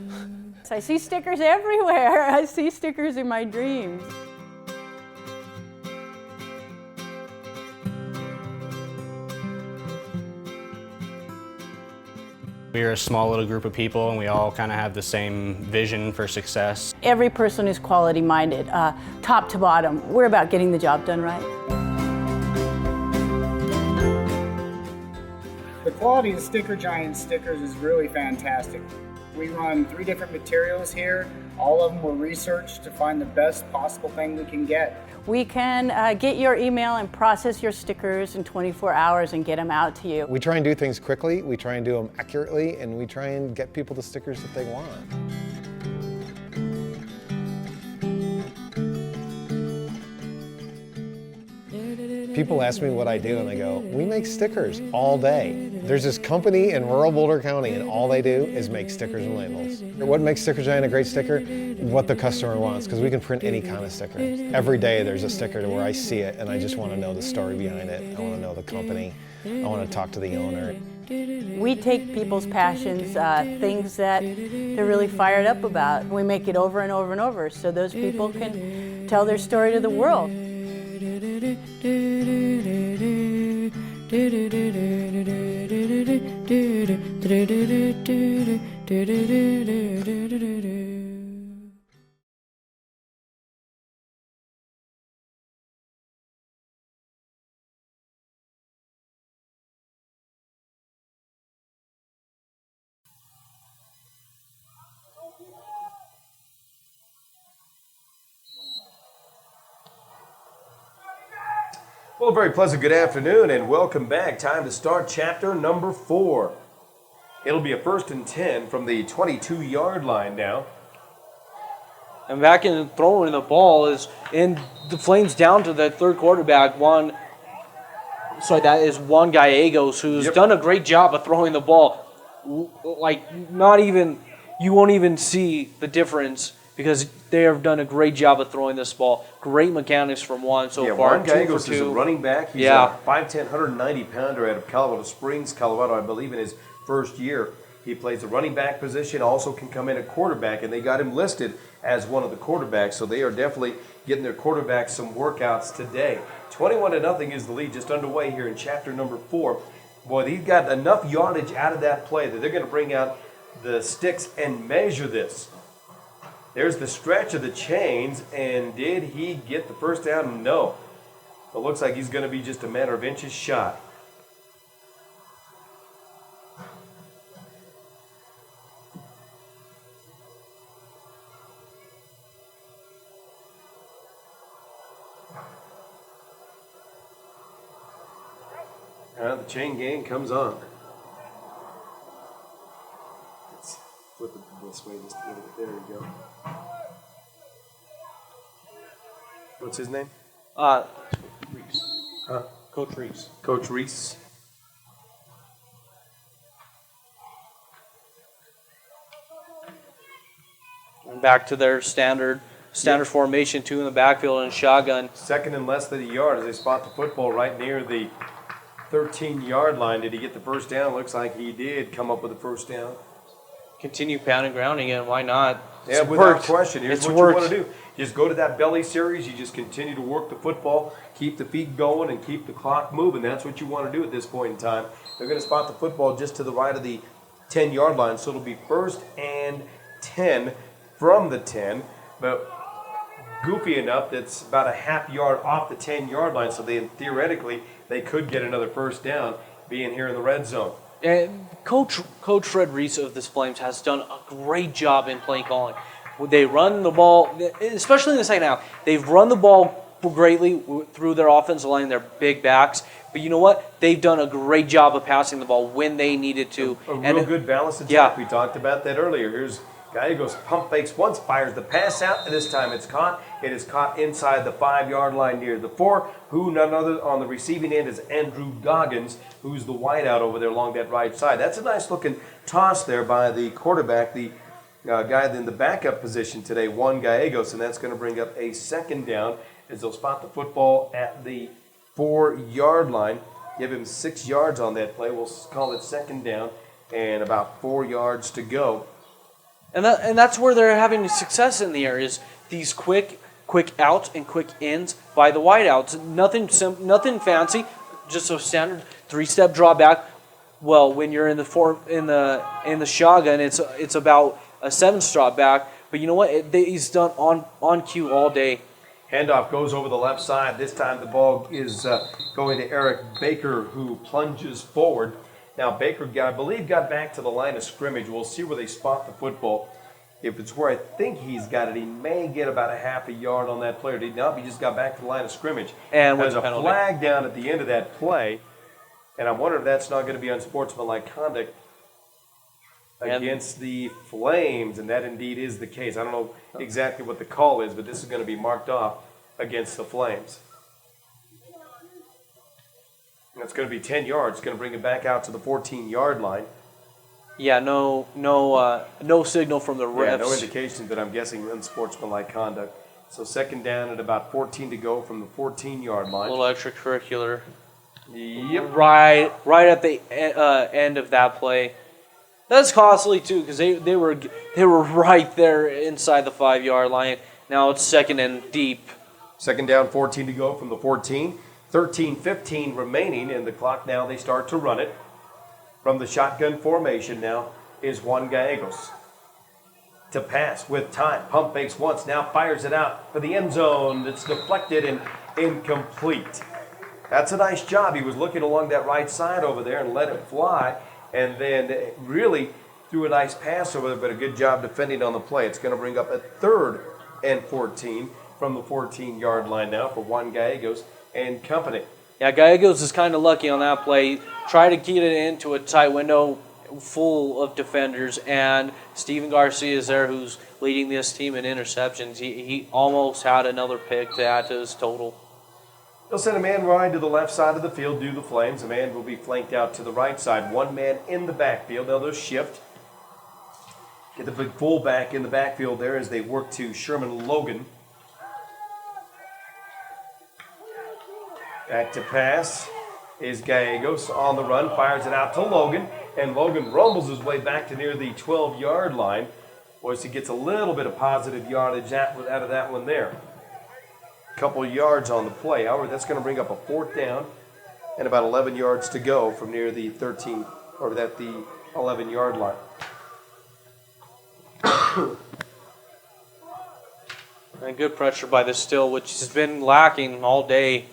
I see stickers everywhere. I see stickers in my dreams. We're a small little group of people, and we all kind of have the same vision for success. Every person is quality minded, top to bottom. We're about getting the job done right. The quality of Sticker Giant stickers is really fantastic. We run 3 different materials here. All of them were researched to find the best possible thing we can get. We can get your email and process your stickers in 24 hours and get them out to you. We try and do things quickly, we try and do them accurately, and we try and get people the stickers that they want. People ask me what I do, and I go, we make stickers all day. There's this company in rural Boulder County, and all they do is make stickers and labels. What makes Sticker Giant a great sticker? What the customer wants, because we can print any kind of sticker. Every day there's a sticker to where I see it, and I just want to know the story behind it. I want to know the company. I want to talk to the owner. We take people's passions, things that they're really fired up about. We make it over and over and over so those people can tell their story to the world. Well, a very pleasant good afternoon and welcome back. Time to start chapter number 4. It'll be a 1st and 10 from the 22-yard line now. And back in throwing the ball is in the Flames down to that third quarterback. That is Juan Gallegos, who's done a great job of throwing the ball. You won't even see the difference because they have done a great job of throwing this ball. Great mechanics from Juan so far. Juan Gallegos is a running back. He's a 5'10", 190-pounder out of Colorado Springs, Colorado, I believe, in his first year. He plays the running back position, also can come in at quarterback, and they got him listed as one of the quarterbacks, so they are definitely getting their quarterbacks some workouts today. 21-0 is the lead, just underway here in chapter number 4. Boy, he's got enough yardage out of that play that they're going to bring out the sticks and measure this. There's the stretch of the chains, and did he get the first down? No. It looks like he's going to be just a matter of inches shot. The chain gang comes on. Let's flip it this way just a little bit. There we go. What's his name? Reese. Huh? Coach Reese. Coach Reese. And back to their standard formation, 2 in the backfield and shotgun. Second and less than a yard as they spot the football right near the 13-yard line. Did he get the first down? Looks like he did come up with the first down. Continue pounding, grounding, and why not? Yeah, It's without worked. question. Here's It's what worked. you want to do. Just go to that belly series. You just continue to work the football, keep the feet going, and keep the clock moving. That's what you want to do at this point in time. They're going to spot the football just to the right of the 10-yard line, so it'll be 1st and 10 from the 10. But goofy enough, that's about a half yard off the 10-yard line, so theoretically they could get another first down being here in the red zone. And Coach Fred Reese of the Flames has done a great job in play calling. They run the ball, especially in the second half. They've run the ball greatly through their offensive line, their big backs. But you know what? They've done a great job of passing the ball when they needed to. A real good balanced attack. Yeah. We talked about that earlier. Here's Gallegos, pump fakes once, fires the pass out, and this time it's caught. It is caught inside the 5-yard line near the 4. Who none other on the receiving end is Andrew Goggins, who's the wideout over there along that right side. That's a nice looking toss there by the quarterback, the guy in the backup position today, Juan Gallegos, and that's going to bring up a second down as they'll spot the football at the 4-yard line. Give him 6 yards on that play. We'll call it second down and about 4 yards to go. And that's where they're having success in the air, is these quick outs and quick ins by the wideouts. Nothing fancy, just a standard 3-step drawback. Well, when you're in the shotgun, it's about a 7-step back. But you know what? He's done on cue all day. Handoff goes over the left side. This time the ball is going to Eric Baker, who plunges forward. Now, Baker, I believe, got back to the line of scrimmage. We'll see where they spot the football. If it's where I think he's got it, he may get about a half a yard on that player. Did not, he just got back to the line of scrimmage. And there's a penalty. flag down at the end of that play, and I'm wondering if that's not going to be unsportsmanlike conduct against the Flames, and that indeed is the case. I don't know exactly what the call is, but this is going to be marked off against the Flames. That's going to be 10 yards. It's going to bring it back out to the 14-yard line. Yeah, no signal from the refs. Yeah, no indication that I'm guessing unsportsmanlike conduct. So second down at about 14 to go from the 14-yard line. A little extracurricular. Yep. Right at the end of that play. That's costly too, because they were right there inside the 5-yard line. Now it's second and deep. Second down, 14 to go from the 14. 13-15 remaining in the clock. Now they start to run it. From the shotgun formation now is Juan Gallegos. To pass with time. Pump fakes once. Now fires it out for the end zone. It's deflected and incomplete. That's a nice job. He was looking along that right side over there and let it fly. And then really threw a nice pass over there, but a good job defending on the play. It's going to bring up a 3rd and 14 from the 14-yard line now for Juan Gallegos and company. Yeah, Gallegos is kind of lucky on that play. Try to get it into a tight window full of defenders, and Steven Garcia is there, who's leading this team in interceptions. He almost had another pick to add to his total. They'll send a man wide to the left side of the field due to the Flames. A man will be flanked out to the right side. One man in the backfield. Now they'll shift. Get the big fullback in the backfield there as they work to Sherman Logan. Back to pass is Gallegos on the run, fires it out to Logan, and Logan rumbles his way back to near the 12-yard line. Boys, he gets a little bit of positive yardage out of that one there. Couple yards on the play. However, that's going to bring up a 4th down and about 11 yards to go from near the 13 or at the 11-yard line. And good pressure by the Still, which has been lacking all day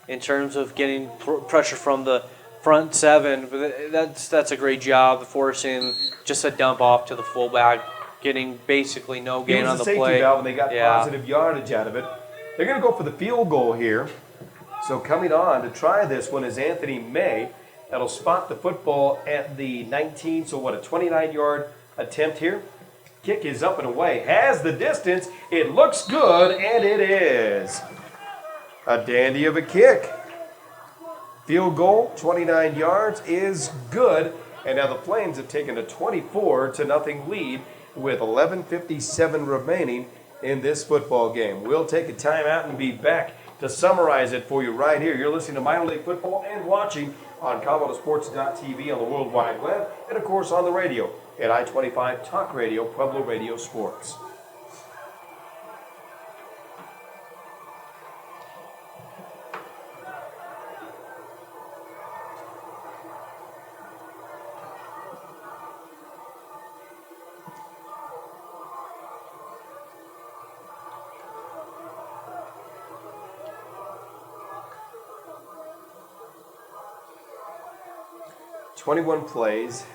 in terms of getting pressure from the front seven. But that's a great job, forcing just a dump off to the fullback, getting basically no gain on the safety play. valve, and they got positive yardage out of it. They're going to go for the field goal here. So coming on to try this one is Anthony May. That'll spot the football at the 19. So what, a 29-yard attempt here? Kick is up and away. Has the distance. It looks good, and it is a dandy of a kick. Field goal, 29 yards, is good. And now the Flames have taken a 24-0 lead with 11:57 remaining in this football game. We'll take a timeout and be back to summarize it for you right here. You're listening to minor league football and watching on ColoradoSports.TV on the World Wide Web, and of course on the radio at I-25 Talk Radio, Pueblo Radio Sports. "21 plays,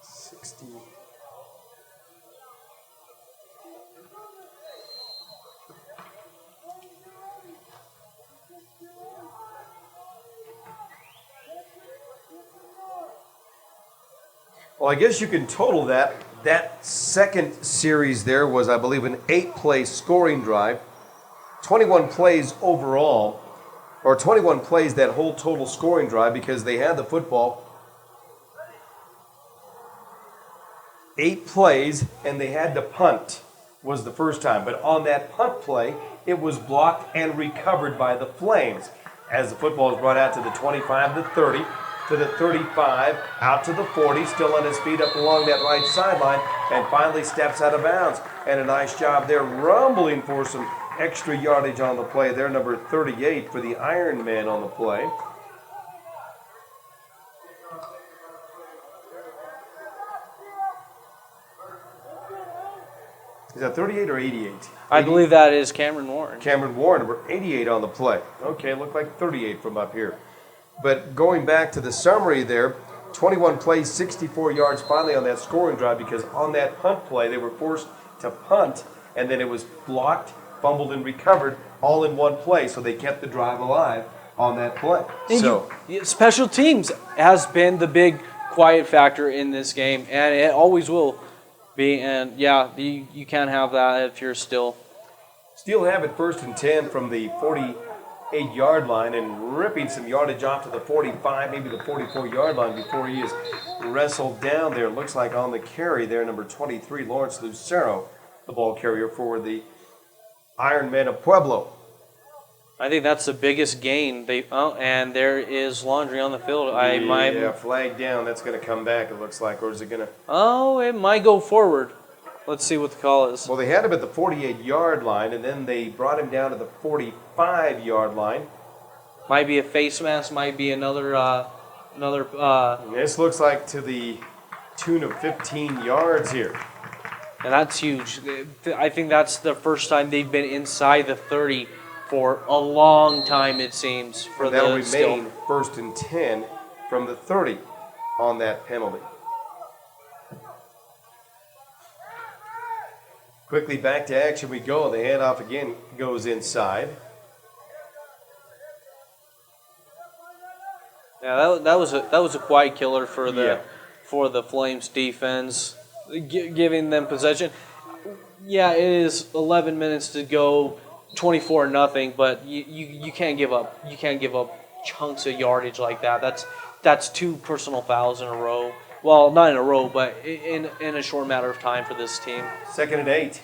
60. Well, I guess you can total that. That second series there was, I believe, an 8-play scoring drive. 21 plays overall, or 21 plays that whole total scoring drive, because they had the football 8 plays and they had to punt was the first time. But on that punt play, it was blocked and recovered by the Flames as the football is brought out to the 25, the 30, to the 35, out to the 40, still on his feet up along that right sideline, and finally steps out of bounds. And a nice job there, rumbling for some extra yardage on the play there, number 38 for the Iron Man on the play. Is that 38 or 88? I believe that is Cameron Warren. Cameron Warren, number 88 on the play. Okay, looked like 38 from up here. But going back to the summary there, 21 plays, 64 yards finally on that scoring drive, because on that punt play, they were forced to punt, and then it was blocked, fumbled, and recovered all in one play, so they kept the drive alive on that play. So special teams has been the big quiet factor in this game, and it always will be. And yeah, you can't have that if you're Still have it 1st and 10 from the 48-yard line, and ripping some yardage off to the 45, maybe the 44-yard line before he is wrestled down there. Looks like on the carry there, number 23, Lawrence Lucero, the ball carrier for the Iron Man of Pueblo. I think that's the biggest gain. And there is laundry on the field. Flag down. That's going to come back, it looks like. Or is it going to? Oh, it might go forward. Let's see what the call is. Well, they had him at the 48-yard line, and then they brought him down to the 45-yard line. Might be a face mask. Might be another. This looks like to the tune of 15 yards here. And that's huge. I think that's the first time they've been inside the 30 for a long time, it seems. For that'll the remain Still. 1st and 10 from the 30 on that penalty. Quickly back to action we go. The handoff again goes inside. Yeah, that was a quiet killer for the Flames defense, giving them possession. Yeah, it is 11 minutes to go, 24-0, but you can't give up. You can't give up chunks of yardage like that. That's 2 personal fouls in a row. Well, not in a row, but in a short matter of time for this team. 2nd and 8.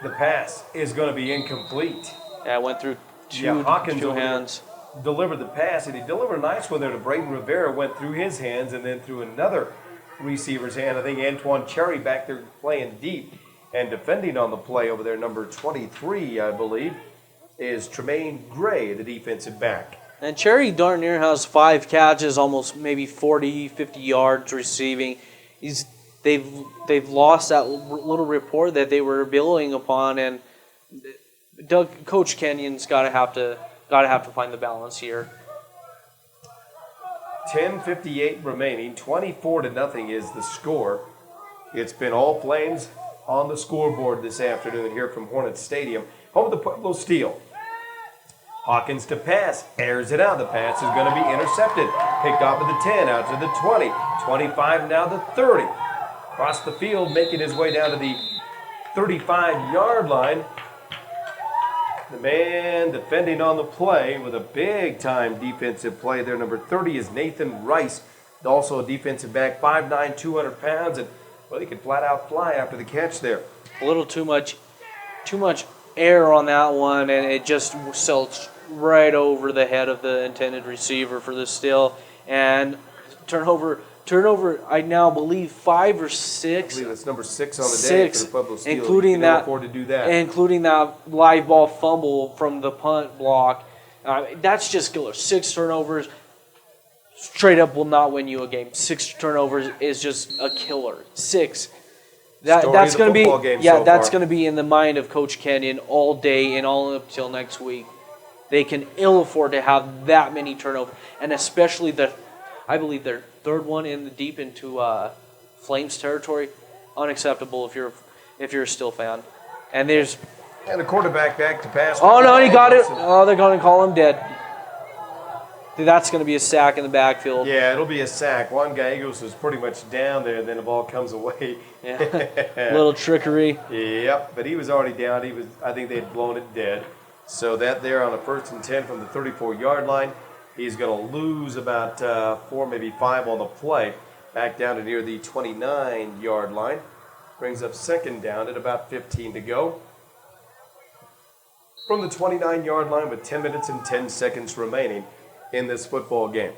The pass is going to be incomplete. Yeah, it went through two hands. Delivered the pass, and he delivered a nice one there to Braden Rivera. Went through his hands and then through another receiver's hand. I think Antoine Cherry back there playing deep and defending on the play over there. Number 23, I believe, is Tremaine Gray, the defensive back. And Cherry darn near has 5 catches, almost maybe 40, 50 yards receiving. they've lost that little rapport that they were building upon, and Coach Kenyon's gotta have to find the balance here. 10:58 remaining, 24-0 is the score. It's been all Flames on the scoreboard this afternoon here from Hornet Stadium, home of the Pueblo Steel. Hawkins to pass, airs it out. The pass is going to be intercepted. Picked off at the 10, out to the 20, 25, now the 30. Across the field, making his way down to the 35-yard line. The man defending on the play with a big-time defensive play there. Number 30 is Nathan Rice, also a defensive back, 5'9", 200 pounds, and well, he could flat out fly after the catch there. A little too much air on that one, and it just sailed right over the head of the intended receiver for the Steel. And turnover, I now believe 5 or 6. I believe that's number 6 on the day for the Pueblo Steel. Including that, afford to do that. including that live ball fumble from the punt block. That's just killer. 6 turnovers, straight up will not win you a game. 6 turnovers is just a killer. 6. That's going to be that's going to be in the mind of Coach Kenyon all day and all up till next week. They can ill afford to have that many turnovers, and especially I believe their third one in the deep into Flames territory. Unacceptable if you're a Steel fan. And there's the quarterback back to pass. Oh no, he got it. Oh, they're going to call him dead. That's going to be a sack in the backfield. Yeah, it'll be a sack. Juan Gallegos was pretty much down there, and then the ball comes away. Yeah. Little trickery. Yep, but he was already down. I think they had blown it dead. So that there on a 1st and 10 from the 34-yard line. He's going to lose about 4, maybe 5 on the play. Back down to near the 29-yard line. Brings up 2nd down at about 15 to go. From the 29-yard line with 10 minutes and 10 seconds remaining in this football game.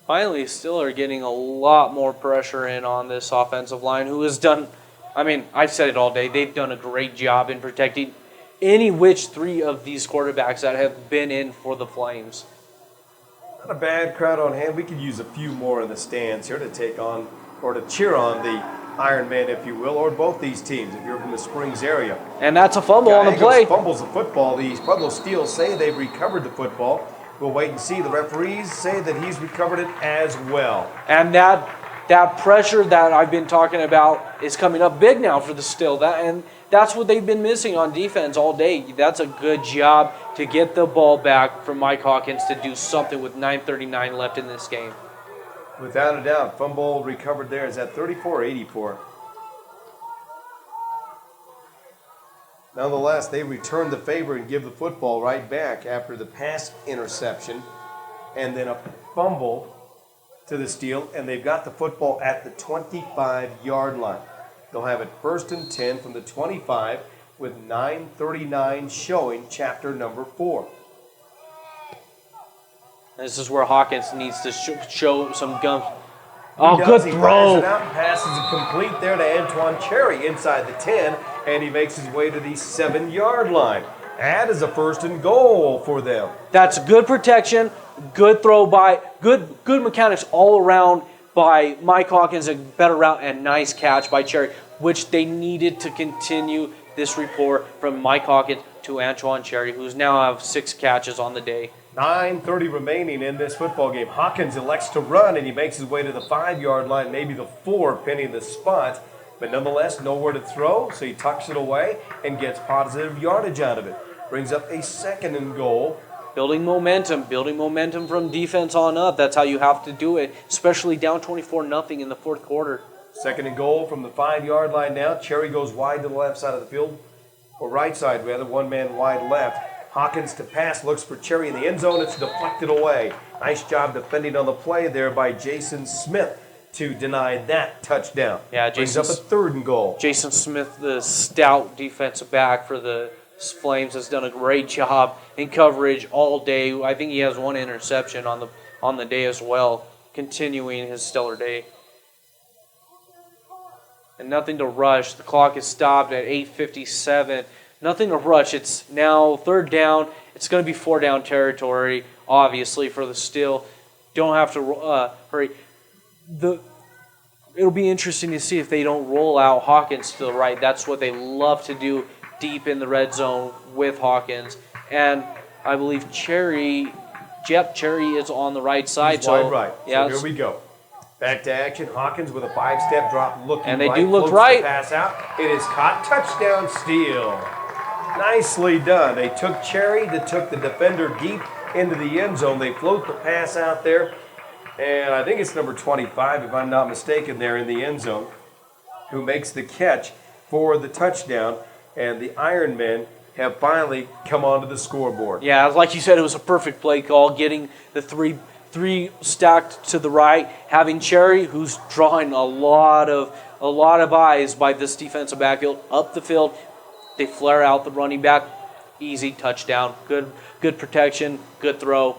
Finally, Steel are getting a lot more pressure in on this offensive line, who has done, I've said it all day, they've done a great job in protecting any which 3 of these quarterbacks that have been in for the Flames. Not a bad crowd on hand. We could use a few more in the stands here to take on, or to cheer on the Iron Man, if you will, or both these teams, if you're from the Springs area. And that's a fumble on the play. Fumbles the football. The Pueblo Steel say they've recovered the football. We'll wait and see. The referees say that he's recovered it as well. And that pressure that I've been talking about is coming up big now for the Steel. And that's what they've been missing on defense all day. That's a good job to get the ball back from Mike Hawkins to do something with 9:39 left in this game. Without a doubt, fumble recovered there. Is that 34 or 84? Nonetheless, they return the favor and give the football right back after the pass interception and then a fumble to the Steel, and they've got the football at the 25-yard line. They'll have it 1st and 10 from the 25 with 9:39 showing chapter number 4. This is where Hawkins needs to show some gum. Oh, good throw. He fires it out and passes it complete there to Antoine Cherry inside the 10, and he makes his way to the 7-yard line. That is a 1st and goal for them. That's good protection, good throw by, good mechanics all around by Mike Hawkins, a better route, and nice catch by Cherry, which they needed to continue this rapport from Mike Hawkins to Antoine Cherry, who's now have 6 catches on the day. 9:30 remaining in this football game. Hawkins elects to run, and he makes his way to the 5-yard line, maybe the 4, pinning the spot. But nonetheless, nowhere to throw, so he tucks it away and gets positive yardage out of it. Brings up a 2nd and goal. Building momentum from defense on up. That's how you have to do it, especially down 24-0 in the 4th quarter. 2nd and goal from the 5-yard line now. Cherry goes wide to the left side of the field, or right side rather, one man wide left. Hawkins to pass, looks for Cherry in the end zone. It's deflected away. Nice job defending on the play there by Jason Smith to deny that touchdown. Yeah, brings up a 3rd and goal. Jason Smith, the stout defensive back for the Flames, has done a great job in coverage all day. I think he has 1 interception on the day as well, continuing his stellar day. And nothing to rush. The clock is stopped at 8:57. Nothing to rush. It's now 3rd down. It's going to be 4 down territory, obviously, for the Steel. Don't have to hurry. it'll be interesting to see if they don't roll out Hawkins to the right. That's what they love to do deep in the red zone with Hawkins. And I believe Cherry is on the right side. He's wide right. Yeah, So here we go. Back to action. Hawkins with a 5-step drop looking and they right. do look Floats right. the pass out. It is caught. Touchdown steal. Nicely done. They took Cherry. They took the defender deep into the end zone. They float the pass out there. And I think it's number 25, if I'm not mistaken, there in the end zone, who makes the catch for the touchdown. And the Ironmen have finally come onto the scoreboard. Yeah, like you said, it was a perfect play call, getting the three stacked to the right, having Cherry, who's drawing a lot of eyes by this defensive backfield, up the field. They flare out the running back, easy touchdown, good protection, good throw,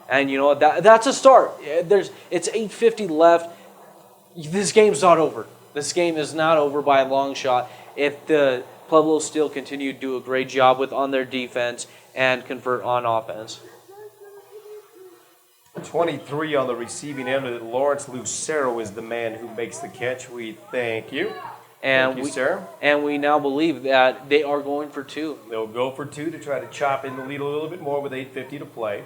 and you know what? That's a start. It's 8:50 left. This game's not over. This game is not over by a long shot. If the Pueblo still continue to do a great job on their defense and convert on offense. 23 on the receiving end of it. Lawrence Lucero is the man who makes the catch. We thank you. And Thank you, sir. And we now believe that they are going for 2. They'll go for 2 to try to chop in the lead a little bit more with 8:50 to play.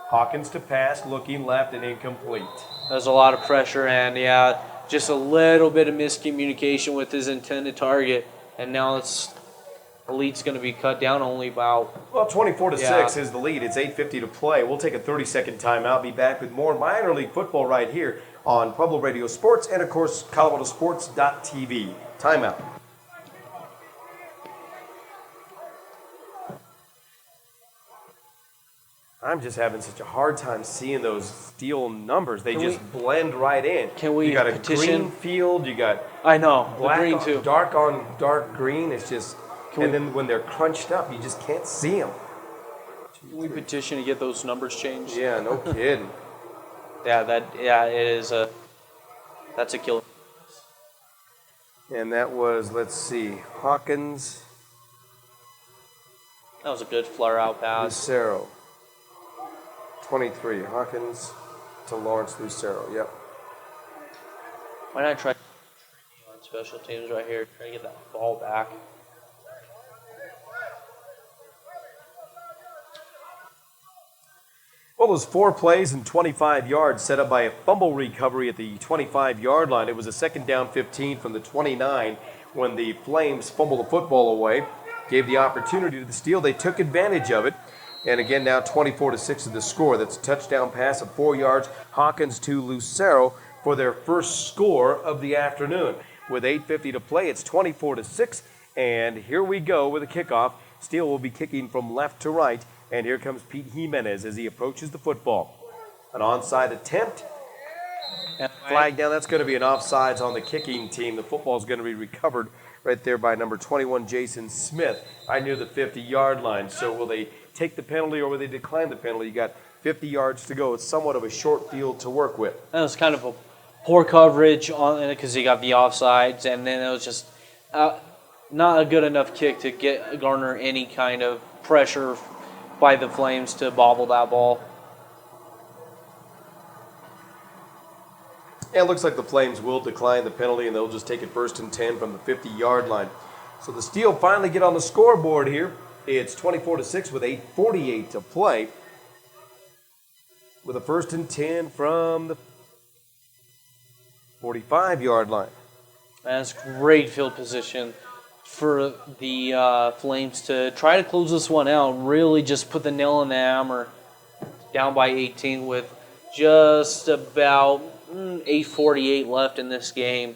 Hawkins to pass, looking left and incomplete. There's a lot of pressure and, yeah, just a little bit of miscommunication with his intended target. And now the lead's going to be cut down only about... Well, 24-6 is the lead. It's 8:50 to play. We'll take a 30-second timeout. Be back with more minor league football right here on Pueblo Radio Sports and, of course, ColoradoSports.TV. Timeout. I'm just having such a hard time seeing those steel numbers. They just blend right in. Can we You got a petition? green field. You got I know, the black green on, too. dark on dark green. It's just, and then when they're crunched up, you just can't see them. Can we petition to get those numbers changed? Yeah, no kidding. That's a killer. And that was, let's see, Hawkins, That was a good flare out pass. Lucero. 23, Hawkins to Lawrence Lucero. Yep. Why not try on special teams right here? Try to get that ball back. Well, those 4 plays and 25 yards set up by a fumble recovery at the 25-yard line. It was a second down 15 from the 29 when the Flames fumbled the football away. Gave the opportunity to the steal. They took advantage of it. And again, now 24-6 is the score. That's a touchdown pass of 4 yards. Hawkins to Lucero for their first score of the afternoon. With 8:50 to play, it's 24-6. And here we go with a kickoff. Steele will be kicking from left to right. And here comes Pete Jimenez as he approaches the football. An onside attempt. Flag down. That's going to be an offsides on the kicking team. The football is going to be recovered right there by number 21, Jason Smith, right near the 50-yard line. So will they take the penalty or will they decline the penalty? You got 50 yards to go. It's somewhat of a short field to work with. That was kind of a poor coverage on it because he got the offsides, and then it was just not a good enough kick to garner any kind of pressure by the Flames to bobble that ball. And it looks like the Flames will decline the penalty, and they'll just take it 1st and 10 from the 50-yard line. So the Steel finally get on the scoreboard here. It's 24-6 with 8:48 to play. With a 1st and 10 from the 45-yard line. That's great field position for the Flames to try to close this one out. Really just put the nail in the hammer. Down by 18 with just about 8:48 left in this game.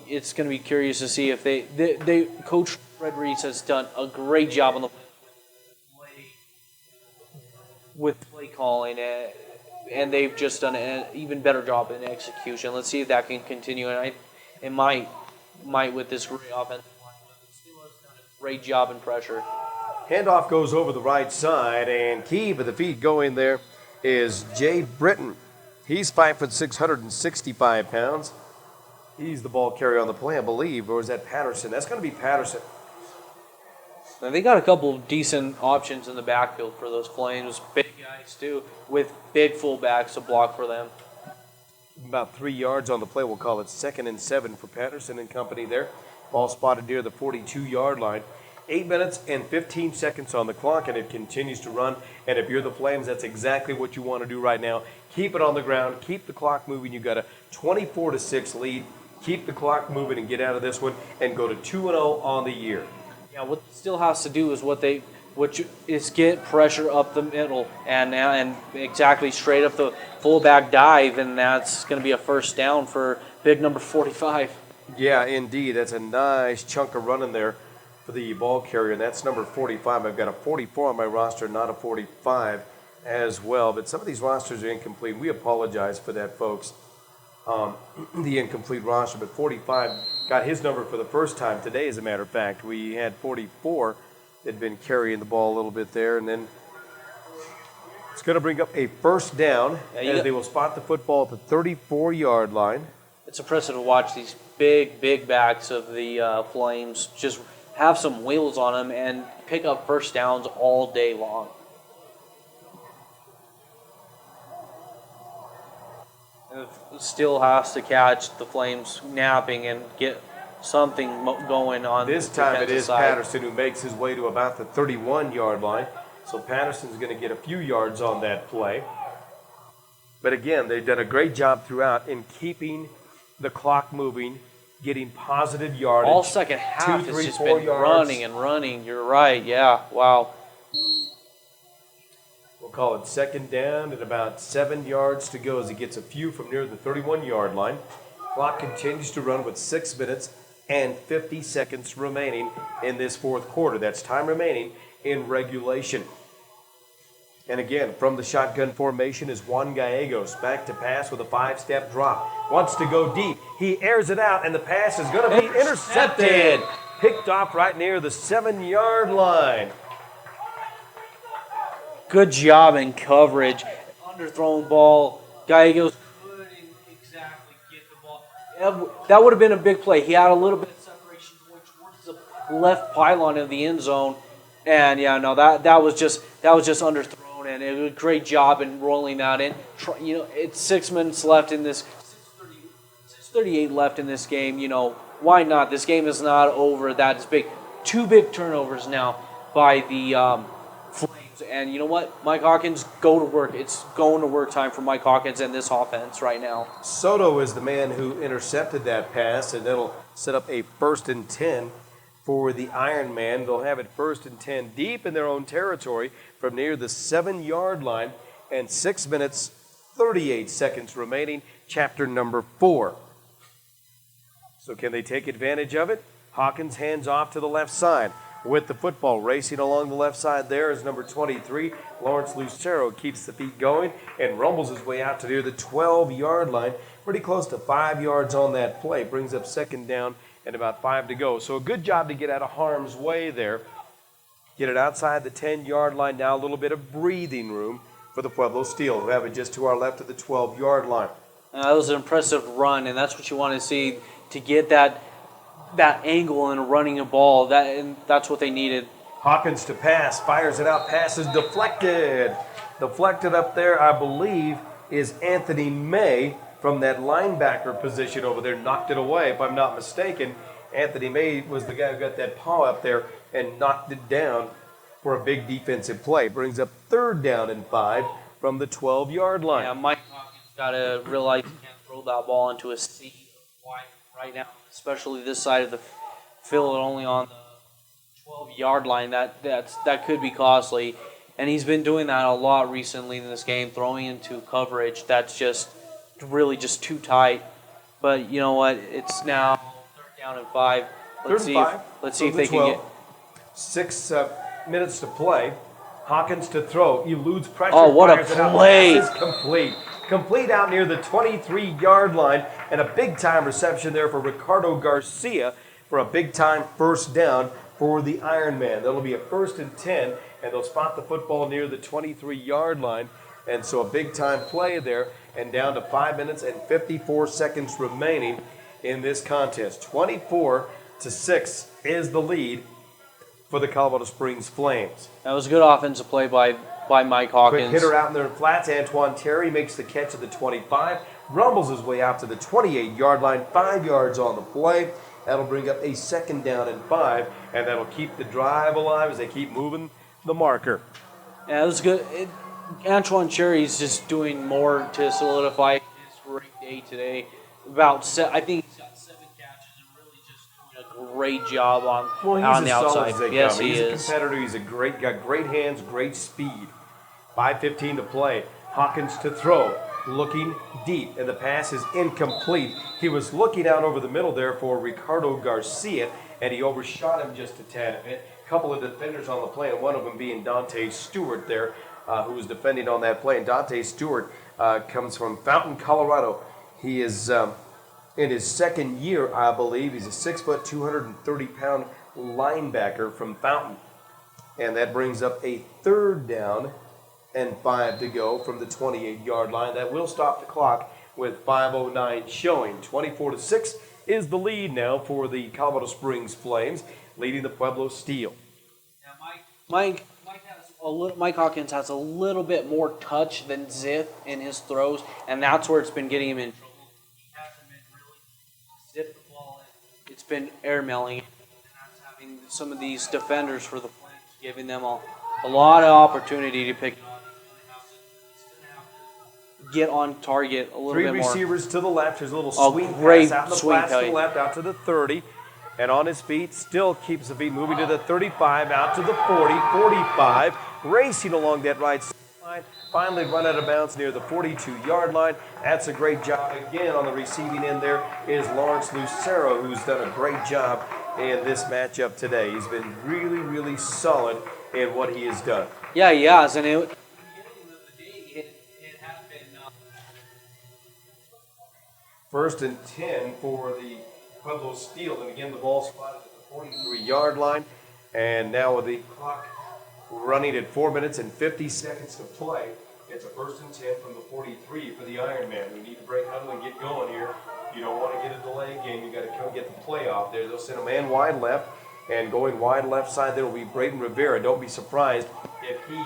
It's going to be curious to see if they Coach Fred Reese has done a great job on the with play calling, and they've just done an even better job in execution. Let's see if that can continue, and it might with this great offensive line. Still has done a great job in pressure. Handoff goes over the right side, and key for the feet going there is Jay Britton. He's 5'6", 165 pounds. He's the ball carrier on the play, I believe, or is that Patterson? That's going to be Patterson. Now they got a couple of decent options in the backfield for those Flames. Big guys, too, with big fullbacks to block for them. about 3 yards on the play. We'll call it 2nd and 7 for Patterson and company there. Ball spotted near the 42-yard line. 8 minutes and 15 seconds on the clock, and it continues to run. And if you're the Flames, that's exactly what you want to do right now. Keep it on the ground. Keep the clock moving. You've got a 24-6 lead. Keep the clock moving and get out of this one and go to 2-0 on the year. Yeah, what still has to do is get pressure up the middle and exactly straight up the fullback dive, and that's going to be a first down for big number 45. Yeah, indeed. That's a nice chunk of running there for the ball carrier, and that's number 45. I've got a 44 on my roster, not a 45 as well. But some of these rosters are incomplete. We apologize for that, folks. The incomplete roster, but 45 got his number for the first time today, as a matter of fact. We had 44 that had been carrying the ball a little bit there, and then it's going to bring up a first down, as they will spot the football at the 34-yard line. It's impressive to watch these big backs of the Flames just have some wheels on them and pick up first downs all day long. And still has to catch the Flames napping and get something going on this the time it is side. Patterson who makes his way to about the 31-yard line. So Patterson's going to get a few yards on that play. But again, they've done a great job throughout in keeping the clock moving, getting positive yardage. All second half 2, has 3, just 4 been yards. running and running. You're right. Yeah. Wow. We'll call it second down at about 7 yards to go as he gets a few from near the 31-yard line. Clock continues to run with 6 minutes and 50 seconds remaining in this fourth quarter. That's time remaining in regulation. And again, from the shotgun formation is Juan Gallegos back to pass with a 5-step drop. Wants to go deep. He airs it out, and the pass is going to be intercepted. Picked off right near the 7-yard line. Good job in coverage. Underthrown ball. Gallegos couldn't exactly get the ball. That would have been a big play. He had a little bit of separation going towards the left pylon of the end zone. And yeah, no, that was just underthrown. And it was a great job in rolling that in. It's 6 minutes left in this, 6:38 left in this game. Why not? This game is not over. That is big. 2 big turnovers now by the Flames. And you know what? Mike Hawkins, go to work. It's going to work time for Mike Hawkins and this offense right now. Soto is the man who intercepted that pass, and that'll set up a 1st and 10 for the Iron Man. They'll have it 1st and 10 deep in their own territory from near the 7-yard line, and 6 minutes, 38 seconds remaining, chapter number 4. So can they take advantage of it? Hawkins hands off to the left side with the football. Racing along the left side there is number 23. Lawrence Lucero keeps the feet going and rumbles his way out to near the 12-yard line. Pretty close to 5 yards on that play. Brings up second down and about 5 to go. So a good job to get out of harm's way there. Get it outside the 10-yard line. Now a little bit of breathing room for the Pueblo Steel, who have it just to our left of the 12-yard line. That was an impressive run, and that's what you want to see to get that angle and running a ball. That's what they needed. Hawkins to pass, fires it out, pass is deflected. Deflected up there, I believe, is Anthony May from that linebacker position over there. Knocked it away, if I'm not mistaken. Anthony May was the guy who got that paw up there and knocked it down for a big defensive play. Brings up 3rd down and 5 from the 12-yard line. Yeah, Mike Hawkins got to realize he can't throw that ball into a sea of white right now, especially this side of the field, only on the 12-yard line. That could be costly, and he's been doing that a lot recently in this game, throwing into coverage that's just really just too tight. But you know what? It's now 3rd down and 5. Let's see if they can get 6 minutes to play. Hawkins to throw. Eludes pressure. Oh, what a play. Pass is complete. Complete out near the 23-yard line, and a big-time reception there for Ricardo Garcia for a big-time first down for the Iron Man. That'll be a 1st and 10, and they'll spot the football near the 23-yard line. And so a big-time play there, and down to 5 minutes and 54 seconds remaining in this contest. 24-6 is the lead for the Colorado Springs Flames. That was a good offensive play by Mike Hawkins. Quick hitter out in their flats. Antoine Terry makes the catch at the 25. rumbles his way out to the 28-yard line, 5 yards on the play. That'll bring up a 2nd down and 5, and that'll keep the drive alive as they keep moving the marker. Yeah, it was good. Antoine Cherry's just doing more to solidify his great day today. I think he's got 7 catches and really just doing a great job on the outside. Yes, he's he a is. competitor. He's got great hands, great speed. 5:15 to play. Hawkins to throw, looking deep, and the pass is incomplete. He was looking out over the middle there for Ricardo Garcia, and he overshot him just a tad bit. A couple of defenders on the play, and one of them being Dante Stewart there, who was defending on that play. And Dante Stewart comes from Fountain, Colorado. He is in his 2nd year, I believe. He's a 6 foot, 230-pound linebacker from Fountain. And that brings up a 3rd down and 5 to go from the 28-yard line. That will stop the clock with 5:09 showing. 24-6 is the lead now for the Colorado Springs Flames, leading the Pueblo Steel. Mike Hawkins has a little bit more touch than Ziff in his throws, and that's where it's been getting him in trouble. He hasn't been really zip the ball in. It's been airmailing, and that's having some of these defenders for the Flames, giving them a lot of opportunity to pick it up. Get on target a little bit more. 3 receivers to the left. There's a little swing great pass out in the swing flats to the left, out to the 30. And on his feet, still keeps the feet moving to the 35, out to the 40, 45. Racing along that right side. Finally run out of bounds near the 42-yard line. That's a great job. Again, on the receiving end there is Lawrence Lucero, who's done a great job in this matchup today. He's been really, really solid in what he has done. Yeah, he has. And it has been... 1st and 10 for the Pueblo Steel. And again, the ball spotted at the 43-yard line. And now with the clock running at 4 minutes and 50 seconds to play, it's a 1st and 10 from the 43 for the Ironman. We need to break huddle and get going here. You don't want to get a delay game. You got to come get the play off there. They'll send a man wide left, and going wide left side there will be Braden Rivera. Don't be surprised if he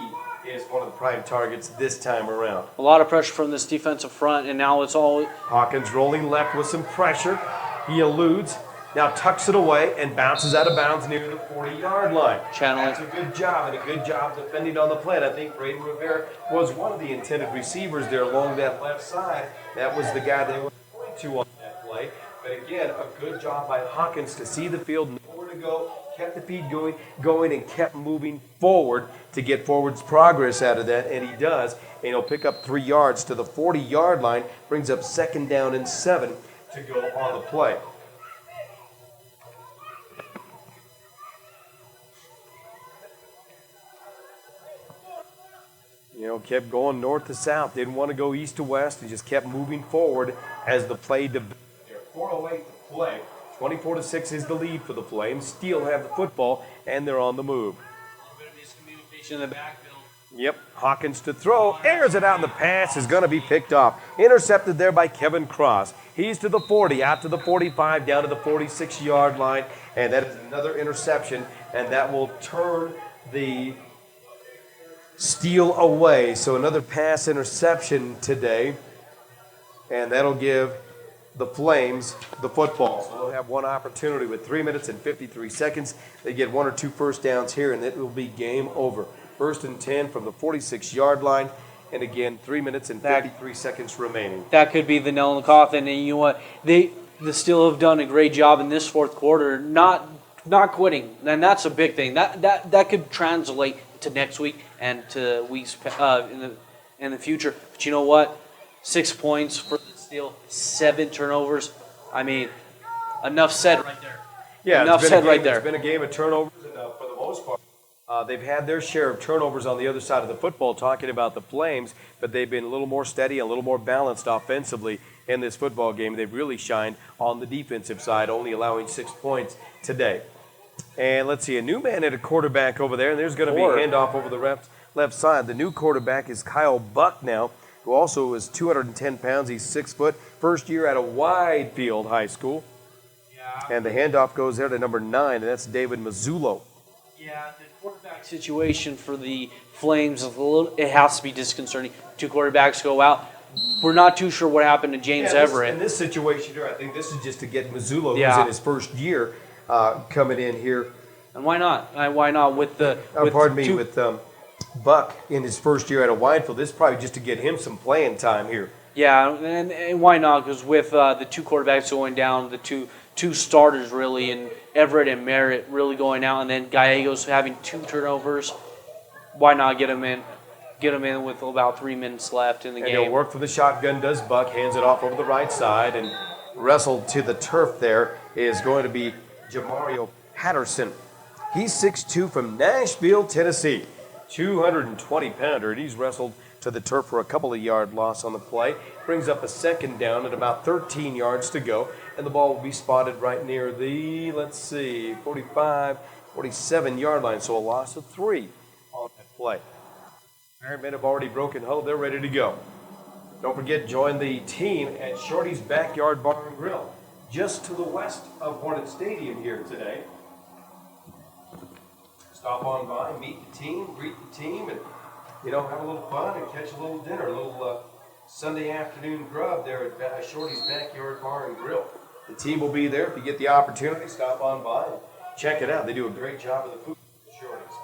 is one of the prime targets this time around. A lot of pressure from this defensive front, and now it's all... Hawkins rolling left with some pressure. He eludes, now tucks it away, and bounces out of bounds near the 40-yard line. Channeling. That's a good job, and a good job defending on the play. And I think Braden Rivera was one of the intended receivers there along that left side. That was the guy they were going to on that play. But again, a good job by Hawkins to see the field, know where to go, kept the feed going, and kept moving forward to get forward's progress out of that, and he does. And he'll pick up 3 yards to the 40-yard line, brings up 2nd down and 7 to go on the play. Kept going north to south, didn't want to go east to west, and just kept moving forward as the play developed. 4:08 to play. 24-6 is the lead for the Flames. Steel have the football, and they're on the move. A little bit of miscommunication in the backfield. Yep, Hawkins to throw, airs it out, and the pass is going to be picked off. Intercepted there by Kevin Cross. He's to the 40, out to the 45, down to the 46-yard line, and that is another interception, and that will turn the Steel away. So another pass interception today, and that'll give the Flames the football. So they'll have one opportunity with 3 minutes and 53 seconds. They get 1 or 2 first downs here, and it will be game over. 1st and 10 from the 46-yard line, and again, 3 minutes and 53 seconds remaining. That could be the nail in the coffin, and you know what? The Steel have done a great job in this 4th quarter, not quitting, and that's a big thing. That could translate to next week and to weeks in the future. But you know what? 6 points for the Steel, 7 turnovers. I mean, enough said right there. Yeah, enough said right there. It's been a game of turnovers, and for the most part, they've had their share of turnovers on the other side of the football, talking about the Flames, but they've been a little more steady, a little more balanced offensively in this football game. They've really shined on the defensive side, only allowing 6 points today. And let's see, a new man at a quarterback over there, and there's going to be a handoff over the left side. The new quarterback is Kyle Buck now, who also is 210 pounds. He's 6 foot. First year at a Widefield High School. Yeah. And the handoff goes there to number 9, and that's David Mazzullo. Yeah, the quarterback situation for the Flames, it has to be disconcerting. 2 quarterbacks go out. we're not too sure what happened to James Everett. In this situation here, I think this is just to get Missoula, who's Yeah. in his first year, coming in here. And why not? Why not with the? With Buck in his first year at a Winefield. This is probably just to get him some playing time here. Yeah, and why not? Because with the two quarterbacks going down, the two starters really, and Everett and Merritt really going out, and then Gallegos having 2 turnovers, why not get him in? Get him in with about 3 minutes left in the And game. he'll work from the shotgun, does Buck, hands it off over the right side, and wrestled to the turf there is going to be Jamario Patterson. He's 6'2" from Nashville, Tennessee. 220-pounder, and he's wrestled to the turf for a couple of yard loss on the play. Brings up a second down at about 13 yards to go, and the ball will be spotted right near the, 45, 47-yard line, so a loss of 3 on that play. Merriman have already broken huddle. They're ready to go. Don't forget, join the team at Shorty's Backyard Bar and Grill, just to the west of Hornet Stadium here today. Stop on by, meet the team, greet the team, and have a little fun and catch a little dinner, a little Sunday afternoon grub there at Shorty's Backyard Bar and Grill. The team will be there. If you get the opportunity, stop on by and check it out. They do a great job with the food at Shorty's.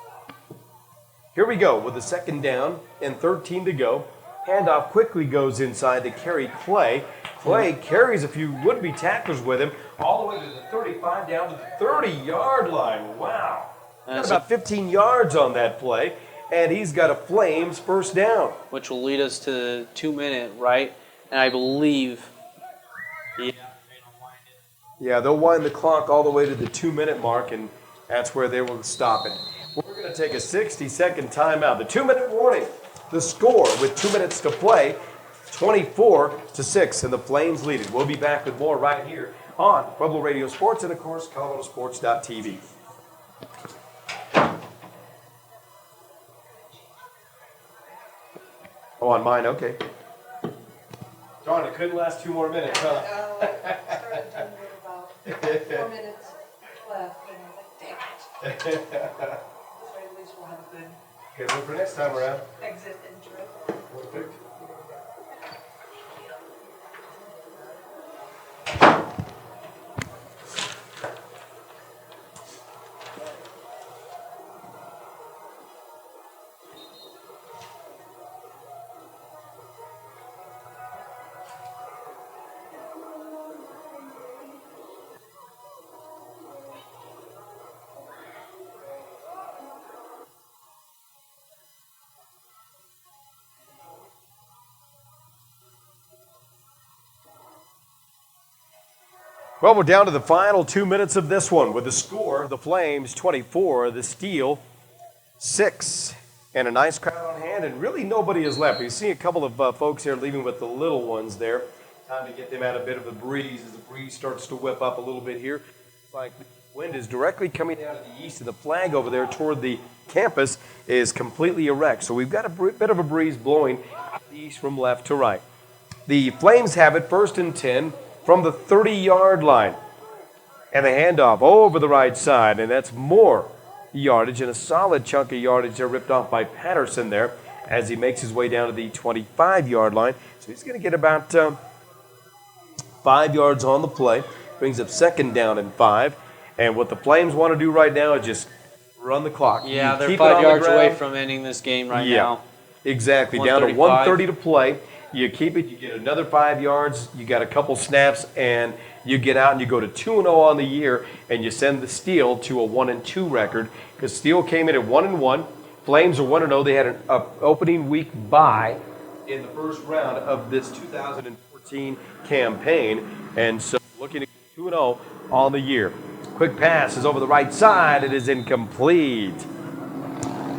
Here we go with the second down and 13 to go. Handoff quickly goes inside to carry Clay. Clay carries a few would-be tacklers with him all the way to the 35 down to the 30-yard line. Wow. Got about 15 yards on that play, and he's got a Flames first down. Which will lead us to the 2-minute, right? And I believe, Yeah, they'll wind the clock all the way to the 2-minute mark, and that's where they will stop it. We're going to take a 60-second timeout. The 2-minute warning. The score with 2 minutes to play, 24-6, and the Flames lead it. We'll be back with more right here on Pueblo Radio Sports and, of course, ColoradoSports.TV. Oh, on mine, okay. Darn, it couldn't last 2 more minutes, huh? About 4 minutes left, and I was like, damn it. This way at least we'll have a good Good one for next time around. exit intro. Perfect. Well, we're down to the final 2 minutes of this one with the score, the Flames 24, the Steel 6, and a nice crowd on hand, and really nobody is left. You see a couple of folks here leaving with the little ones there. Time to get them out a bit of the breeze as the breeze starts to whip up a little bit here. It's like the wind is directly coming out of the east, and the flag over there toward the campus is completely erect. So we've got a bit of a breeze blowing out the east from left to right. The Flames have it 1st and 10 from the 30-yard line. And the handoff over the right side, and that's more yardage and a solid chunk of yardage there ripped off by Patterson there as he makes his way down to the 25-yard line. So he's going to get about 5 yards on the play. Brings up 2nd down and 5. And what the Flames want to do right now is just run the clock. Yeah, they're Keep 5 it on the yards away ground. from ending this game right now. Exactly. Down to 1:30 to play. You keep it, you get another 5 yards, you got a couple snaps, and you get out and you go to 2-0 on the year, and you send the Steel to a 1-2 record, because Steel came in at 1-1. Flames are 1-0. They had an opening week bye in the first round of this 2014 campaign, and so looking at 2-0 on the year. Quick pass is over the right side. It is incomplete.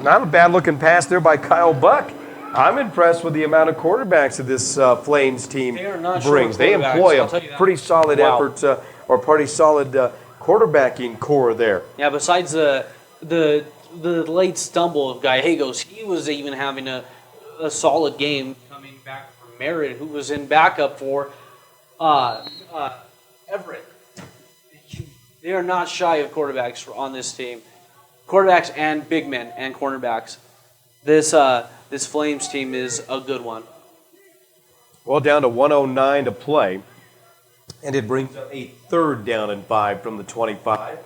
Not a bad-looking pass there by Kyle Buck. I'm impressed with the amount of quarterbacks that this Flames team brings. They employ a pretty solid effort or pretty solid quarterbacking core there. Yeah, besides the late stumble of Gallegos, he was even having a solid game coming back from Merritt, who was in backup for Everett. They are not shy of quarterbacks on this team. Quarterbacks and big men and cornerbacks. This Flames team is a good one. Well, down to 109 to play. And it brings up a 3rd down and 5 from the 25.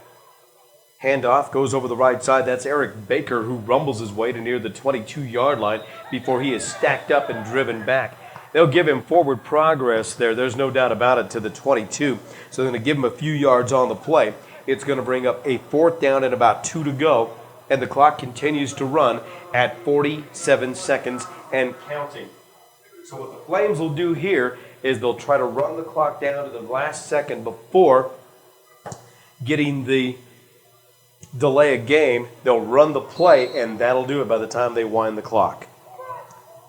Handoff goes over the right side. That's Eric Baker, who rumbles his way to near the 22-yard line before he is stacked up and driven back. They'll give him forward progress there. There's no doubt about it, to the 22. So they're going to give him a few yards on the play. It's going to bring up a 4th down and about 2 to go. And the clock continues to run at 47 seconds and counting. So what the Flames will do here is they'll try to run the clock down to the last second before getting the delay a game. They'll run the play, and that'll do it by the time they wind the clock.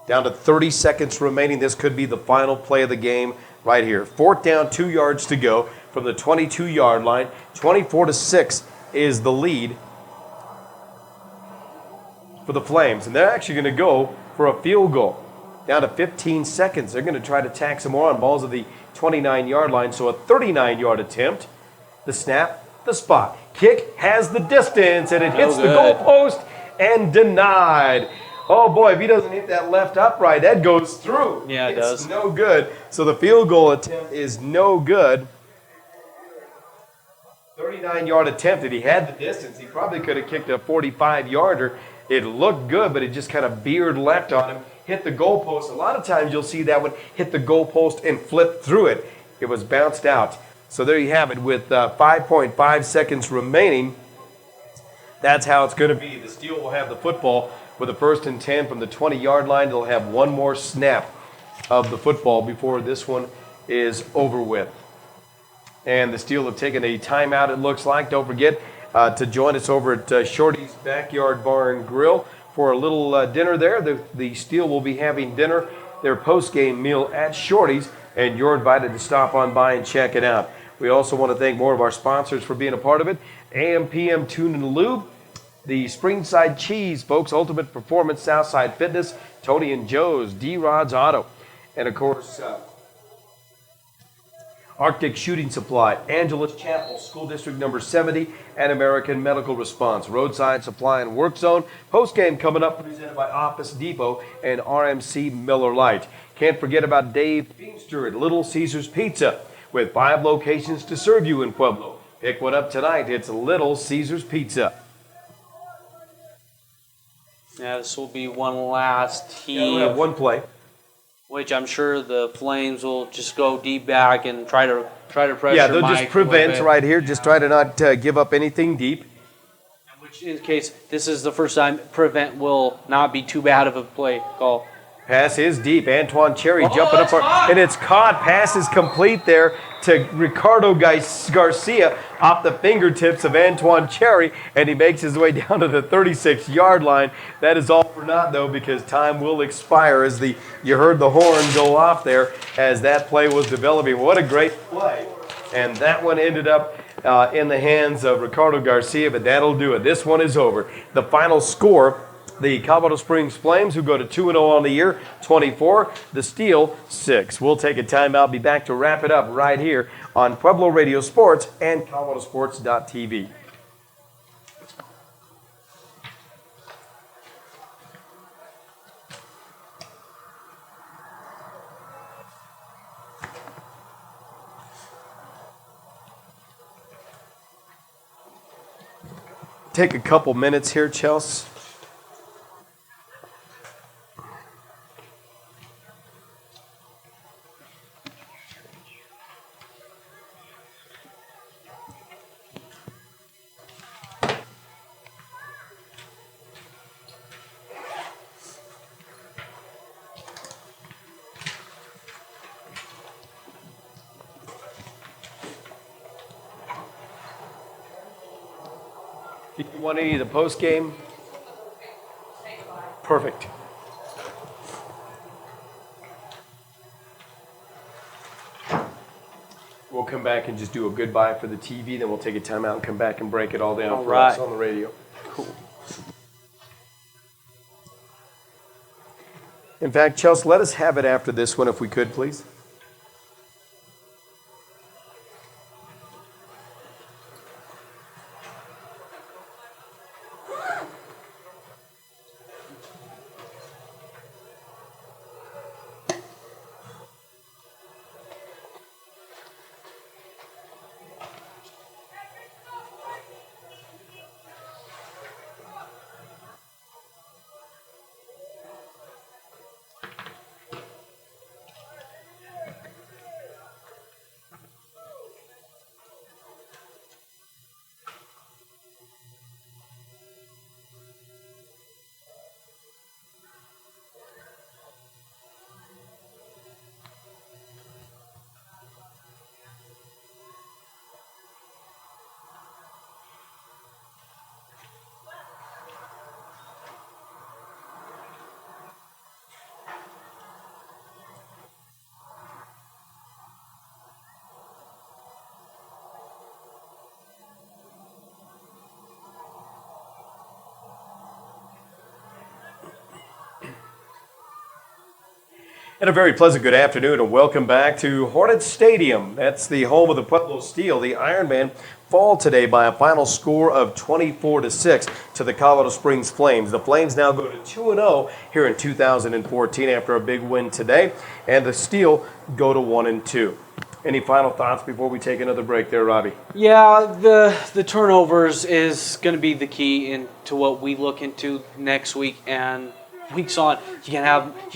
Down to 30 seconds remaining. This could be the final play of the game right here. 4th down, 2 yards to go from the 22-yard line. 24-6 is the lead for the Flames, and they're actually going to go for a field goal. Down to 15 seconds. They're going to try to tack some more on balls at the 29-yard line, so a 39-yard attempt. The snap, the spot. Kick has the distance, and it hits the goalpost and denied. Oh, boy, if he doesn't hit that left upright, that goes through. Yeah, it does. It's no good. So the field goal attempt is no good. 39-yard attempt, and he had the distance. He probably could have kicked a 45-yarder. It looked good, but it just kind of veered left on him. Hit the goalpost. A lot of times you'll see that one hit the goalpost and flip through it. It was bounced out. So there you have it with 5.5 seconds remaining. That's how it's going to be. The Steel will have the football with a 1st and 10 from the 20-yard line. They'll have one more snap of the football before this one is over with. And the Steel have taken a timeout, it looks like. Don't forget to join us over at Shorty's Backyard Bar and Grill for a little dinner there. The Steel will be having dinner, their post-game meal at Shorty's, and you're invited to stop on by and check it out. We also want to thank more of our sponsors for being a part of it. AM/PM Tune and Lube, the Springside Cheese, folks, Ultimate Performance, Southside Fitness, Tony and Joe's, D-Rod's Auto, and of course, Arctic Shooting Supply, Angeles Chapel, School District number 70, and American Medical Response, Roadside Supply and Work Zone. Postgame coming up, presented by Office Depot and RMC Miller Lite. Can't forget about Dave Beamster at Little Caesars Pizza, with 5 locations to serve you in Pueblo. Pick one up tonight. It's Little Caesars Pizza. Yeah, this will be one last Yeah, we'll heave, have one play. which I'm sure the Flames will just go deep back and try to pressure. Yeah, they'll Mike just prevent a little bit. right here. Just try to not give up anything deep. Which, in case this is the first time, prevent will not be too bad of a play call. Pass is deep. Antoine Cherry jumping up, and it's caught. Pass is complete there to Ricardo Garcia off the fingertips of Antoine Cherry, and he makes his way down to the 36-yard line. That is all for naught, though, because time will expire as you heard the horn go off there as that play was developing. What a great play. And that one ended up in the hands of Ricardo Garcia, but that'll do it. This one is over. The final score, the Colorado Springs Flames, who go to 2-0 on the year, 24. The Steel, 6. We'll take a timeout, be back to wrap it up right here on Pueblo Radio Sports and ColoradoSports.TV. Take a couple minutes here, Chelsea. Do you want any of the post game? Perfect. We'll come back and just do a goodbye for the TV, then we'll take a timeout and come back and break it all down for us on the radio. Cool. In fact, Chelsea, let us have it after this one if we could, please. And a very pleasant good afternoon and welcome back to Hornet Stadium. That's the home of the Pueblo Steel. The Ironman fall today by a final score of 24-6 to the Colorado Springs Flames. The Flames now go to 2-0 here in 2014 after a big win today, and the Steel go to 1-2. Any final thoughts before we take another break there, Robbie? Yeah, the turnovers is going to be the key into what we look into next week and weeks on. You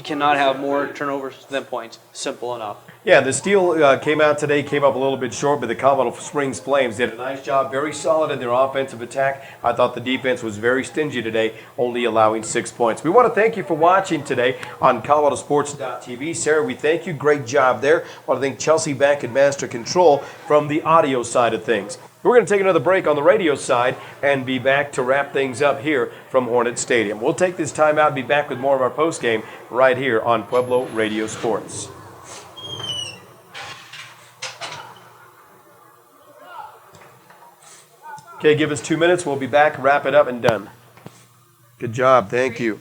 cannot have more turnovers than points. Simple enough. Yeah, the Steel came out today, came up a little bit short, but the Colorado Springs Flames did a nice job, very solid in their offensive attack. I thought the defense was very stingy today, only allowing 6 points. We want to thank you for watching today on ColoradoSports.TV. Sarah, we thank you. Great job there. I want to thank Chelsea back in Master Control from the audio side of things. We're going to take another break on the radio side and be back to wrap things up here from Hornet Stadium. We'll take this time out and be back with more of our postgame right here on Pueblo Radio Sports. Okay, give us 2 minutes. We'll be back, wrap it up, and done. Good job. Thank you.